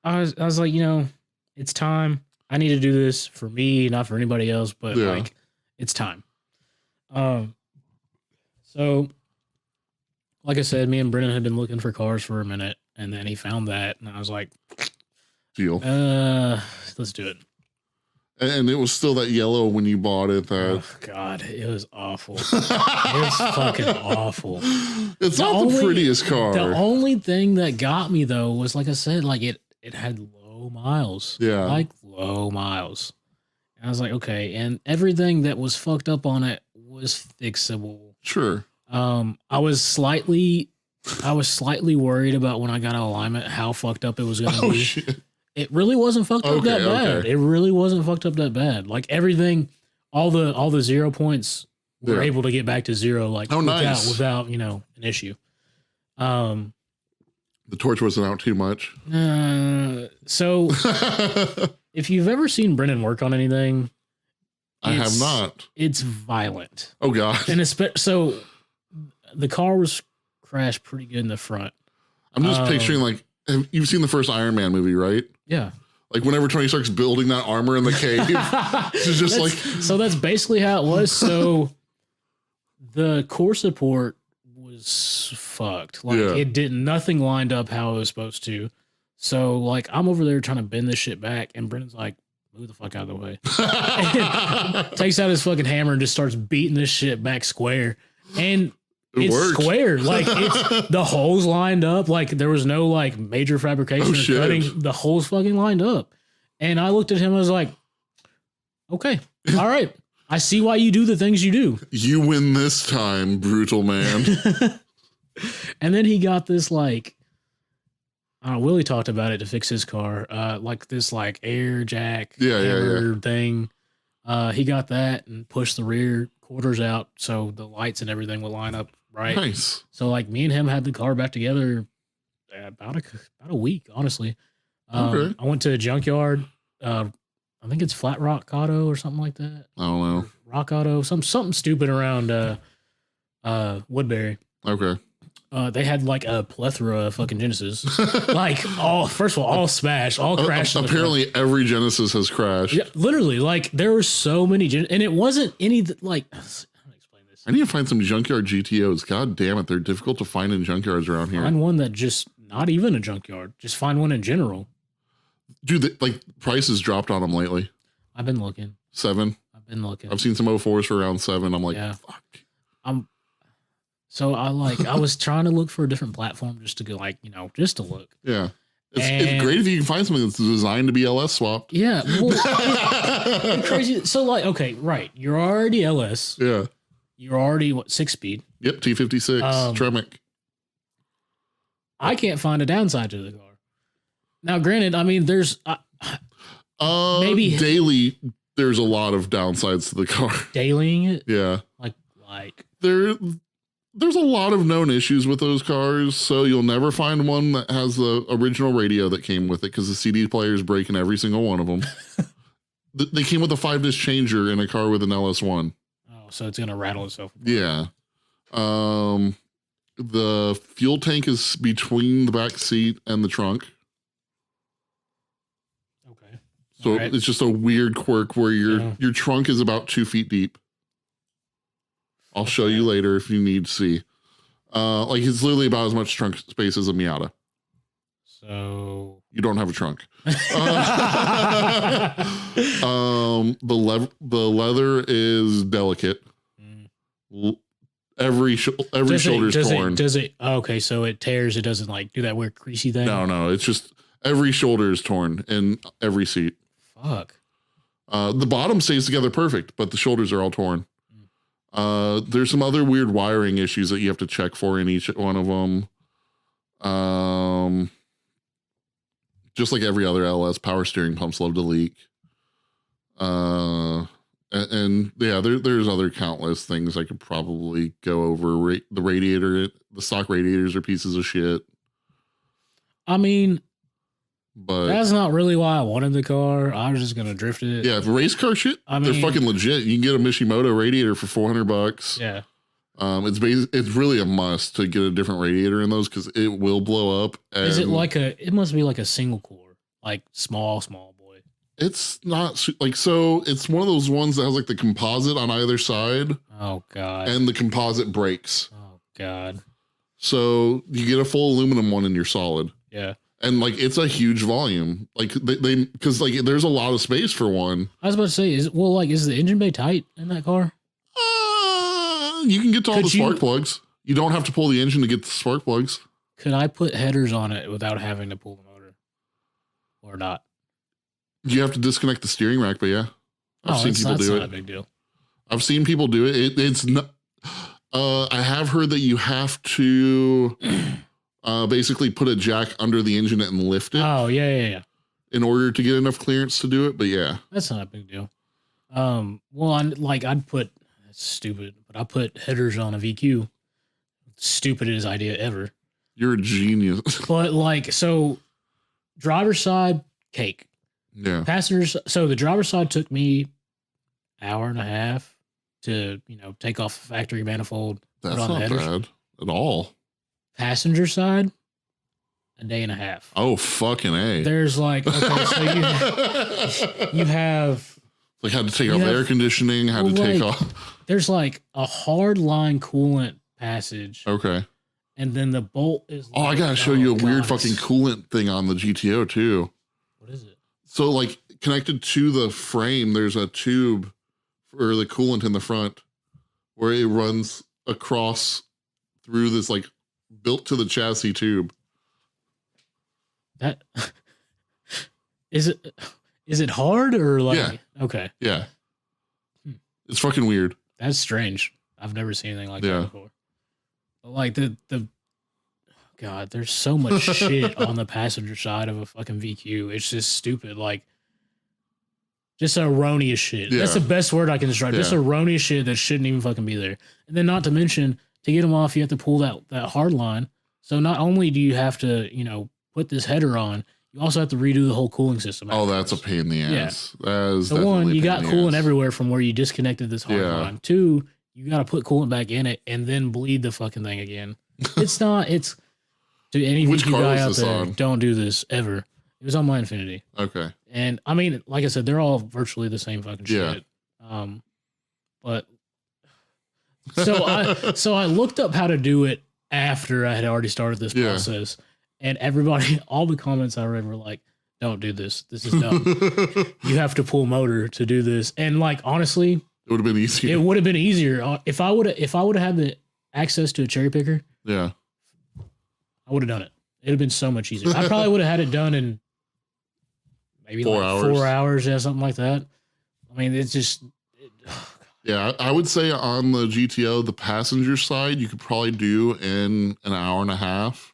I was like, you know, it's time. I need to do this for me, not for anybody else, but like it's time. So like I said, me and Brennan had been looking for cars for a minute and then he found that and I was like, deal. Let's do it. And it was still that yellow when you bought it. That oh God, it was awful. It was fucking awful. It's not the prettiest car. The only thing that got me though was like I said, like it had low miles. Yeah. Like low miles. And I was like, okay, and everything that was fucked up on it was fixable. Sure. I was slightly worried about when I got out of alignment how fucked up it was gonna be. Shit. It really wasn't fucked up that bad. Okay. It really wasn't fucked up that bad. Like everything, all the 0 points were able to get back to zero, like without you know an issue. The torch wasn't out too much. So if you've ever seen Brennan work on anything, I have not. It's violent. Oh God! And so the car was crashed pretty good in the front. I'm just picturing like you've seen the first Iron Man movie, right? Yeah. Like whenever Tony Stark's building that armor in the cave, it's just like. So that's basically how it was. So the core support was fucked. Like nothing lined up how it was supposed to. So like I'm over there trying to bend this shit back, and Brendan's like, "Move the fuck out of the way." Takes out his fucking hammer and just starts beating this shit back square, and it's square. Like it's the holes lined up. Like there was no like major fabrication or cutting. The holes fucking lined up, and I looked at him. I was like, "Okay, all right." I see why you do the things you do. You win this time, brutal man. And then he got this like, Willie talked about it to fix his car. Like this like air jack thing. He got that and pushed the rear quarters out so the lights and everything would line up right. Nice. So like me and him had the car back together about a week, honestly. I went to a junkyard. I think it's Flat Rock Auto or something like that. I don't know. Rock Auto, something stupid around Woodbury. Okay. They had like a plethora of fucking Genesis. Like first of all smashed, all crashed. Apparently every Genesis has crashed. Yeah, literally, like there were so many and it wasn't any like how do I explain this? I need to find some junkyard GTOs. God damn it, they're difficult to find in junkyards around here. Find one that just not even a junkyard. Just find one in general. Dude, like prices dropped on them lately. I've been looking. 7. I've been looking. I've seen some 04s for around 7. I'm like, fuck. So I was trying to look for a different platform just to go like, you know, just to look. Yeah. It's great if you can find something that's designed to be LS swapped. Yeah. Well, crazy. So like, okay, right. You're already LS. Yeah. You're already 6-speed. Yep. T56 Tremec. I can't find a downside to the car. Now, granted, I mean, there's maybe daily. There's a lot of downsides to the car. Dailying it, yeah. Like there's a lot of known issues with those cars. So you'll never find one that has the original radio that came with it because the CD player is breaking every single one of them. They came with a 5-disc changer in a car with an LS1. Oh Oh, so it's gonna rattle itself. Yeah. The fuel tank is between the back seat and the trunk. Okay. So it's just a weird quirk where your trunk is about 2 feet deep. I'll show you later if you need to see. Like it's literally about as much trunk space as a Miata. So you don't have a trunk. The leather is delicate. Every shoulder is torn. Does it? Okay, so it tears. It doesn't like do that weird greasy thing. No. It's just every shoulder is torn in every seat. Fuck. The bottom stays together perfect, but the shoulders are all torn. There's some other weird wiring issues that you have to check for in each one of them. Just like every other LS, power steering pumps love to leak. And yeah, there's other countless things I could probably go over. The radiator, the stock radiators are pieces of shit. I mean, but that's not really why I wanted the car. I was just gonna drift it. Yeah, if race car shit, they're fucking legit. You can get a Mishimoto radiator for $400. Yeah. It's really a must to get a different radiator in those because it will blow up. And is it like it must be like a single core, like small boy. It's not like, so it's one of those ones that has like the composite on either side. Oh God. And the composite breaks. Oh God. So you get a full aluminum one and you're solid. Yeah. And like, it's a huge volume. Like they cause like there's a lot of space for one. I was about to say, is the engine bay tight in that car? You can get to all the spark plugs. You don't have to pull the engine to get the spark plugs. Could I put headers on it without having to pull the motor? Or not? You have to disconnect the steering rack, but yeah. I've seen people do it. That's not a big deal. I've seen people do it. It's not, I have heard that you have to basically put a jack under the engine and lift it. Oh, yeah. In order to get enough clearance to do it, but yeah. That's not a big deal. Well, I'd put, that's stupid, but I put headers on a VQ. Stupidest idea ever. You're a genius. But like, so driver's side, cake. Yeah. Passengers, so the driver's side took me hour and a half to, take off the factory manifold. That's not bad at all. Passenger side, a day and a half. Oh, fucking A. There's like, okay, so you have like had to take off air conditioning, had to take off. There's like a hard line coolant passage. Okay. And then the bolt is like, I gotta show you a weird fucking coolant thing on the GTO too. What is it? So like connected to the frame, there's a tube for the coolant in the front where it runs across through this like built to the chassis tube. That is it hard or like, yeah. Okay. Yeah. It's fucking weird. That's strange. I've never seen anything like that before. But like God, there's so much shit on the passenger side of a fucking VQ. It's just stupid. Like, just erroneous shit. Yeah. That's the best word I can describe. Yeah. Just erroneous shit that shouldn't even fucking be there. And then not to mention, to get them off, you have to pull that hard line. So not only do you have to, put this header on, you also have to redo the whole cooling system. Oh, that's a pain in the ass. Yeah. That is so one, you got coolant everywhere from where you disconnected this hard line. Two, you got to put coolant back in it and then bleed the fucking thing again. It's to any VQ guy out there, on? Don't do this ever. It was on my Infinity. Okay. And I mean, like I said, they're all virtually the same fucking shit. But so I looked up how to do it after I had already started this process, and all the comments I read were like, "Don't do this. This is dumb. You have to pull motor to do this." And like, honestly, it would have been easier. It would have been easier if I would have had the access to a cherry picker. Yeah. I would have done it. It'd have been so much easier. I probably would have had it done in maybe 4 hours, yeah, something like that. I mean, it's just... Yeah, I would say on the GTO, the passenger side, you could probably do in an hour and a half.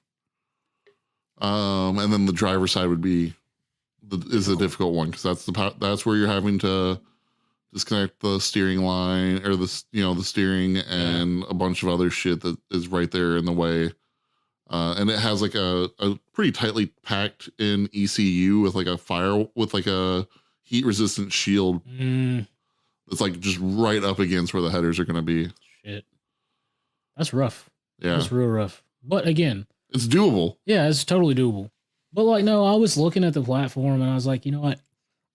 And then the driver side would be the difficult one because that's where you're having to disconnect the steering line or the steering and a bunch of other shit that is right there in the way. And it has like a pretty tightly packed in ECU with like a heat resistant shield It's like just right up against where the headers are going to be. Shit. That's rough. Yeah. That's real rough. But again, it's doable. Yeah, it's totally doable. But like, no, I was looking at the platform and I was like, you know what?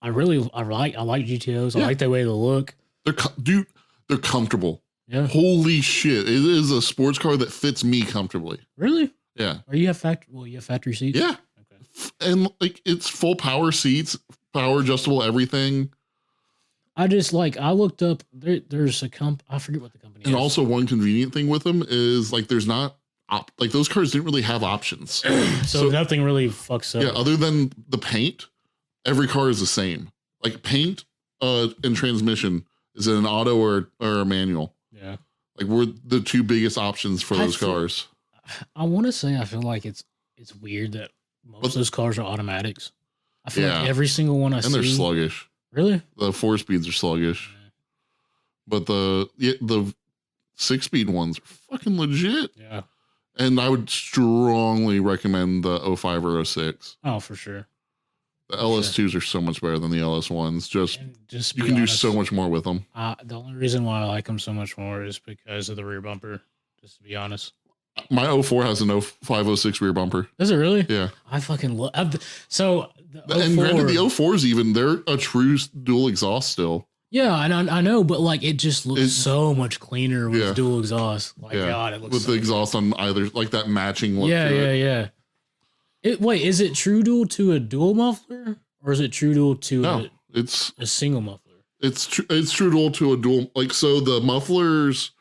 I like GTOs. I like the way they look. They're comfortable. Yeah. Holy shit. It is a sports car that fits me comfortably. Really? Yeah. Or you have factory seats? Yeah. Okay. And like it's full power seats, power adjustable, everything. I looked up, there's a I forget what the company is. And also one convenient thing with them is like there's not, like those cars didn't really have options. so nothing really fucks up. Yeah, other than the paint, every car is the same. Like paint and transmission is it an auto or a manual? Yeah. Like we're the two biggest options for those cars. I want to say I feel like it's weird that most of those cars are automatics. I feel like every single one I see. And they're sluggish. Really? The 4-speeds are sluggish. Yeah. But the 6-speed ones are fucking legit. Yeah. And I would strongly recommend the 05 or 06. Oh, for sure. The LS2s are so much better than the LS1s. Just you can do so much more with them. The only reason why I like them so much more is because of the rear bumper, just to be honest. My 04 has an 05, 06 rear bumper. Does it really? Yeah. I fucking love so and granted, the 04s even, they're a true dual exhaust still. Yeah, and I know, but like it just looks so much cleaner with dual exhaust. Like God, it looks with the exhaust on either, like that matching look. Yeah. Wait, is it true dual to a dual muffler, or is it true dual to it's a single muffler? It's true dual to a dual. Like so, the mufflers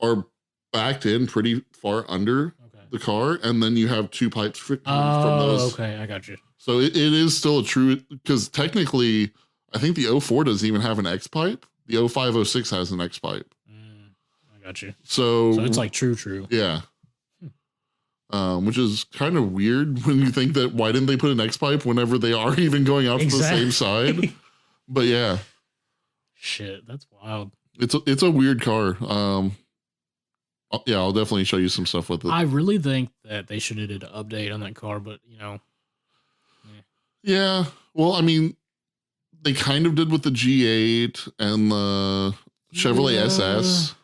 are backed in pretty far under the car, and then you have two pipes from those. Okay, I got you. So it is still a true, because technically, I think the 04 doesn't even have an X pipe. The 05, 06 has an X pipe. I got you. So it's like true. Yeah. Which is kind of weird when you think that why didn't they put an X pipe whenever they are even going out to the same side? But yeah. Shit, that's wild. It's a weird car. Yeah, I'll definitely show you some stuff with it. I really think that they should have did an update on that car, but you know. Yeah. Well, I mean, they kind of did with the G8 and the Chevrolet SS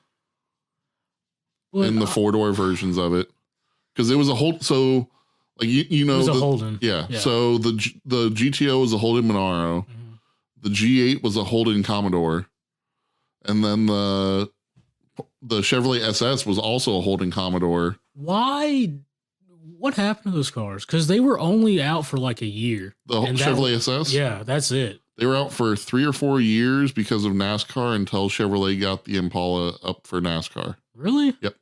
and the 4-door versions of it. Because it was a whole, so like you know, it was a Holden. Yeah. So the GTO was a Holden Monaro, the G8 was a Holden Commodore, and then the Chevrolet SS was also a Holden Commodore. Why? What happened to those cars? Because they were only out for like a year. The Chevrolet SS. Yeah, that's it. They were out for 3 or 4 years because of NASCAR until Chevrolet got the Impala up for NASCAR. Really? Yep.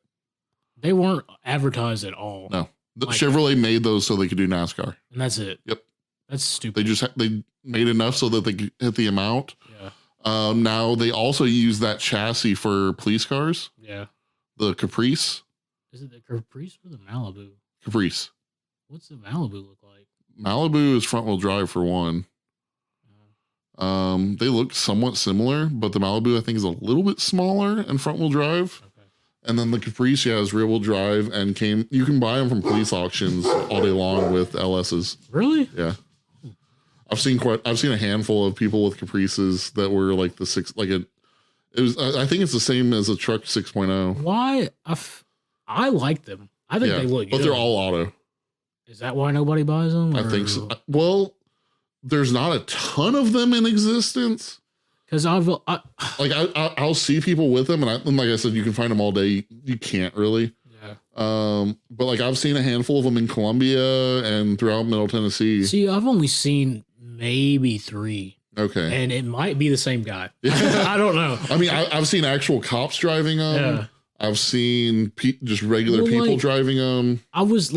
They weren't advertised at all. No. Chevrolet made those so they could do NASCAR. And that's it. Yep. That's stupid. They made enough so that they could hit the amount. Yeah. Now they also use that chassis for police cars. Yeah. The Caprice. Is it the Caprice or the Malibu? Caprice. What's the Malibu look like? Malibu is front wheel drive for one. They look somewhat similar, but the Malibu I think is a little bit smaller and front wheel drive. Okay. And then the Caprice, is rear wheel drive and you can buy them from police auctions all day long with LSs. Really? Yeah. I've seen a handful of people with Caprices that were like I think it's the same as a truck 6.0. Why? I like them. I think they look good. But they're all auto. Is that why nobody buys them? I think so. Well, there's not a ton of them in existence. Because I'll see people with them, and like I said, you can find them all day. You can't really. Yeah. But like I've seen a handful of them in Columbia and throughout Middle Tennessee. See, I've only seen maybe 3. Okay. And it might be the same guy. I don't know. I mean, I've seen actual cops driving them. Yeah. I've seen just regular people driving them. I was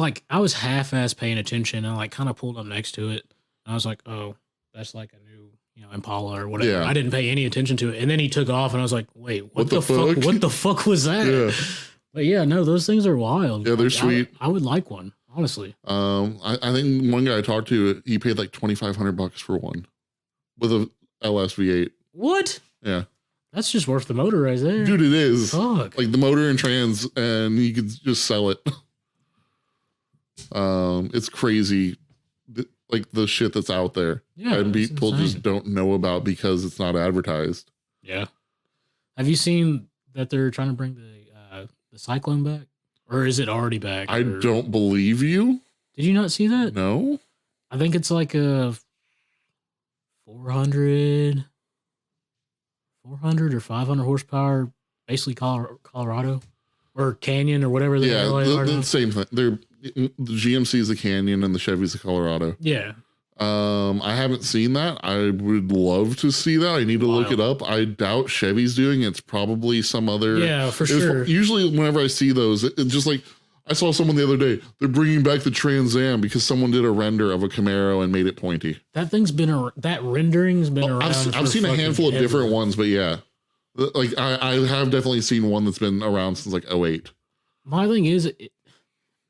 half-ass paying attention and like kind of pulled up next to it. And I was like, oh, that's like a new, Impala or whatever. Yeah. I didn't pay any attention to it. And then he took off and I was like, wait, what the fuck? What the fuck was that? Yeah. But yeah, no, those things are wild. Yeah, they're sweet. I would like one, honestly. I think one guy I talked to, he paid like $2,500 for one with a LS V8. What? Yeah. That's just worth the motor right there. Dude, it is. Fuck. Like the motor and trans, and you could just sell it. It's crazy. Like the shit that's out there. Yeah. And people just don't know about because it's not advertised. Yeah. Have you seen that they're trying to bring the Cyclone back, or is it already back? I don't believe you. Did you not see that? No. I think it's like a 400 or 500 horsepower, basically Colorado or Canyon or whatever. The same thing. The GMC is the Canyon and the Chevy's the Colorado. Yeah. I haven't seen that. I would love to see that. I need to look it up. I doubt Chevy's doing it. It's probably some other. Yeah, for sure. Usually, whenever I see those, it's just like I saw someone the other day. They're bringing back the Trans Am because someone did a render of a Camaro and made it pointy. That thing's been that rendering's been around. I've seen a handful of different ones, but yeah, like I have definitely seen one that's been around since like 2008. My thing is,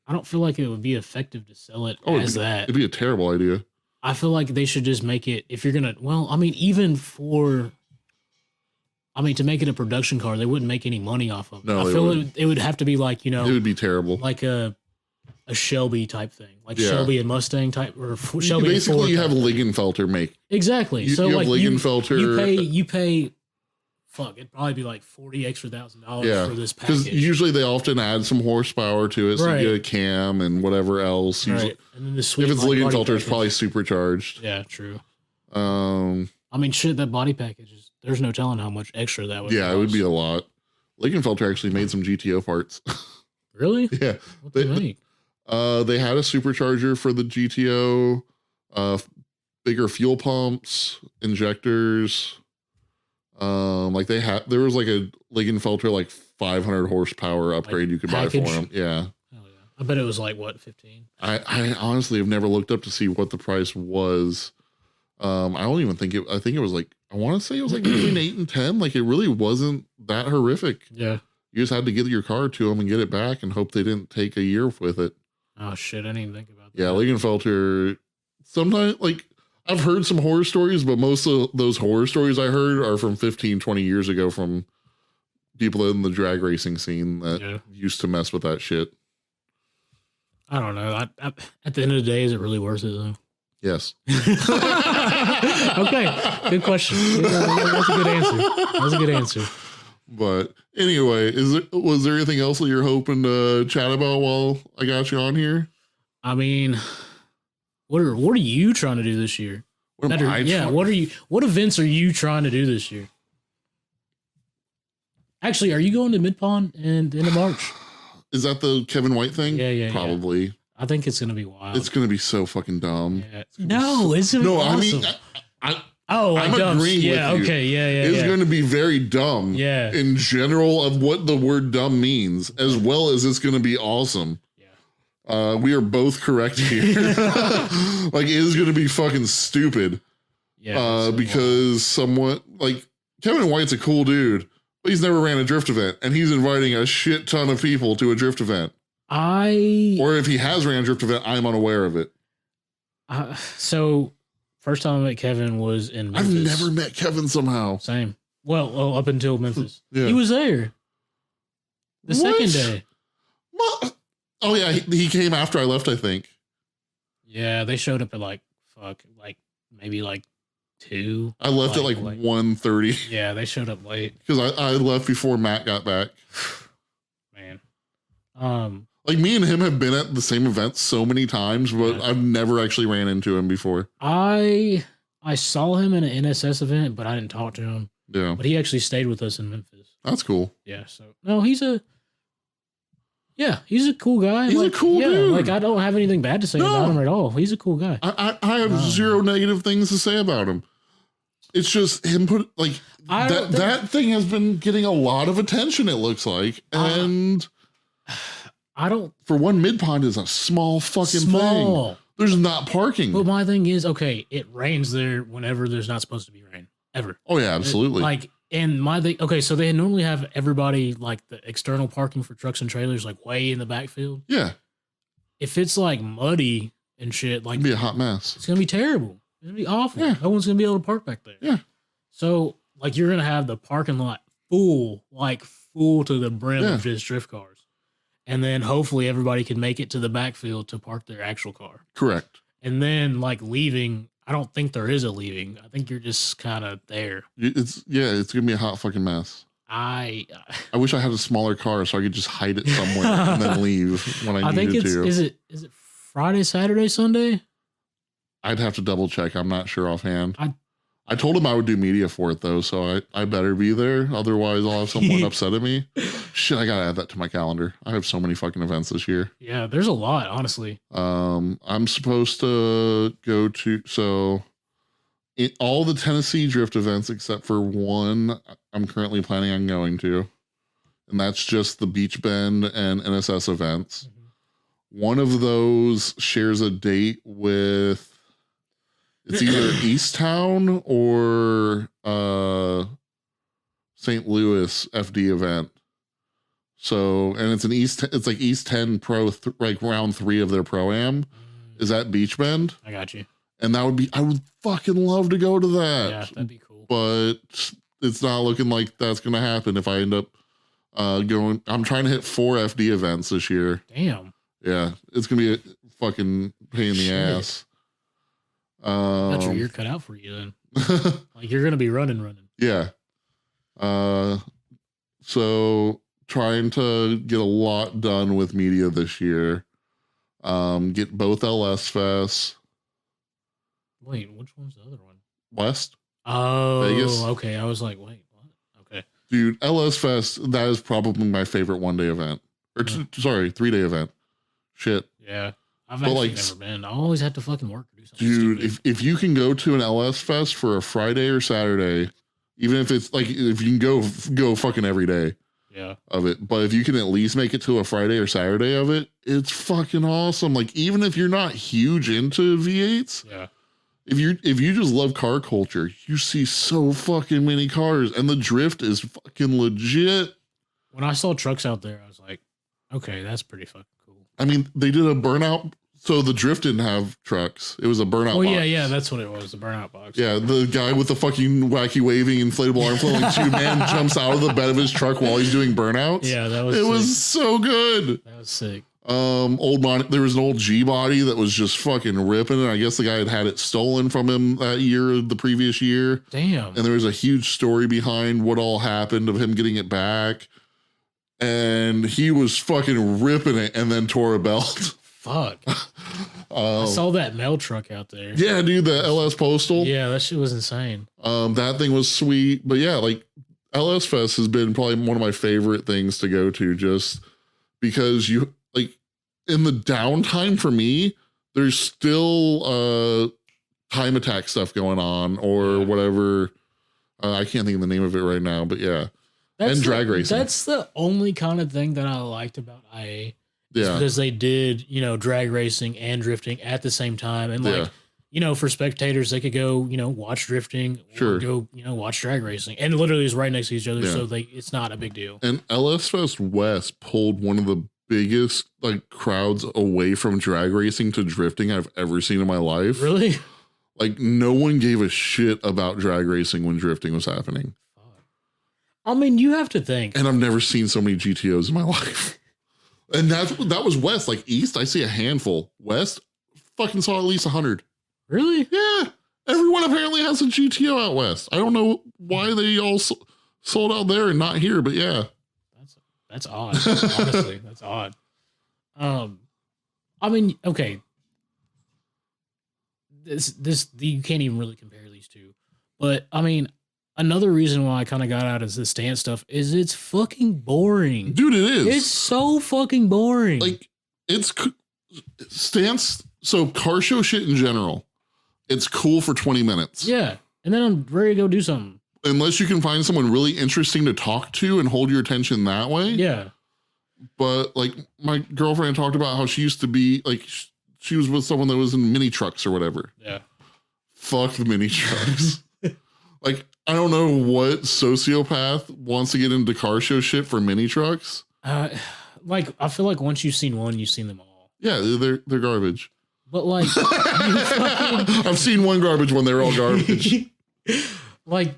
I don't feel like it would be effective to sell it as that. It'd be a terrible idea. I feel like they should just make it, if you're going to, well, I mean, to make it a production car, they wouldn't make any money off of it. No, I feel it would have to be like, it would be terrible. Like a Shelby type thing, like Shelby and Mustang type, or Shelby. Basically, you have Lingenfelter make. Exactly. You have Lingenfelter. You pay, it'd probably be like $40,000 extra for this package. Because usually they often add some horsepower to it, so you get a cam and whatever else. Usually, and then if it's Lingenfelter, it's probably supercharged. Yeah, true. I mean, shit, that body package is, there's no telling how much extra that would. Yeah, it would be a lot. Lingenfelter actually made some GTO parts. Really? Yeah. What they make? They had a supercharger for the GTO, bigger fuel pumps, injectors. There was like a Lingenfelter like 500 horsepower upgrade you could buy for them. Yeah. Hell yeah. I bet it was like what, 15? I honestly have never looked up to see what the price was. I don't even think I think it was like, I want to say it was like between 8 and 10. Like it really wasn't that horrific. Yeah. You just had to get your car to them and get it back and hope they didn't take a year with it. Oh shit. I didn't even think about that. Yeah. Lingenfelter, sometimes like I've heard some horror stories, but most of those horror stories I heard are from 15, 20 years ago from people in the drag racing scene that used to mess with that shit. I don't know. At the end of the day, is it really worth it though? Yes. Okay. Good question. That's a good answer. That's a good answer. But anyway, was there anything else that you're hoping to chat about while I got you on here? I mean, what are you trying to do this year? What events are you trying to do this year? Actually, are you going to Mid-Pond in the end of March? Is that the Kevin White thing? Yeah. Probably. Yeah. I think it's gonna be wild. It's gonna be so fucking dumb. Yeah. No, it's gonna be awesome. I mean, I'm agreeing with you. Okay, yeah. It's going to be very dumb. Yeah. In general of what the word dumb means, as well as it's going to be awesome. Yeah. We are both correct here. Like it is going to be fucking stupid. Yeah. Because someone like Kevin White's a cool dude, but he's never ran a drift event, and he's inviting a shit ton of people to a drift event. Or if he has ran a drift event, I'm unaware of it. So first time I met Kevin was in Memphis. I've never met Kevin somehow. Same. Well, up until Memphis. Yeah. He was there. The second day. Oh yeah, he came after I left, I think. Yeah, they showed up at maybe 2. I left at 1:30. Yeah, they showed up late. Because I left before Matt got back. Man. Like me and him have been at the same event so many times, but I've never actually ran into him before. I saw him in an NSS event, but I didn't talk to him. Yeah. But he actually stayed with us in Memphis. That's cool. Yeah. So no, he's a cool guy. He's a cool dude. Like I don't have anything bad to say about him at all. He's a cool guy. I have zero negative things to say about him. It's just him that thing has been getting a lot of attention, it looks like. And for one, Mid-Pond is a small fucking thing. There's not parking. But my thing is, okay, it rains there whenever there's not supposed to be rain. Ever. Oh yeah, absolutely. And my thing, okay, so they normally have everybody like the external parking for trucks and trailers like way in the backfield. Yeah. If it's like muddy and shit, like it'd be a hot mess. It's gonna be terrible. It's gonna be awful. Yeah. No one's gonna be able to park back there. Yeah. So like you're gonna have the parking lot full to the brim of just drift cars. And then hopefully everybody can make it to the backfield to park their actual car. Correct. And then leaving, I don't think there is a leaving. I think you're just kind of there. It's going to be a hot fucking mess. I wish I had a smaller car so I could just hide it somewhere and then leave when I think needed to. Is it Friday, Saturday, Sunday? I'd have to double check. I'm not sure offhand. I told him I would do media for it though, so I better be there. Otherwise, I'll have someone upset at me. Shit, I gotta add that to my calendar. I have so many fucking events this year. Yeah, there's a lot, honestly. I'm supposed to go to all the Tennessee Drift events except for one. I'm currently planning on going to, and that's just the Beach Bend and NSS events. Mm-hmm. One of those shares a date with. It's either Easttown or St. Louis FD event. So, and it's it's like East 10 Pro, like round 3 of their Pro-Am is at Beach Bend. I got you. And I would fucking love to go to that. Yeah, that'd be cool. But it's not looking like that's going to happen if I end up going. I'm trying to hit 4 FD events this year. Damn. Yeah, it's going to be a fucking pain in the ass. That's your year cut out for you then. Like you're gonna be running. Yeah. So trying to get a lot done with media this year. Get both LS Fests. Wait, which one's the other one? West. Oh, Vegas. Okay. I was like, wait, what? Okay. Dude, LS Fest, that is probably my favorite 1-day event. Or sorry, 3-day event. Shit. Yeah. I've actually never been. I always had to fucking work or do something. Dude, stupid. if you can go to an LS Fest for a Friday or Saturday, even if it's like if you can go fucking every day of it, but if you can at least make it to a Friday or Saturday of it, it's fucking awesome. Like even if you're not huge into V8s, if you just love car culture, you see so fucking many cars, and the drift is fucking legit. When I saw trucks out there, I was like, okay, that's pretty fucking cool. I mean, they did a burnout. So the drift didn't have trucks. It was a burnout box. Yeah, that's what it was, the burnout box. Yeah, the guy with the fucking wacky waving inflatable arm flailing tube man jumps out of the bed of his truck while he's doing burnouts. Yeah, that was It was so good. That was sick. There was an old G body that was just fucking ripping it. I guess the guy had it stolen from him that year, the previous year. Damn. And there was a huge story behind what all happened of him getting it back. And he was fucking ripping it and then tore a belt. Fuck. I saw that mail truck out there. Yeah, dude, the LS Postal. Yeah, that shit was insane. That thing was sweet. But yeah, like LS Fest has been probably one of my favorite things to go to, just because you like in the downtime for me, there's still time attack stuff going on or whatever. I can't think of the name of it right now, but yeah. And drag racing. That's the only kind of thing that I liked about IA. Yeah. Because they did, drag racing and drifting at the same time. And for spectators, they could go, watch drifting or go, watch drag racing. And literally it's right next to each other. Yeah. So it's not a big deal. And LS Fest West pulled one of the biggest crowds away from drag racing to drifting I've ever seen in my life. Really? Like no one gave a shit about drag racing when drifting was happening. I mean, you have to think. And I've never seen so many GTOs in my life. And that was West. Like East, I see a handful. West, fucking saw at least 100. Really? Yeah. Everyone apparently has a GTO out West. I don't know why they all sold out there and not here, but yeah. That's odd. Honestly, that's odd. I mean, okay. You can't even really compare these two. But I mean, another reason why I kind of got out of the stance stuff is it's fucking boring. Dude, it is. It's so fucking boring. Like, it's stance. So car show shit in general, it's cool for 20 minutes. Yeah. And then I'm ready to go do something. Unless you can find someone really interesting to talk to and hold your attention that way. Yeah. But like my girlfriend talked about how she used to be like, she was with someone that was in mini trucks or whatever. Yeah. Fuck the mini trucks. Like, I don't know what sociopath wants to get into car show shit for mini trucks. I feel like once you've seen one, you've seen them all. Yeah, they're garbage. But like, I've seen one garbage one. They're all garbage. like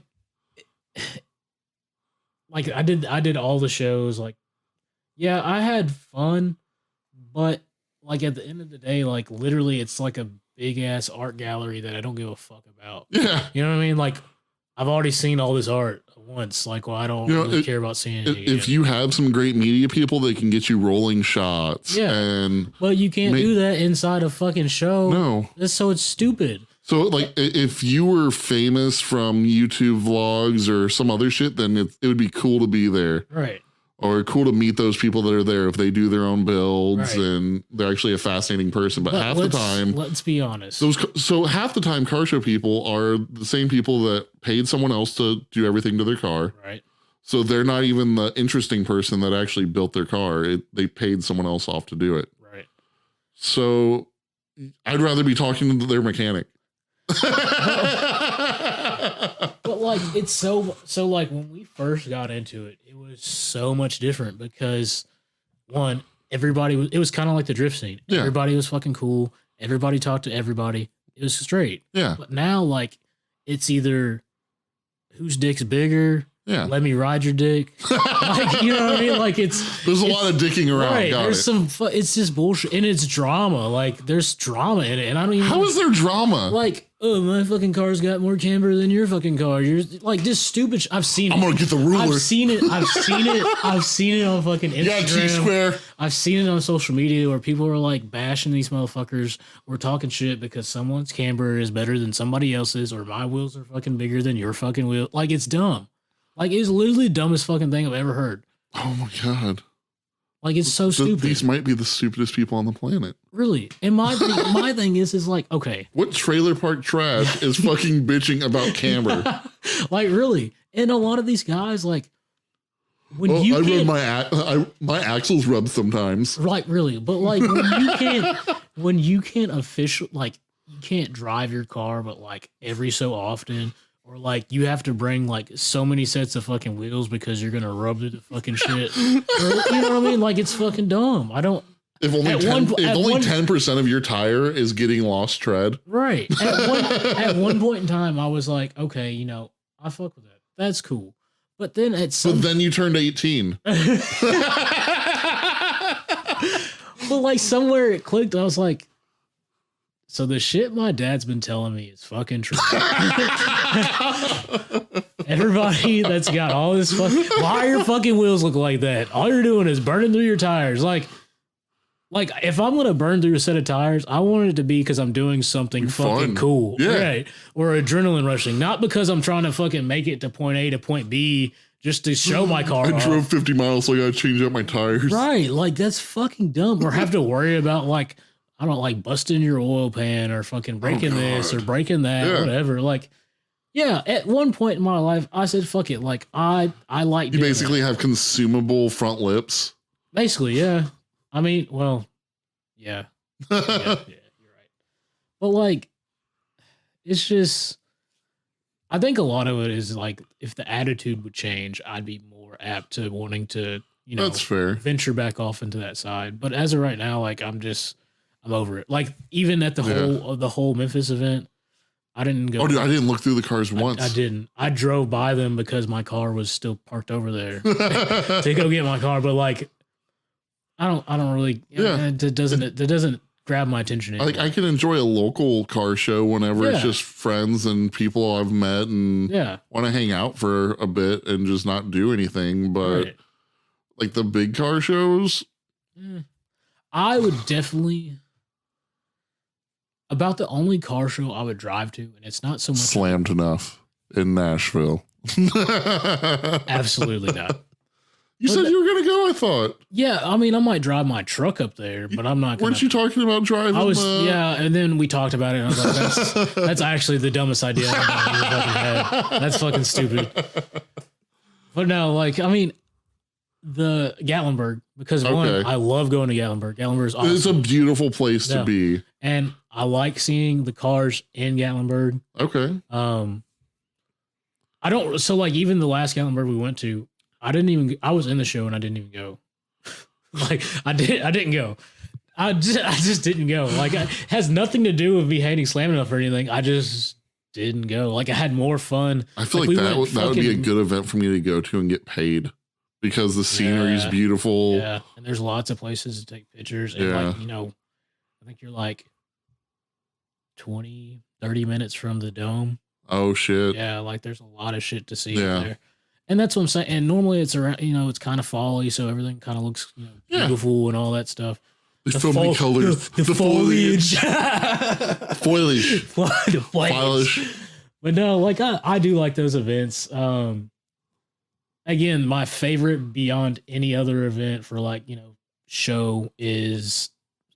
I did all the shows. Like, yeah, I had fun, but like at the end of the day, like literally, it's like a big ass art gallery that I don't give a fuck about. Yeah, you know what I mean? Like, I've already seen all this art. once. Like, well, I don't really care about seeing it if you have some great media people, they can get you rolling shots. Yeah. And well, you can't do that inside a fucking show. No. So it's stupid. So, like, if you were famous from YouTube vlogs or some other shit, then it would be cool to be there. Right. Or cool to meet those people that are there if they do their own builds and they're actually a fascinating person. But half the time... Let's be honest. So half the time car show people are the same people that paid someone else to do everything to their car. Right. So they're not even the interesting person that actually built their car. They paid someone else off to do it. Right. So I'd rather be talking to their mechanic. But like it's so like when we first got into it, it was so much different because one, it was kind of like the drift scene. Yeah. Everybody was fucking cool. Everybody talked to everybody. It was straight. Yeah. But now like it's either whose dick's bigger. Yeah. Let me ride your dick. Like, you know what I mean? Like there's a lot of dicking around. Right. There's it's just bullshit. And it's drama. Like there's drama in it. And I don't even. How is there drama? Like, oh, my fucking car's got more camber than your fucking car. You're like this stupid. I've seen it. I'm going to get the ruler. I've seen it. I've seen it on fucking Instagram. Yeah, T-square. I've seen it on social media where people are like bashing these motherfuckers or talking shit because someone's camber is better than somebody else's or my wheels are fucking bigger than your fucking wheel. Like it's dumb. Like it's literally the dumbest fucking thing I've ever heard. Oh my God. Like it's so stupid. These might be the stupidest people on the planet. Really. And my thing is like, okay. What trailer park trash is fucking bitching about camber? Like really. And a lot of these guys, like when my axles rub sometimes. Like really. But like when you can't you can't drive your car, but like every so often. Or like you have to bring like so many sets of fucking wheels because you're gonna rub through the fucking shit. Or, you know what I mean? Like it's fucking dumb. I don't. If only 10% of your tire is getting lost tread. Right. At one point in time, I was like, okay, you know, I fuck with that. That's cool. But then then you turned 18. But like somewhere it clicked. I was like. So the shit my dad's been telling me is fucking true. Everybody that's got all this why your fucking wheels look like that? All you're doing is burning through your tires. Like if I'm gonna burn through a set of tires, I want it to be because I'm doing something fucking cool, right? Or adrenaline rushing, not because I'm trying to fucking make it to point A to point B just to show my car. I drove 50 miles, so I gotta change out my tires. Right? Like that's fucking dumb. Or have to worry about like. I don't like busting your oil pan or fucking breaking this or breaking that, or whatever. Like, yeah, at one point in my life, I said, fuck it. Like, I like you basically have consumable front lips. Basically, yeah. I mean, well, yeah. Yeah, you're right. But like, it's just, I think a lot of it is like, if the attitude would change, I'd be more apt to wanting to, you know, that's fair. Venture back off into that side. But as of right now, like, I'm over it. Like even at the whole Memphis event, I didn't go. Oh, dude, I didn't look through the cars once. I didn't. I drove by them because my car was still parked over there to go get my car. But like, I don't really. Yeah, it doesn't grab my attention anymore. Like I can enjoy a local car show whenever it's just friends and people I've met and want to hang out for a bit and just not do anything. But like the big car shows, I would definitely. About the only car show I would drive to, and it's not so much Slammed Enough in Nashville. Absolutely not. You said you were gonna go, I thought. Yeah, I mean I might drive my truck up there, but I'm not gonna. Weren't you talking about driving? I was and then we talked about it and I was like, that's actually the dumbest idea I've ever fucking had. That's fucking stupid. But no, like I mean the Gatlinburg, because one, I love going to Gatlinburg. Gatlinburg is awesome. It's a beautiful place to be. And I like seeing the cars in Gatlinburg. Okay. I don't, so like even the last Gatlinburg we went to, I was in the show and I didn't even go. Like I didn't go. I just didn't go. Like it has nothing to do with me hating Slam Enough or anything. I just didn't go. Like I had more fun. I feel like that would be a good event for me to go to and get paid. Because the scenery is beautiful. Yeah. And there's lots of places to take pictures. And like, you know, I think you're like 20, 30 minutes from the dome. Oh shit. Yeah. Like there's a lot of shit to see there. And that's what I'm saying. And normally it's around, it's kind of fall-y, so everything kind of looks beautiful and all that stuff. The filmy colors, the foliage, foliage, the foliage. But no, like I do like those events. Again, my favorite beyond any other event for show is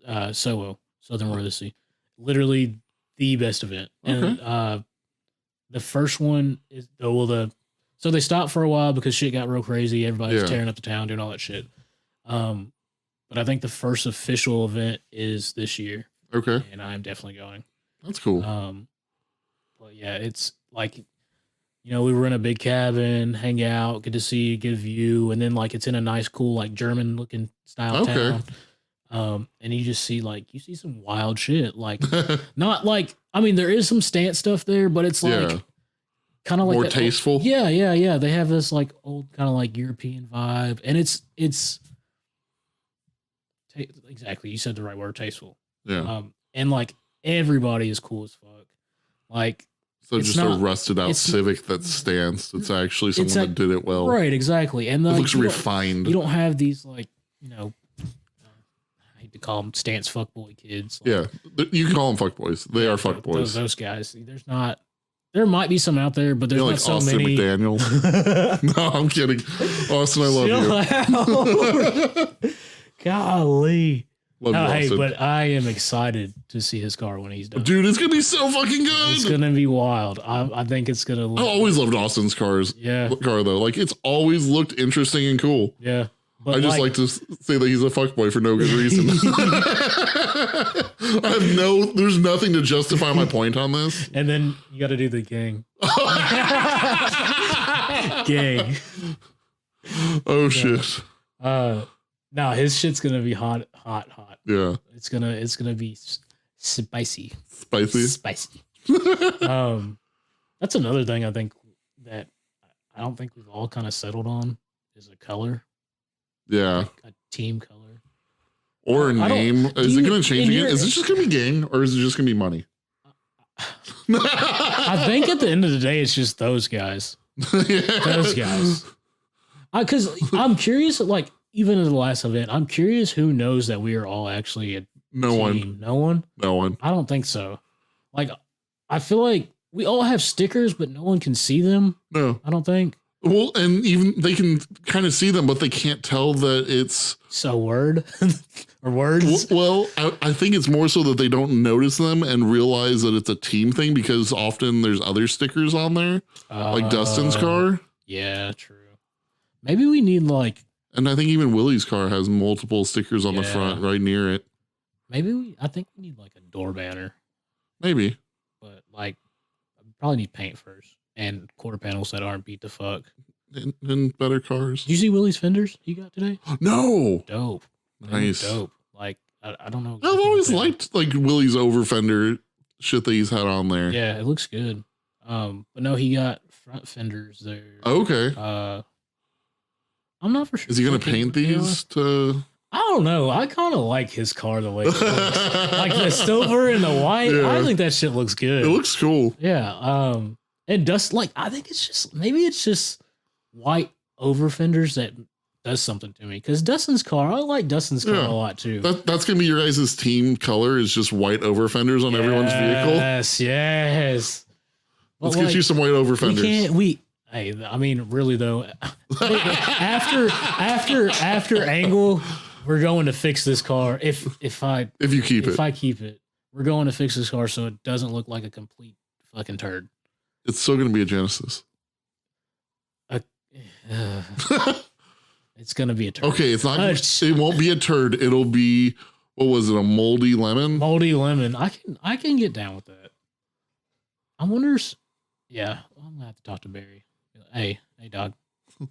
SOWO, Southern Royal Sea. Literally the best event. Okay. And the first one is so they stopped for a while because shit got real crazy. Everybody was tearing up the town, doing all that shit. But I think the first official event is this year. Okay. And I'm definitely going. That's cool. But yeah, it's like, we were in a big cabin, hang out, get to see, get a view, and then it's in a nice, cool, German looking style town. And you just see you see some wild shit. Not there is some stance stuff there, but it's kind of more tasteful. Yeah. They have this old kind of European vibe, and it's exactly, you said the right word, tasteful. Yeah. And everybody is cool as fuck. So just a rusted out Civic that stands. It's actually someone that did it well. Right, exactly. And it looks refined. You don't have these I hate to call them stance fuckboy kids. Yeah, you can call them fuckboys. They are fuckboys. Those guys. There might be some out there, but there's not so Austin many. McDaniel. No, I'm kidding. Austin, I love you. Golly. Love you, Austin. But I am excited to see his car when he's done. Dude, it's going to be so fucking good. It's going to be wild. I think it's going to look... I always loved Austin's car, though. It's always looked interesting and cool. Yeah. But I just like to say that he's a fuckboy for no good reason. There's nothing to justify my point on this. And then you got to do the gang. Gang. Oh, shit. No, his shit's gonna be hot. Yeah, it's gonna be spicy. Spicy. That's another thing I think that I don't think we've all kind of settled on is a color. Yeah, a team color or a name. Is it gonna change again? Is it just gonna be gang or is it just gonna be money? I think at the end of the day, it's just those guys. Those guys. Because I'm curious, even in the last event, I'm curious who knows that we are all actually a team. No one? No one. I don't think so. I feel like we all have stickers, but no one can see them. No. I don't think. Well, and even they can kind of see them, but they can't tell that it's... So word? Or words? Well, I think it's more so that they don't notice them and realize that it's a team thing because often there's other stickers on there, like Dustin's car. Yeah, true. Maybe we need And I think even Willie's car has multiple stickers on the front right near it. I think we need a door banner. Maybe. But probably need paint first and quarter panels that aren't beat the fuck. And better cars. Did you see Willie's fenders he got today? No. Dope. Nice. Dope. I don't know. I've always liked Willie's over fender shit that he's had on there. Yeah, it looks good. But no, he got front fenders there. Okay. I'm not for sure. Is he going to paint these to... I don't know. I kind of like his car the way it looks. The silver and the white. Yeah. I think that shit looks good. It looks cool. Yeah. And dust, I think maybe it's just white over fenders that does something to me. Because Dustin's car, I like Dustin's car a lot too. That's going to be your guys' team color is just white over fenders on everyone's vehicle. Yes. Let's get you some white over fenders. Hey, I mean, really though, after Angle, we're going to fix this car. If I keep it, we're going to fix this car so it doesn't look like a complete fucking turd. It's still going to be a Genesis. It's going to be a turd. Okay, it's not. It won't be a turd. It'll be, what was it? A moldy lemon. Moldy lemon. I can get down with that. I wonder. Yeah, I'm gonna have to talk to Barry. Hey, dog. I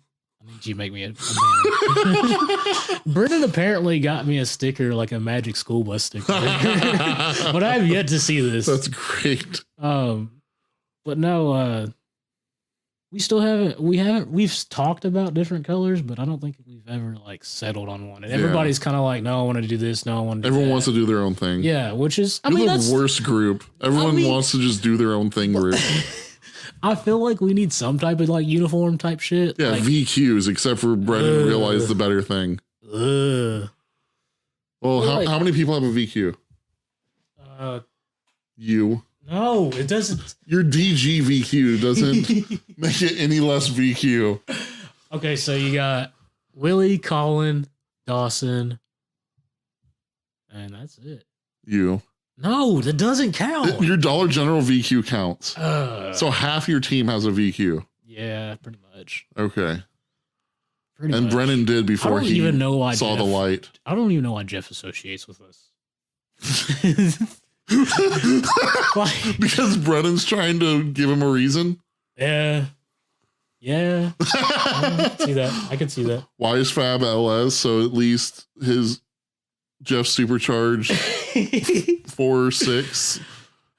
need you to make me a banner. Brendan apparently got me a sticker, a Magic School Bus sticker. But I have yet to see this. That's great. But no, we've talked about different colors, but I don't think we've ever settled on one. And everybody's kind of no, I want to do this. No, I want to do Everyone that. wants to do their own thing. Yeah, which is, You're the worst group. Everyone wants to just do their own thing group. I feel like we need some type of like uniform type shit. Yeah, like, VQs, except for Brennan realized the better thing. Well, how many people have a VQ? You. No, it doesn't. Your DG VQ doesn't make it any less VQ. Okay, so you got Willie, Colin, Dawson, and that's it. You. No, that doesn't count. Your Dollar General VQ counts. So half your team has a VQ. Yeah, pretty much. Okay. Pretty and much. Brennan did before he even know why saw Jeff, the light. I don't even know why Jeff associates with us. Because Brennan's trying to give him a reason. Yeah. Yeah. I can see that. I can see that. Why is Fab LS? So at least his Jeff Supercharged 4.6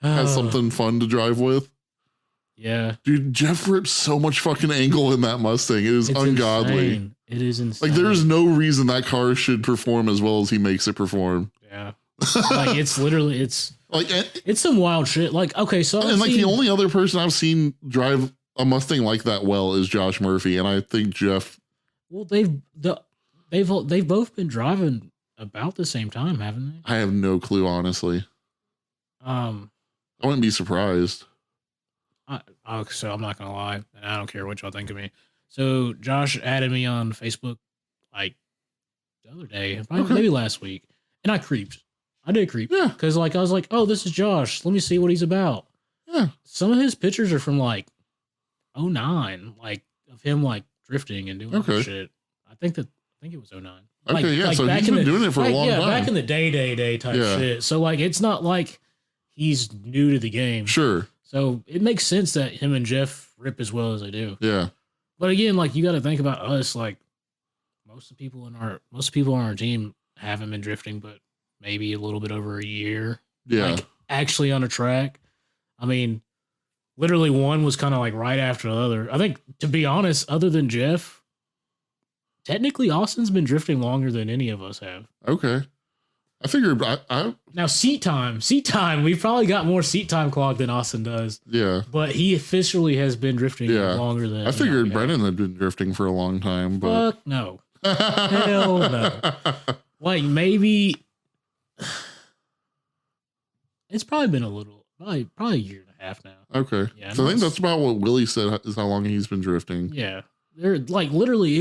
has something fun to drive with. Yeah. Dude, Jeff rips so much fucking angle in that Mustang. It is ungodly. Insane. It is insane. Like, there's no reason that car should perform as well as he makes it perform. Yeah. Like, it's literally, it's some wild shit. Like, okay, so the only other person I've seen drive a Mustang like that well is Josh Murphy, and I think Jeff. Well, they've both been driving about the same time, haven't they? I have no clue, honestly. I wouldn't be surprised. So I'm not gonna lie, and I don't care what y'all think of me. So Josh added me on Facebook like the other day, maybe last week, and I creeped. I did creep. Yeah. Because like I was like, oh, this is Josh. Let me see what he's about. Yeah. Some of his pictures are from like 2009, like of him like drifting and doing shit. I think it was 2009. Okay, yeah. So he's been doing it for a long time. Back in the day type shit. So like it's not like he's new to the game. Sure. So it makes sense that him and Jeff rip as well as they do. Yeah. But again, like you got to think about us. Like most people on our team haven't been drifting, but maybe a little bit over a year. Yeah. Like actually on a track. I mean, literally one was kind of like right after the other. I think, to be honest, other than Jeff, technically Austin's been drifting longer than any of us have. Okay. I figured now seat time. We've probably got more seat time clock than Austin does. Yeah. But he officially has been drifting longer than I figured Brennan had been drifting for a long time, but fuck no. Hell no. Like maybe it's probably been probably a year and a half now. Okay. Yeah, so I think that's about what Willie said is how long he's been drifting. Yeah. They're like literally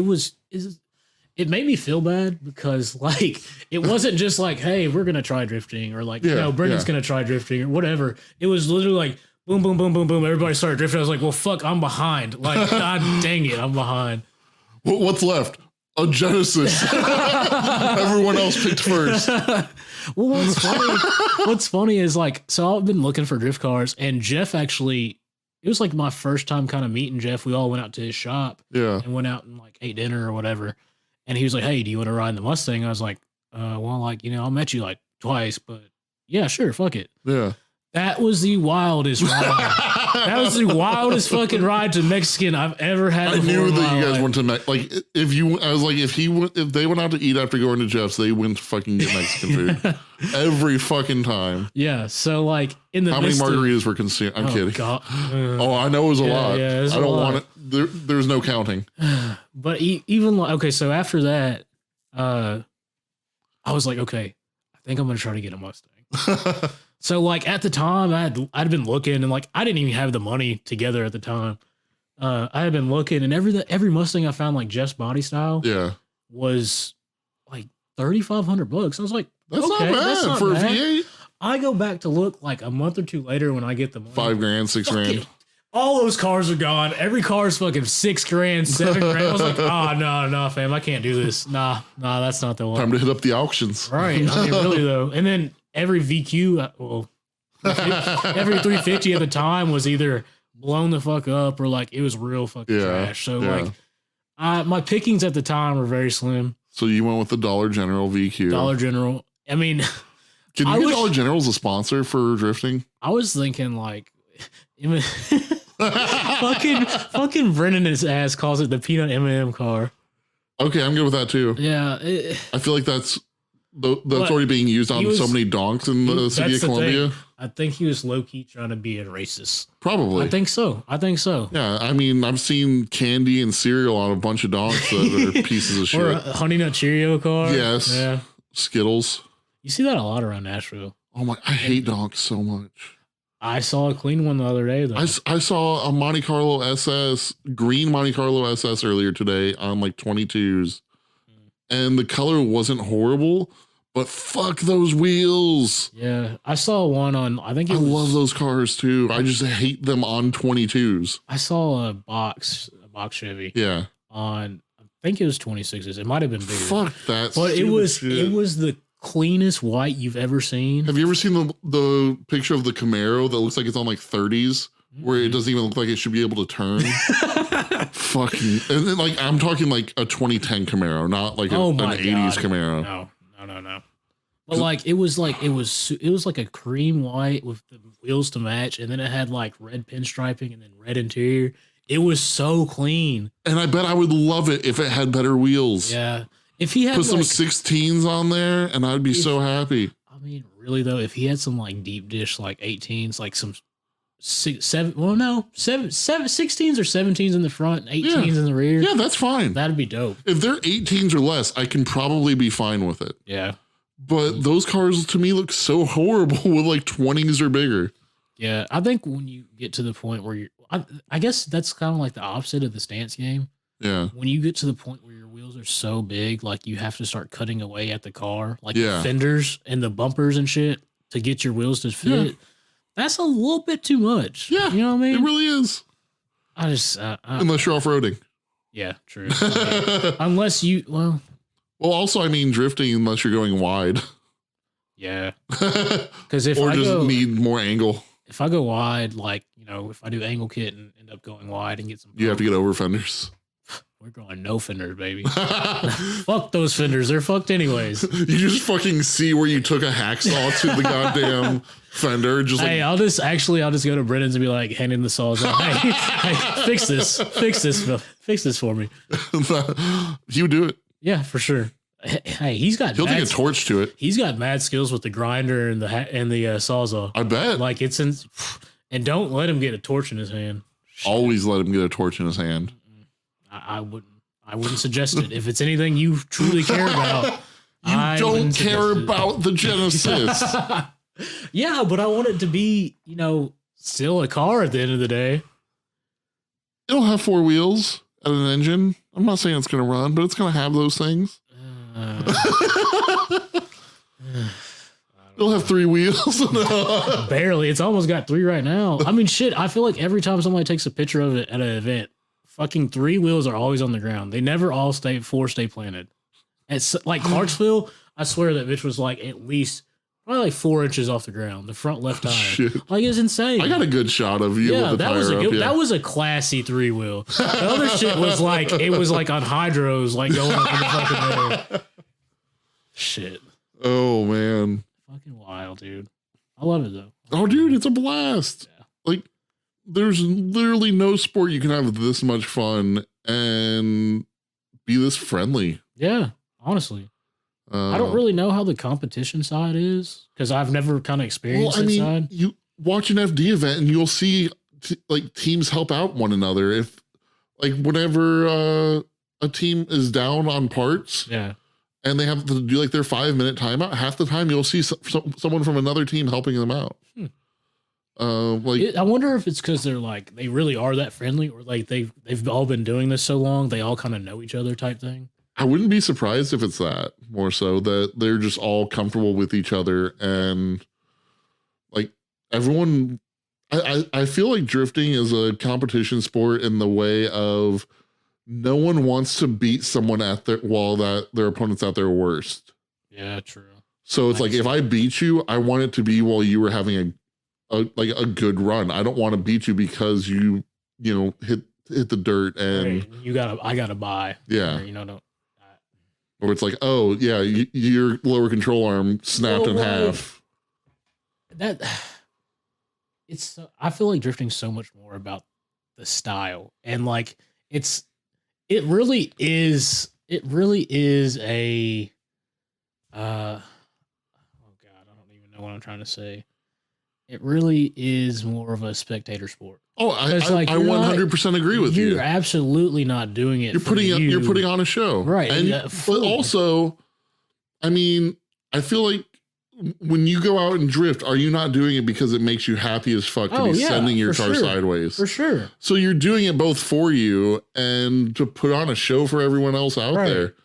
it made me feel bad because like it wasn't just like, hey, we're gonna try drifting or like Brendan's gonna try drifting or whatever. It was literally like boom, boom, boom, boom, boom. Everybody started drifting. I was like, well, fuck, I'm behind. Like, god dang it, I'm behind. What's left? A Genesis. Everyone else picked first. Well, what's funny is like, so I've been looking for drift cars, and Jeff actually, it was like my first time kind of meeting Jeff. We all went out to his shop, and went out and like ate dinner or whatever. And he was like, "Hey, do you want to ride the Mustang?" I was like, "Well, like I met you like twice, but yeah, sure, fuck it." Yeah. That was the wildest ride. That was the wildest fucking ride to Mexican I've ever had. I knew that you guys went to like if they went out to eat after going to Jeff's, they went to fucking get Mexican food every fucking time. Yeah. So like in the how many margaritas were consumed? I'm kidding. God. I know it was a lot. Yeah, I don't want it. There's no counting. But even like okay, so after that, I was like, okay, I think I'm gonna try to get a Mustang. So like at the time I'd been looking and like I didn't even have the money together at the time. I had been looking and every Mustang I found like Jeff's body style was like $3,500. I was like, that's not bad for a V8. I go back to look like a month or two later when I get the money. $5,000, $6,000. All those cars are gone. Every car is fucking $6,000, $7,000. I was like, no, fam, I can't do this. Nah, that's not the one. Time to hit up the auctions. Right. I mean, really though. And then every VQ, every 350 at the time was either blown the fuck up or like it was real fucking trash. So like, my pickings at the time were very slim. So you went with the Dollar General VQ. Dollar General. I mean, can you get Dollar General as a sponsor for drifting? I was thinking like, fucking Brennan his ass calls it the peanut M&M car. Okay, I'm good with that too. Yeah, I feel like that's That's already being used on so many donks in the city of Columbia. I think he was low key trying to be a racist. Probably. I think so. Yeah, I mean, I've seen candy and cereal on a bunch of donks that are pieces of shit. Or a Honey Nut Cheerio car. Yes. Yeah. Skittles. You see that a lot around Nashville. Oh my! I hate donks so much. I saw a clean one the other day though. I saw a Monte Carlo SS, green Monte Carlo SS earlier today on like 22s, and the color wasn't horrible. But fuck those wheels. Yeah, I saw one on, I love those cars too. I just hate them on 22s. I saw a box Chevy. Yeah. On, I think it was 26s. It might have been bigger. Fuck that. But it was the cleanest white you've ever seen. Have you ever seen the picture of the Camaro that looks like it's on like 30s, where it doesn't even look like it should be able to turn? Fucking, and then like I'm talking like a 2010 Camaro, not like an 80s Camaro. No. But like it was like a cream white with the wheels to match, and then it had like red pinstriping and then red interior. It was so clean. And I bet I would love it if it had better wheels. Yeah. If he had put some 16s on there, and I'd be so happy. I mean, really though, if he had some like deep dish like 18s, like some 16s or 17s in the front, 18s in the rear. Yeah, that's fine. That'd be dope. If they're 18s or less, I can probably be fine with it. Yeah. But those cars to me look so horrible with like 20s or bigger. Yeah, I think when you get to the point where I guess that's kind of like the opposite of the stance game. Yeah. When you get to the point where your wheels are so big, like you have to start cutting away at the car, like the fenders and the bumpers and shit to get your wheels to fit. Yeah. That's a little bit too much. Yeah. You know what I mean? It really is. I just... unless you're off-roading. Yeah, true. Unless you... Well, also, I mean, drifting unless you're going wide. Yeah. Because if or I just need more angle. If I go wide, like, you know, if I do angle kit and end up going wide and get some... You have to get over fenders. We're going no fenders, baby. Fuck those fenders. They're fucked anyways. You just fucking see where you took a hacksaw to the goddamn fender. Just hey, I'll just go to Brennan's and be like, handing the saws out. Hey, fix this for me. You do it. Yeah, for sure. Hey, he'll take a torch to it. He's got mad skills with the grinder and the sawzall. I bet. Like and don't let him get a torch in his hand. Always let him get a torch in his hand. I wouldn't suggest it. If it's anything you truly care about, you don't care about the Genesis. Yeah, but I want it to be, you know, still a car at the end of the day. It'll have 4 wheels and an engine. I'm not saying it's going to run, but it's going to have those things. It'll have 3 wheels. Barely. It's almost got 3 right now. I mean, shit, I feel like every time somebody takes a picture of it at an event, fucking 3 wheels are always on the ground. They never all stay planted. It's like Clarksville, I swear that bitch was like at least probably like 4 inches off the ground. The front left tire. Shit. Like, it's insane. I got a good shot of you with the that tire was up. That was a classy 3-wheel. The other shit was like, it was like on hydros, like going up in the fucking air. Shit. Oh, man. Fucking wild, dude. I love it, though. Oh, dude, it's a blast. Yeah. Like, there's literally no sport you can have this much fun and be this friendly. Yeah, honestly. I don't really know how the competition side is because I've never kind of experienced that side. You watch an FD event and you'll see like teams help out one another. If like whenever a team is down on parts, and they have to do like their 5-minute timeout, half the time you'll see someone from another team helping them out. I wonder if it's because they're like they really are that friendly, or like they've all been doing this so long they all kind of know each other type thing. I wouldn't be surprised if it's that, more so that they're just all comfortable with each other and like everyone. I feel like drifting is a competition sport in the way of no one wants to beat someone while their opponent's at their worst. Yeah, true. So it's like if I beat you, I want it to be while you were having a good run. I don't want to beat you because you hit the dirt and I gotta buy. Yeah, don't. Or it's like, oh yeah, your lower control arm snapped in half. I feel like drifting's so much more about the style, and like it really is a Oh God, I don't even know what I'm trying to say. It really is more of a spectator sport. Oh, I 100% agree with you. You're absolutely not doing it. You're putting on a show, right? And but also, I mean, I feel like when you go out and drift, are you not doing it because it makes you happy as fuck to be sending your car sideways? For sure. So you're doing it both for you and to put on a show for everyone else out there.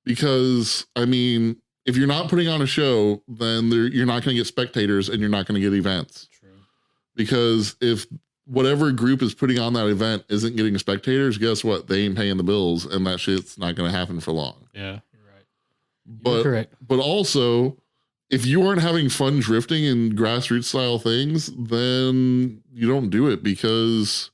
Because I mean, if you're not putting on a show, then you're not going to get spectators and you're not going to get events. True. Because if whatever group is putting on that event isn't getting spectators, guess what? They ain't paying the bills, and that shit's not going to happen for long. Yeah, you're right. You're correct. But also, if you aren't having fun drifting and grassroots style things, then you don't do it because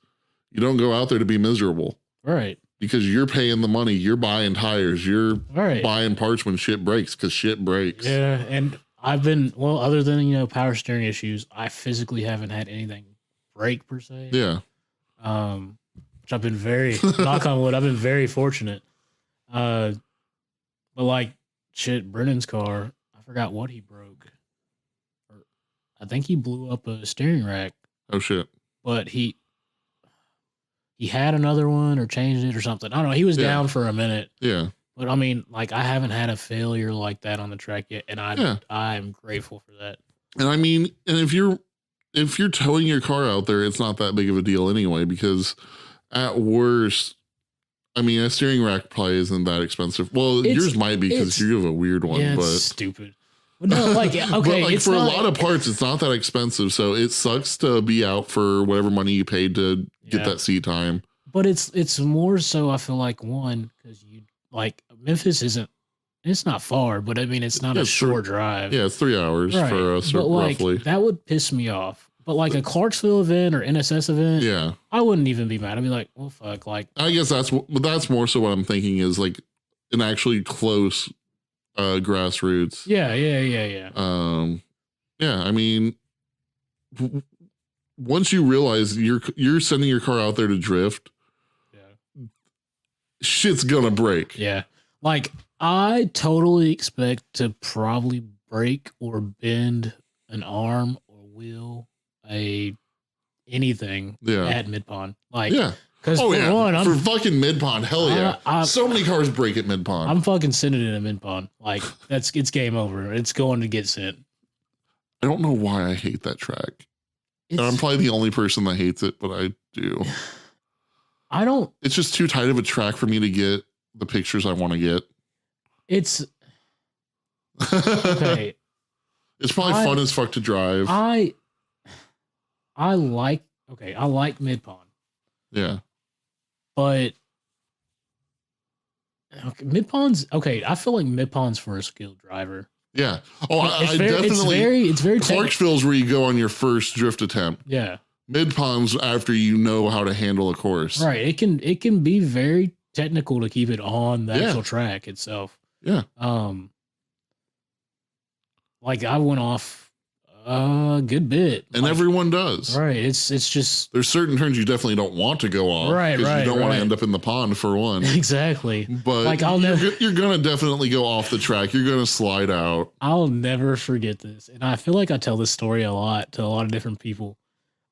you don't go out there to be miserable. Right. Because you're paying the money, you're buying tires, you're buying parts when shit breaks because shit breaks. Yeah, and I've been, other than, power steering issues, I physically haven't had anything break per se. Yeah. Which I've been very, knock on wood, I've been very fortunate. But like, shit, Brennan's car, I forgot what he broke. I think he blew up a steering rack. Oh, shit. But he had another one or changed it or something. I don't know. He was down for a minute. Yeah. But I mean, like, I haven't had a failure like that on the track yet, and I'm grateful for that. And I mean, and if you're towing your car out there, it's not that big of a deal anyway, because at worst, I mean, a steering rack probably isn't that expensive. Well, yours might be because you have a weird one, but it's stupid. But no, like, okay, but like for a lot of parts, it's not that expensive. So it sucks to be out for whatever money you paid to get that seat time. But it's more so, I feel like, one, because you like Memphis it's not far, but I mean, it's not a short drive. Yeah, it's 3 hours for us, but roughly. Like, that would piss me off. But like a Clarksville event or NSS event, I wouldn't even be mad. I'd be like, well, fuck. Like, I guess that's more so what I'm thinking is like an actually close grassroots. Yeah. Yeah, I mean, once you realize you're sending your car out there to drift, shit's gonna break. Yeah. Like, I totally expect to probably break or bend an arm or wheel anything at mid-pond. Like, because for fucking mid-pond, hell yeah. So many cars break at mid-pond. I'm fucking sending it at mid-pond. Like, it's game over. It's going to get sent. I don't know why I hate that track. And I'm probably the only person that hates it, but I do. It's just too tight of a track for me to get the pictures I want to get. It's okay. It's probably fun as fuck to drive. I like mid-pond. Yeah. But mid-pond's okay. I feel like mid-pond's for a skilled driver. Yeah. Oh, I definitely. It's very Clarksville's where you go on your first drift attempt. Yeah. Mid-pond's after you know how to handle a course. Right. It can be very technical to keep it on the actual track itself. Yeah. Like, I went off a good bit. And like, everyone does. Right. It's just there's certain turns you definitely don't want to go off. Right. Because you don't want to end up in the pond for one. Exactly. But like, you're gonna definitely go off the track. You're gonna slide out. I'll never forget this. And I feel like I tell this story a lot to a lot of different people.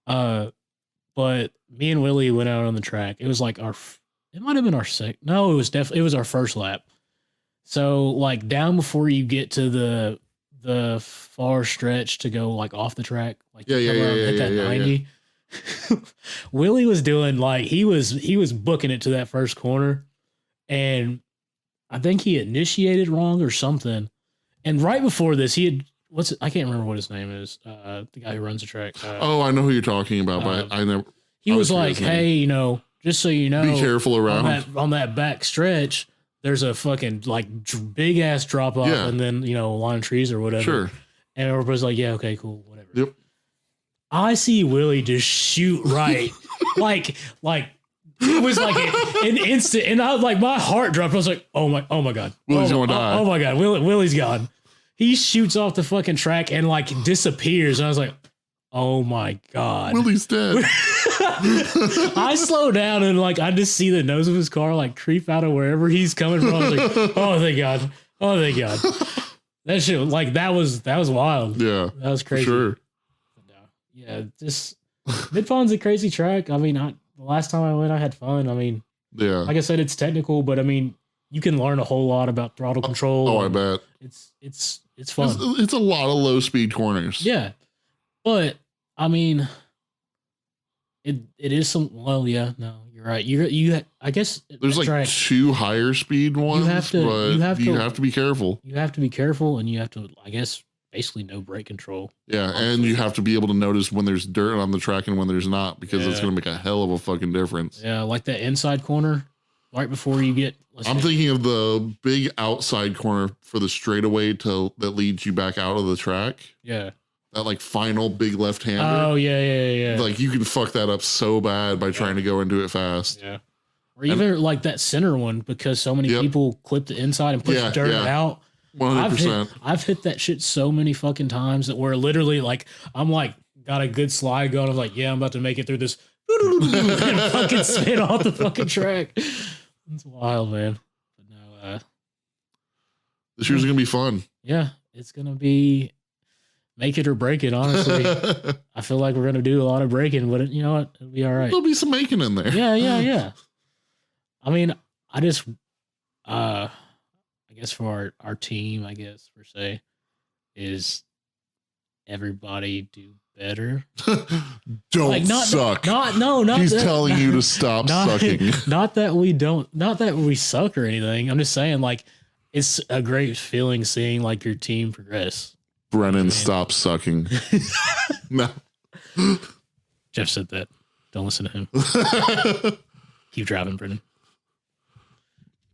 But me and Willie went out on the track. It was like it might have been our second. No, it was our first lap. So like down before you get to the far stretch to go like off the track, like hit that 90. Willie was doing like he was booking it to that first corner, and I think he initiated wrong or something. And right before this, he had I can't remember what his name is. The guy who runs the track. I know who you're talking about, but I never. He was like, "Hey, just so you know, be careful around on that back stretch. There's a fucking like big ass drop off, and then a line of trees or whatever." Sure. And everybody's like, "Yeah, okay, cool, whatever." Yep. I see Willie just shoot right, like it was like an instant, and I was like, my heart dropped. I was like, "Oh my god, Willie's gonna die." Oh my god, Willie's gone. He shoots off the fucking track and like disappears. And I was like, oh my god, Willie's dead. I slow down and like I just see the nose of his car like creep out of wherever he's coming from. I was like, oh thank god. That shit, like that was wild. Yeah, That was crazy. for sure. But no, yeah, just Mid-Pond's a crazy track. I mean, the last time I went, I had fun. I mean, Yeah. like I said, it's technical, but I mean, you can learn a whole lot about throttle control. Oh, I bet. It's fun. It's a lot of low speed corners. Yeah. But I mean, it is some. Well, yeah, no, you're right. You I guess there's like track, 2 higher speed ones. You have to be careful. You have to be careful, and you have to, I guess, basically no brake control. Yeah, and you have to be able to notice when there's dirt on the track and when there's not, because it's going to make a hell of a fucking difference. Yeah, like that inside corner right before you get. I'm thinking of the big outside corner for the straightaway that leads you back out of the track. Yeah. That like final big left hander. Oh yeah. Like you can fuck that up so bad by trying to go into it fast. Yeah. Or even like that center one, because so many people clip the inside and push dirt out. 100%. I've hit that shit so many fucking times that where literally like I'm like got a good slide going. I'm like, yeah, I'm about to make it through this and fucking spin off the fucking track. It's wild, man. But no, this year's gonna be fun. Yeah, it's gonna be make it or break it, honestly. I feel like we're going to do a lot of breaking, but you know what? It'll be all right. There'll be some making in there. Yeah. I mean, I just, I guess for our team, I guess, per se, is everybody do better. Don't like, suck. He's telling you to stop sucking. Not that we suck or anything. I'm just saying, like, it's a great feeling seeing, like, your team progress. Brennan, stop sucking. No. Jeff said that. Don't listen to him. Keep driving, Brennan.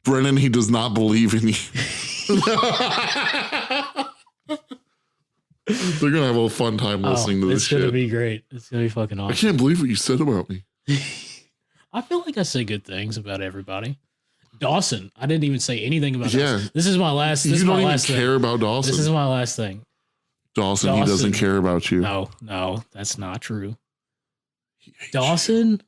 Brennan, he does not believe in you. They're going to have a fun time listening to this shit. It's going to be great. It's going to be fucking awesome. I can't believe what you said about me. I feel like I say good things about everybody. Dawson, I didn't even say anything about Dawson. This is my last thing. You don't even care about Dawson. This is my last thing. Dawson, he doesn't care about you. No, that's not true. Dawson,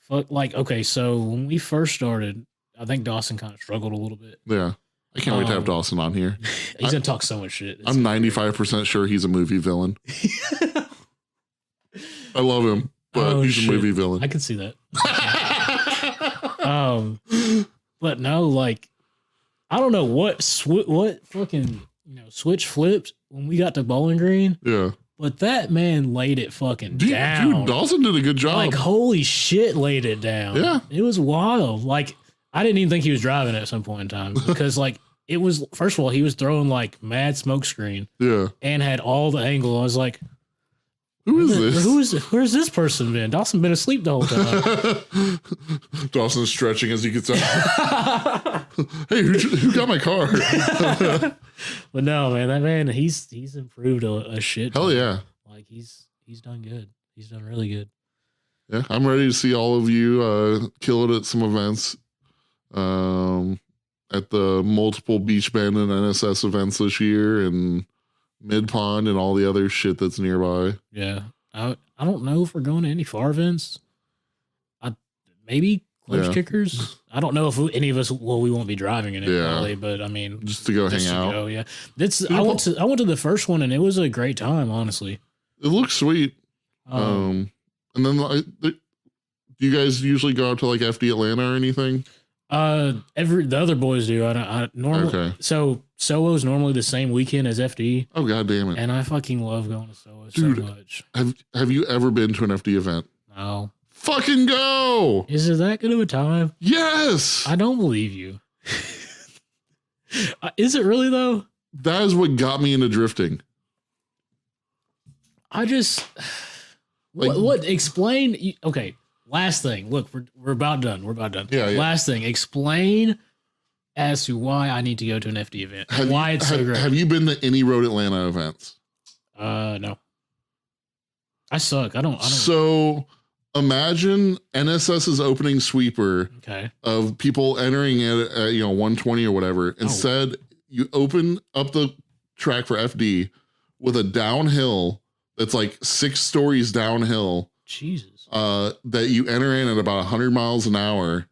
okay, so when we first started, I think Dawson kind of struggled a little bit. Yeah. I can't wait to have Dawson on here. He's going to talk so much shit. I'm 95% sure he's a movie villain. I love him, but he's a movie villain. I can see that. But no, like, I don't know what fucking, switch flipped when we got to Bowling Green. Yeah. But that man laid it fucking down. Dude, Dawson did a good job. Like, holy shit, laid it down. Yeah. It was wild. Like, I didn't even think he was driving at some point in time because, like, it was, first of all, he was throwing, like, mad smoke screen. Yeah. And had all the angle. I was like, who is this? Where's this person been? Dawson been asleep the whole time. Dawson's stretching as he gets up. Hey, who got my car? But no, man, that man, he's improved a shit. Hell yeah. Like he's done good. He's done really good. Yeah, I'm ready to see all of you kill it at some events. At the multiple Beach Band and NSS events this year, and Mid-Pond and all the other shit that's nearby. Yeah. I don't know if we're going to any far events. Maybe close kickers. I don't know if any of us, we won't be driving in it probably, but I mean, just to go hang out. Yeah. I went to the first one and it was a great time, honestly. It looks sweet. And then do you guys usually go out to like FD Atlanta or anything? The other boys do. I normally so Solo's normally the same weekend as FD. Oh god damn it! And I fucking love going to Solo so much. Have you ever been to an FD event? No. Fucking go! Is it that good of a time? Yes. I don't believe you. Is it really though? That is what got me into drifting. I just what explain? Okay. Last thing, look, we're about done. Yeah. Last thing, explain as to why I need to go to an FD event. Why it's so great. Have you been to any Road Atlanta events? No. I suck. I don't. So imagine NSS's opening sweeper of people entering it at 120 or whatever. Instead, you open up the track for FD with a downhill that's like 6 stories downhill. Jesus. That you enter in at about 100 miles an hour.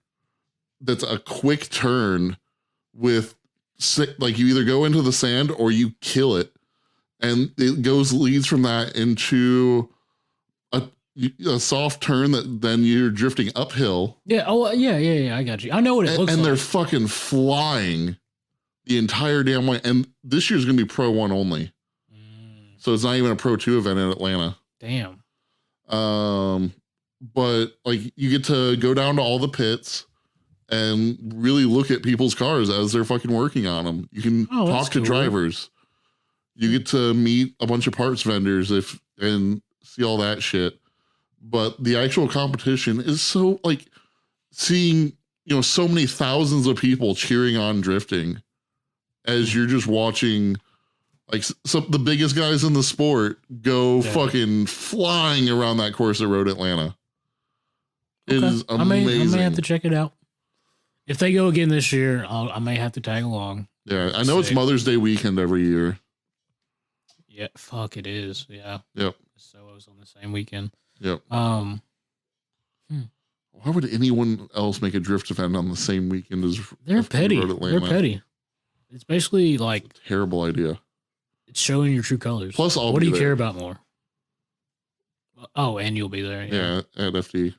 That's a quick turn with like you either go into the sand or you kill it, and it leads from that into a soft turn that then you're drifting uphill. Yeah. Oh, yeah. I got you. I know what it looks like. And they're fucking flying the entire damn way. And this year's going to be Pro 1 only. So it's not even a Pro 2 event in Atlanta. Damn. But like you get to go down to all the pits and really look at people's cars as they're fucking working on them. You can talk to drivers. You get to meet a bunch of parts vendors and see all that shit. But the actual competition is so like seeing, so many thousands of people cheering on drifting as you're just watching like the biggest guys in the sport go fucking flying around that course at Road Atlanta. It is amazing. I may have to check it out. If they go again this year, I may have to tag along. Yeah, I know it's Mother's Day weekend every year. Yeah, fuck, it is. Yeah. Yep. So I was on the same weekend. Yep. Why would anyone else make a drift event on the same weekend as They're petty. They're petty. It's basically like a terrible idea. It's showing your true colors. Plus, what do you care about more? Oh, and you'll be there. Yeah, at FD.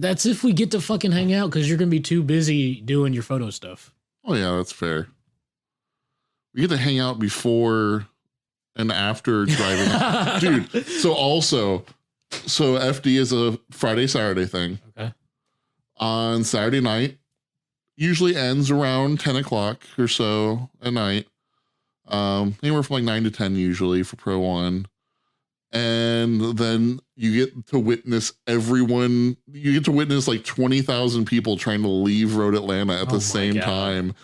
That's if we get to fucking hang out because you're gonna be too busy doing your photo stuff. Oh yeah, that's fair. We get to hang out before and after driving. Dude, so FD is a Friday, Saturday thing. Okay. On Saturday night, usually ends around 10 o'clock or so at night. Anywhere from like 9 to 10 usually for Pro 1. And then you get to witness like 20,000 people trying to leave Road Atlanta at the same time.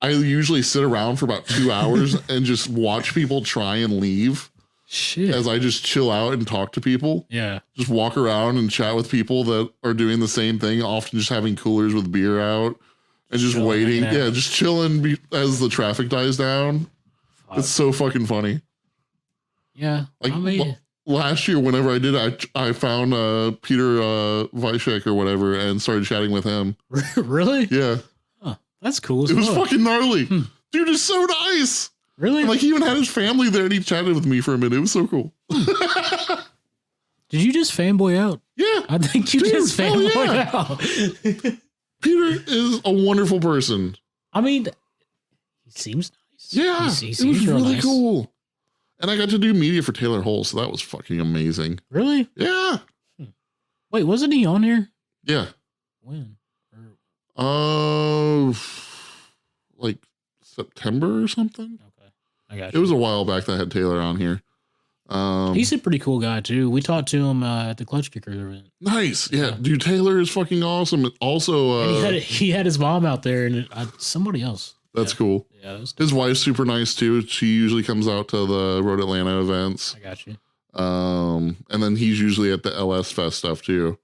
I usually sit around for about 2 hours and just watch people try and leave. Shit. As I just chill out and talk to people. Yeah. Just walk around and chat with people that are doing the same thing, often just having coolers with beer out and just waiting. Yeah, just chilling as the traffic dies down. Fuck. It's so fucking funny. Yeah. Like last year, whenever I did, I found Peter Vyshek or whatever and started chatting with him. Really? Yeah. Huh. That's cool. It was fucking gnarly. Dude is so nice. Really? And like he even had his family there and he chatted with me for a minute. It was so cool. Did you just fanboy out? Yeah. I think you just fanboyed out. Peter is a wonderful person. I mean, he seems nice. Yeah. He it was really nice. Cool. And I got to do media for Taylor Hole, so that was fucking amazing. Really? Yeah. Wait, wasn't he on here? Yeah. When? Like September or something. Okay, I got you. It was a while back that I had Taylor on here. He's a pretty cool guy too. We talked to him at the Clutch Kicker event. Nice, yeah. Dude, Taylor is fucking awesome. Also, and he had his mom out there and somebody else. That's cool. Yeah, his wife's super nice too. She usually comes out to the Road Atlanta events. I got you. And then he's usually at the LS Fest stuff too.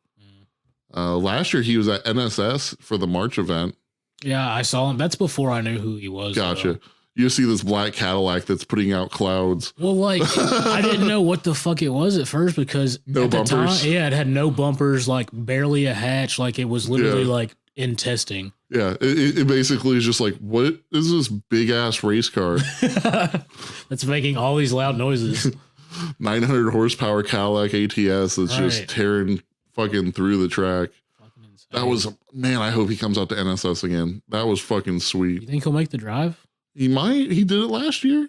Last year he was at NSS for the March event. Yeah, I saw him. That's before I knew who he was. Gotcha. Though. You see this black Cadillac that's putting out clouds. Well, like I didn't know what the fuck it was at first because no bumpers. It had no bumpers, like barely a hatch, like it was literally like in testing. Yeah, it basically is just like, what is this big ass race car that's making all these loud noises? 900 horsepower Cadillac ATS that's just tearing fucking through the track. That was, man, I hope he comes out to NSS again. That was fucking sweet. You think he'll make the drive? He might. He did it last year.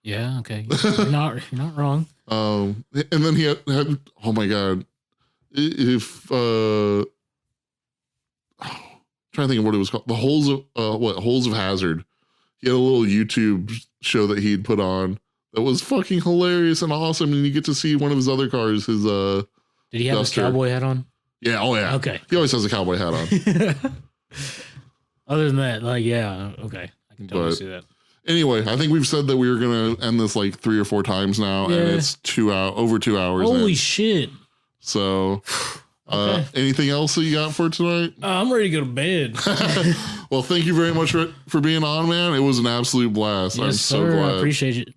Yeah, okay. You're not wrong. And then he had oh my god. Trying to think of what it was called. The Holes of Hazard. He had a little YouTube show that he'd put on that was fucking hilarious and awesome. And you get to see one of his other cars, his Did he have his cowboy hat on? Yeah, oh yeah. Okay. He always has a cowboy hat on. Other than that, like, yeah, okay. I can totally see that. Anyway, I think we've said that we were gonna end this like 3 or 4 times now, and it's over 2 hours. Holy shit. So anything else that you got for tonight? I'm ready to go to bed. Well, thank you very much for being on, man. It was an absolute blast. Yes, I'm so glad. glad. I appreciate it.